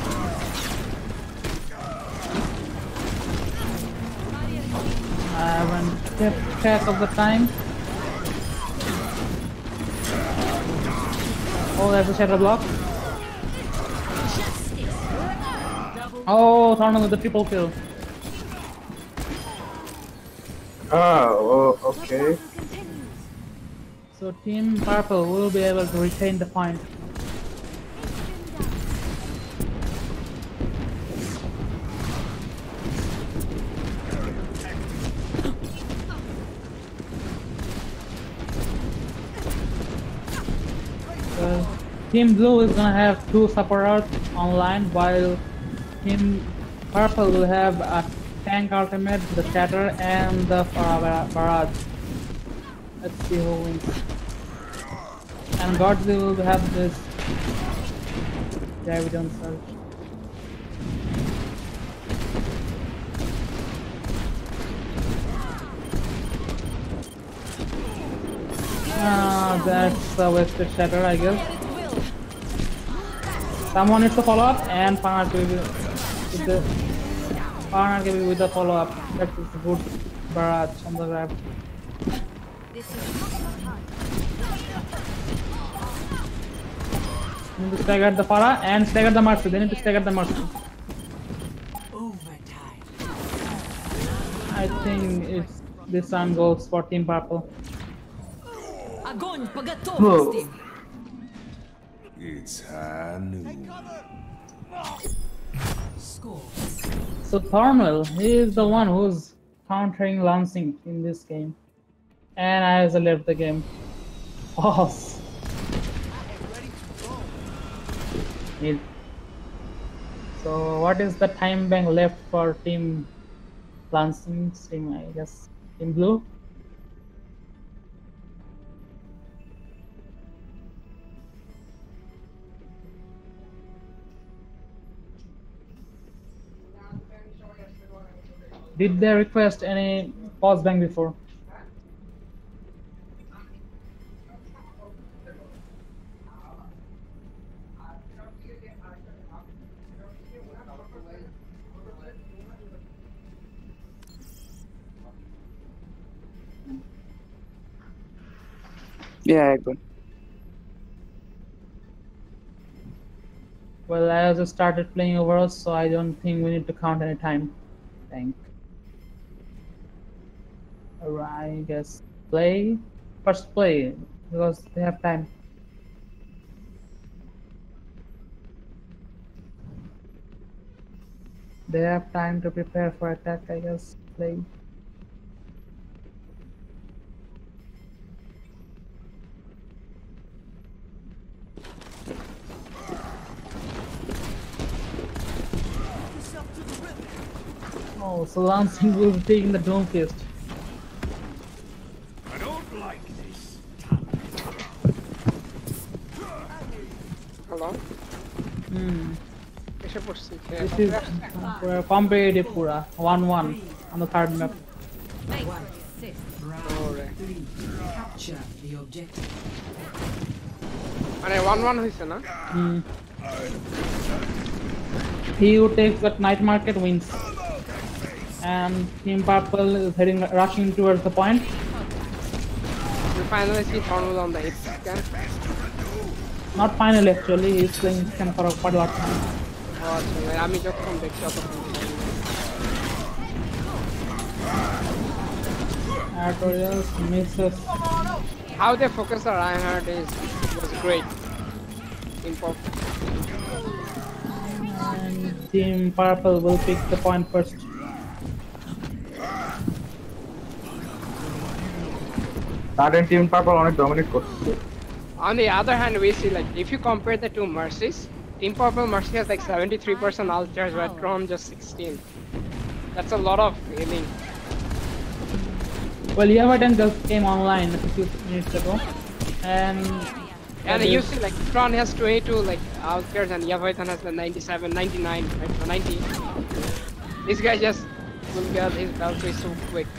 I haven't kept track of the time. Oh, there's a shadow block. Oh, Tourney with the triple kill. Oh, okay. So Team Purple will be able to retain the point. Team Blue is gonna have 2 supporters online, while Team Purple will have tank ultimate, the shatter, and the barrage. Let's see who wins. And Godly will have this Davidon search. That's a wasted shatter, I guess. Someone needs to follow up, and Farnar will be with the follow up. That is a good barrage on the grab. They need to stagger the Farah and stagger the Mercy. They need to stagger the Mercy. I think it's this one goes for Team Purple. Oh. It's Hanu. So Thornwell, he is the one who's countering Lansing in this game. And I also left the game. Pause. So what is the time bank left for Team Lansing? Team, I guess, Team Blue? Did they request any pause bank before? Yeah, good. Well, I also started playing overall, so I don't think we need to count any time. Thank. Alright, I guess play. First play, because they have time. They have time to prepare for attack, I guess. Play. Oh, so Lansing will be taking the Dome Fist. I don't like this. Hello? This is competitive pura 1-1 on the third map. Capture the objective. And 1-1 hoise na? He who takes that night market wins. And Team Purple is rushing towards the point. You finally see Tourney on the hit scan. Not finally, actually, he's playing scan for quite a lot of time. আমি যতক্ষণ দেখছি Artorias misses. How they focus the Reinhardt was great. And Team Purple will pick the point first. Current Team Purple অনেক dominate করছে. On the other hand, we see like if you compare the two Mercies, Team Purple Mercy has like 73% ult charge, but Tron just 16. That's a lot of healing. Well, Yavadan just came online a few minutes ago, and you see like Tron has 22 like ult charge and Yavadan has the 97, 99, right? So 90. This guy just will get his Valkyrie so quick.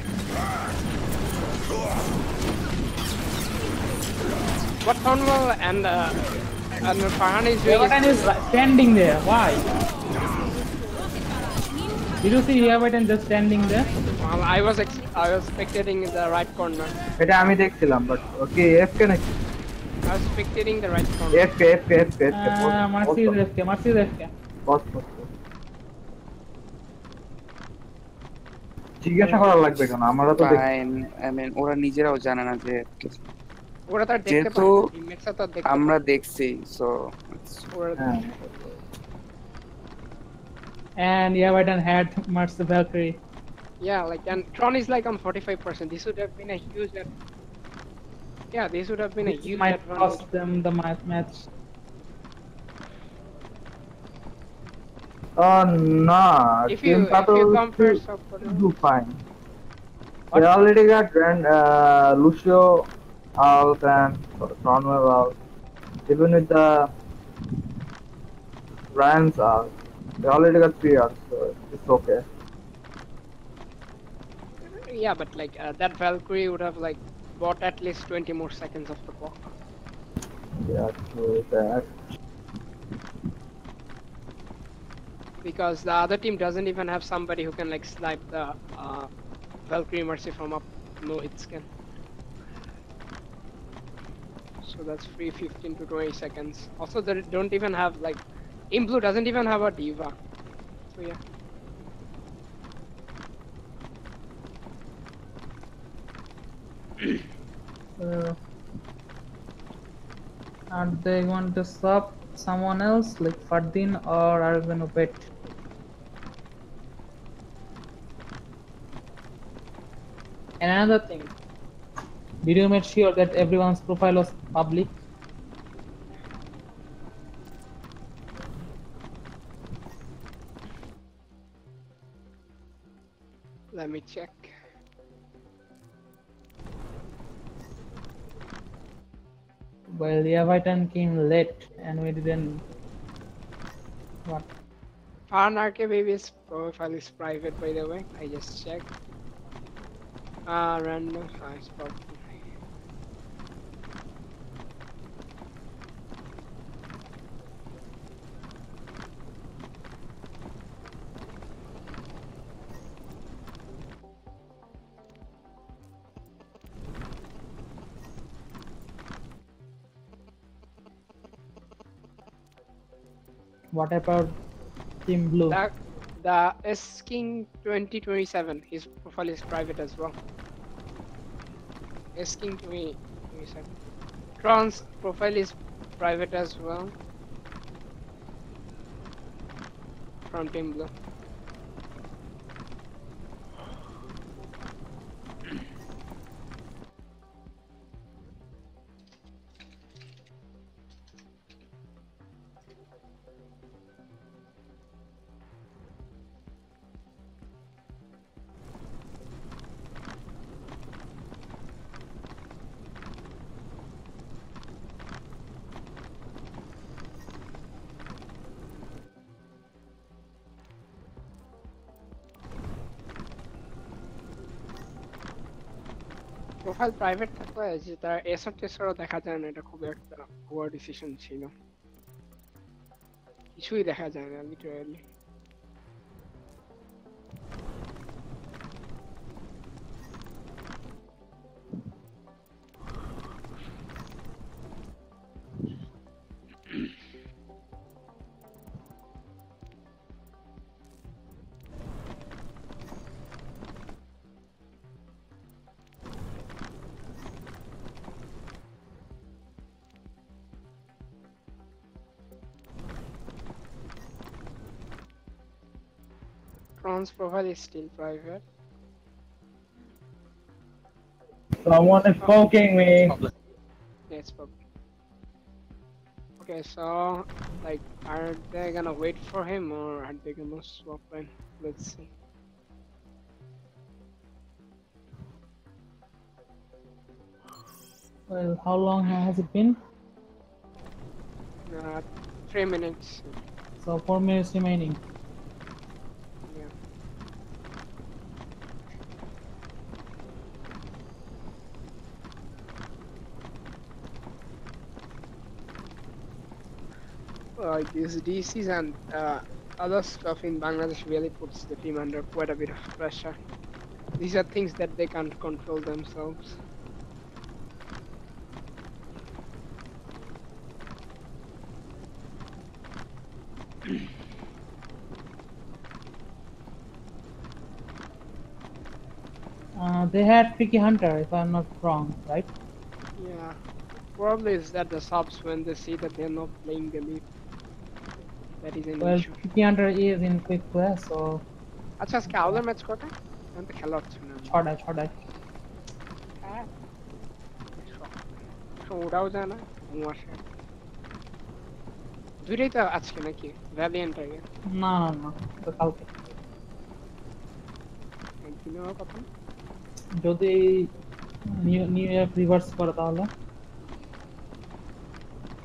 What Tourney and Farhan is doing Yavadan is standing there. Why? Did you see Yavadan just standing there? Well, I was spectating in the right corner. এটা আমি দেখছিলাম, but okay, FK নাকি? I was spectating the right corner. FK. Mercy is FK. Boss. জিজ্ঞাসা করা লাগবে কেন? আমরা তো I mean, ওরা নিজেরাও জানে না যে ওরা তো দেখতে পায় টিমমেটস তো দেখতে আমরা দেখছি, so and Yavadan had Mercy Valkyrie. Yeah, like and Tron is like on 45%. This would have been a huge this would have been a huge might cost them the match. Nah, If Team you Purple compare still supporters. do fine. What? They already got Lucio, Alf, and Cromwell. Even with the Ryan's Alf, they already got 3 Alf, so it's okay. Yeah, but like that Valkyrie would have like bought at least 20 more seconds of the clock. Yeah, true that. Because the other team doesn't even have somebody who can like snipe the Valkyrie Mercy from up no hit scan. So that's free 15 to 20 seconds. Also, they don't even have like In Blue doesn't even have a diva. So yeah. Are they going to swap someone else like Fardin, or are they going to bet? And another thing, did you make sure that everyone's profile was public? Let me check. Well, the Avitan came late and we didn't. What? Farnarke baby's profile is private, by the way. I just checked. Random size public. What about Team Blue? The S King 2027, his profile is private as well. S King 2027. Tron's profile is private as well. From Team Blue. Profile private থাকলে যে তার SR টেস্টারও দেখা যায় না, এটা খুব একটা poor decision ছিল, কিছুই দেখা যায় না literally. Tron's profile is still private. Someone is poking me. Yeah, it's public. Okay, so like, are they gonna wait for him or are they gonna swap in? Let's see. Well, how long has it been? 3 minutes. So 4 minutes remaining. Yeah. These DCs and other stuff in Bangladesh really puts the team under quite a bit of pressure. These are things that they can't control themselves. They had Tricky Hunter, if I'm not wrong, right? Yeah, probably is that the subs, when they see that they're not playing the lead, that is an Well, issue. Tricky Hunter is in quick play, so আচ্ছা আজকে আউলার match কটা? আমি তো খেলা হচ্ছে না। ছটায়। হ্যাঁ, ওটাও যায় না, ঘুম আসে। দুইটাই তো আজকে নাকি ভ্যালিয়েন্ট আগে না না না তো কালকে দিনের কথা যদি নিউ ইয়ার রিভার্স করে তাহলে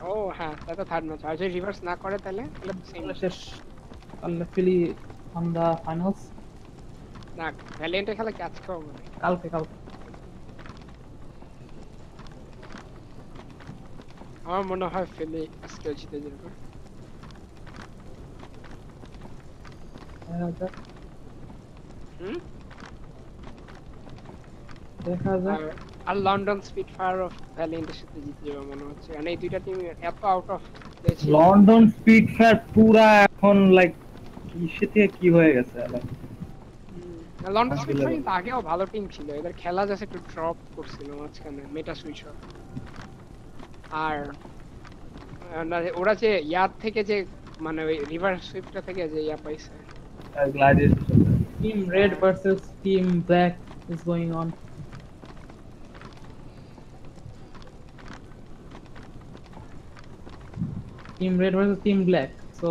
ও হ্যাঁ তাহলে থার্ড ম্যাচ আর যদি রিভার্স না করে তাহলে সেম শেষ তাহলে ফিলি অন দা ফাইনালস না ভ্যালিয়েন্টের খেলা কি আজকে হবে কালকে আমার মনে হয় ফিলি আজকে জিতে যাবে দেখা যাক আর লন্ডন স্পিডফায়ার অফ ভ্যালিয়েন্টের সাথে জিতে যাবে মনে হচ্ছে কারণ এই দুইটা টিম এত আউট অফ লন্ডন স্পিডফায়ার পুরা এখন লাইক কিসে থেকে কি হয়ে গেছে লন্ডন স্পিডফায়ার কিন্তু আগেও ভালো টিম ছিল এদের খেলা জাস্ট একটু ড্রপ করছিল মাঝখানে মেটা সুইচ আর ওরা যে ইয়ার থেকে যে মানে ওই রিভার সুইপটা থেকে যে ইয়া পাইছে team red versus team black is going on team red versus team black so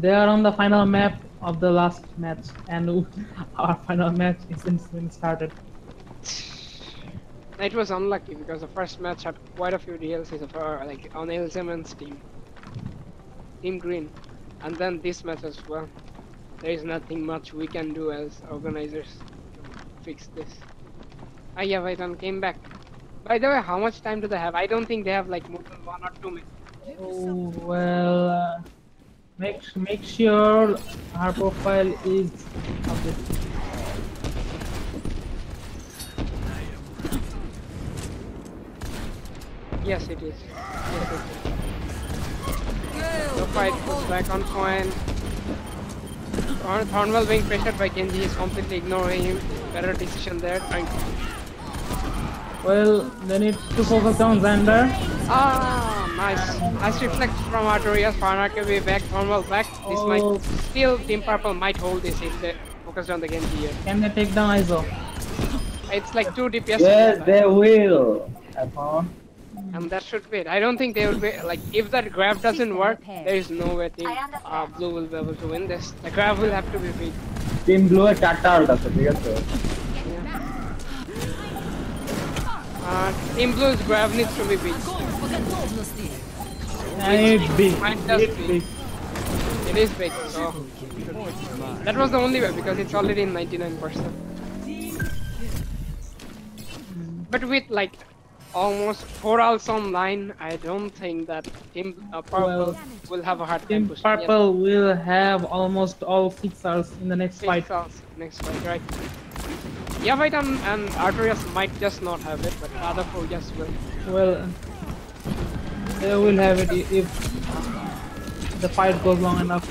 they are on the final map of the last match and our final match isn't been started. It was unlucky because the first match had quite a few DLCs of like on Elzeman's team green, and then this match as well. There is nothing much we can do as organizers to fix this. Yeah, Vaitan came back. By the way, how much time do they have? I don't think they have like more than 1 or 2 minutes. Oh well, make sure our profile is updated. Yes, it is. The fight goes back on point. Thornwell being pressured by Genji is completely ignoring him. Better decision there. Well, they need to focus on Xander. Nice. Nice reflex from Artorias. Farnaka be back. Thornwell back. This might still Team Purple might hold this if they focus on the Genji here. Can they take down ISO? It's like 2 DPS. Yes, they will. And that should be it. I don't think they will be like if that grab doesn't work, there is no way Team Blue will be able to win this. The grab will have to be beat. Team Blue এর 4টা out আছে ঠিক আছে Team Blue's grab needs to be beat. It's big. It is big. So that was the only way because it's already in 99%. But with like almost 4 ults online, I don't think that Team Purple will have a hard time Team pushing. Purple will have almost all 6 stars in the next fight. Next fight, right? Yeah, right, and Artorias might just not have it, but the other 4 just will. Well, they will have it if the fight goes long enough.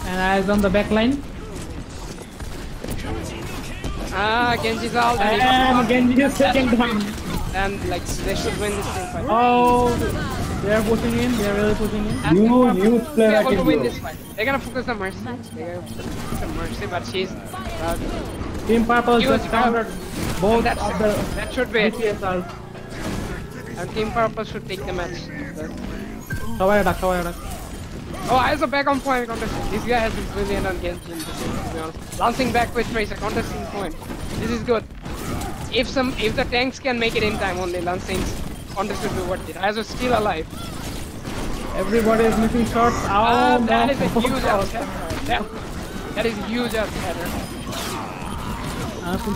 And eyes on the back line. Genji's out. And Genji is taking down. And like they should win this thing fight. Oh, they are pushing in. They are really pushing in. New player able to win this fight. They're gonna focus on Mercy. They're gonna focus on Mercy, but she's Team Purple just countered both of the that should be it. BTSRs. And Team Purple should take the match. Cover it up, cover it up. Oh, I also back on point contest. This guy has been brilliant on Genji in this game, to be honest. Lancing back with Tracer, contesting point. This is good. If the tanks can make it in time only, Lancing's contest will be worth it. I was still alive. Everybody is missing shots. Oh, that is a huge upset. That is a huge upset.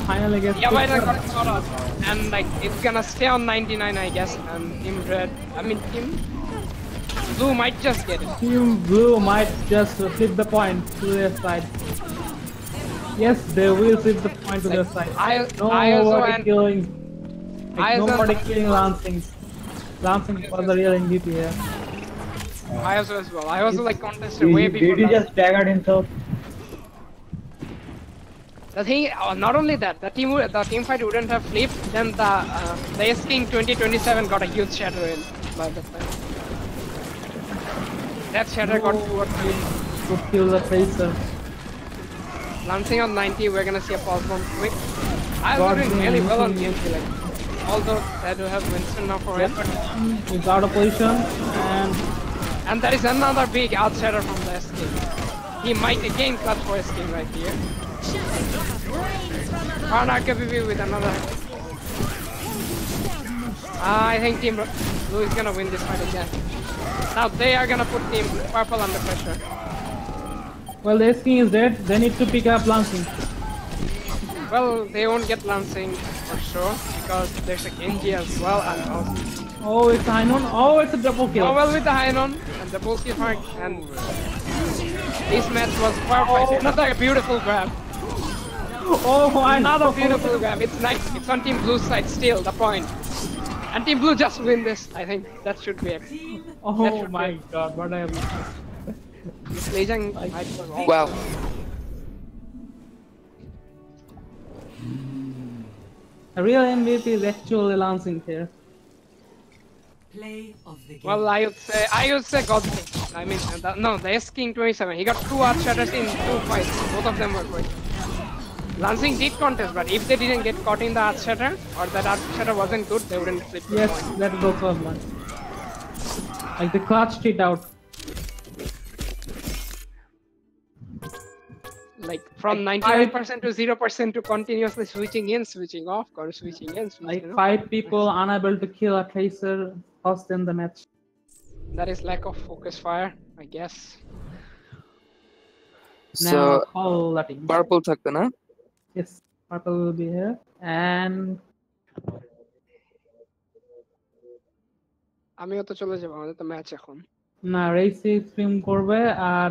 Finally gets yeah, but I got it caught up. And like it's gonna stay on 99, I guess. And Team Blue might just get it. Team Blue might just flip the point to their side. Yes, they will flip the point to their side. Nobody killing Lancing. Lancing was the real MVP here. I also as well. I also like contested way before. Did he just staggered himself? The thing, not only that, the team fight wouldn't have flipped. Then the S King 2027 got a huge shatter in by the time. That shatter got 2 or 3. To kill the Tracer. Lancing on 90, we're gonna see a pulse bomb quick. I was doing really well on gameplay. Like, although they do have Winston now for it. He's out of position, And there is another big outsider from the SK. He might again clutch for SK right here. RKBB with another. I think Team Blue is gonna win this fight again. Now they are gonna put Team Purple under pressure. well, the king is dead. They need to pick up Lansing. Well, they won't get Lansing for sure because there's a Genji as well and Oh, it's a Hainon. Oh, it's a double kill. oh well with the Hainon and the bull kill mark and this match was perfect. Another beautiful grab. Oh, another beautiful grab. It's nice. It's on Team Blue's side still, the point. And Team Blue just win this. I think that should be it. Oh my god, what I have. Wow. A real MVP is actually Lansing here. Play of the game. Well, I would say Godly. I mean, no, the S King 27. He got 2 art shatters in 2 fights. Both of them were quick. Lansing did contest, but if they didn't get caught in the art shatter or that art shatter wasn't good, they wouldn't flip. Yes, that is also one. Like the clutched it out. Like from 99% to 0% to continuously switching in, switching off, or switching in, switching Like off. 5 people unable to kill a tracer, cost them the match. That is lack of focus fire, I guess. So purple থাকবে না? Yes, purple will be here and আমিও তো চলে যাব আমাদের তো match এখন না রেসি স্ট্রিম করবে আর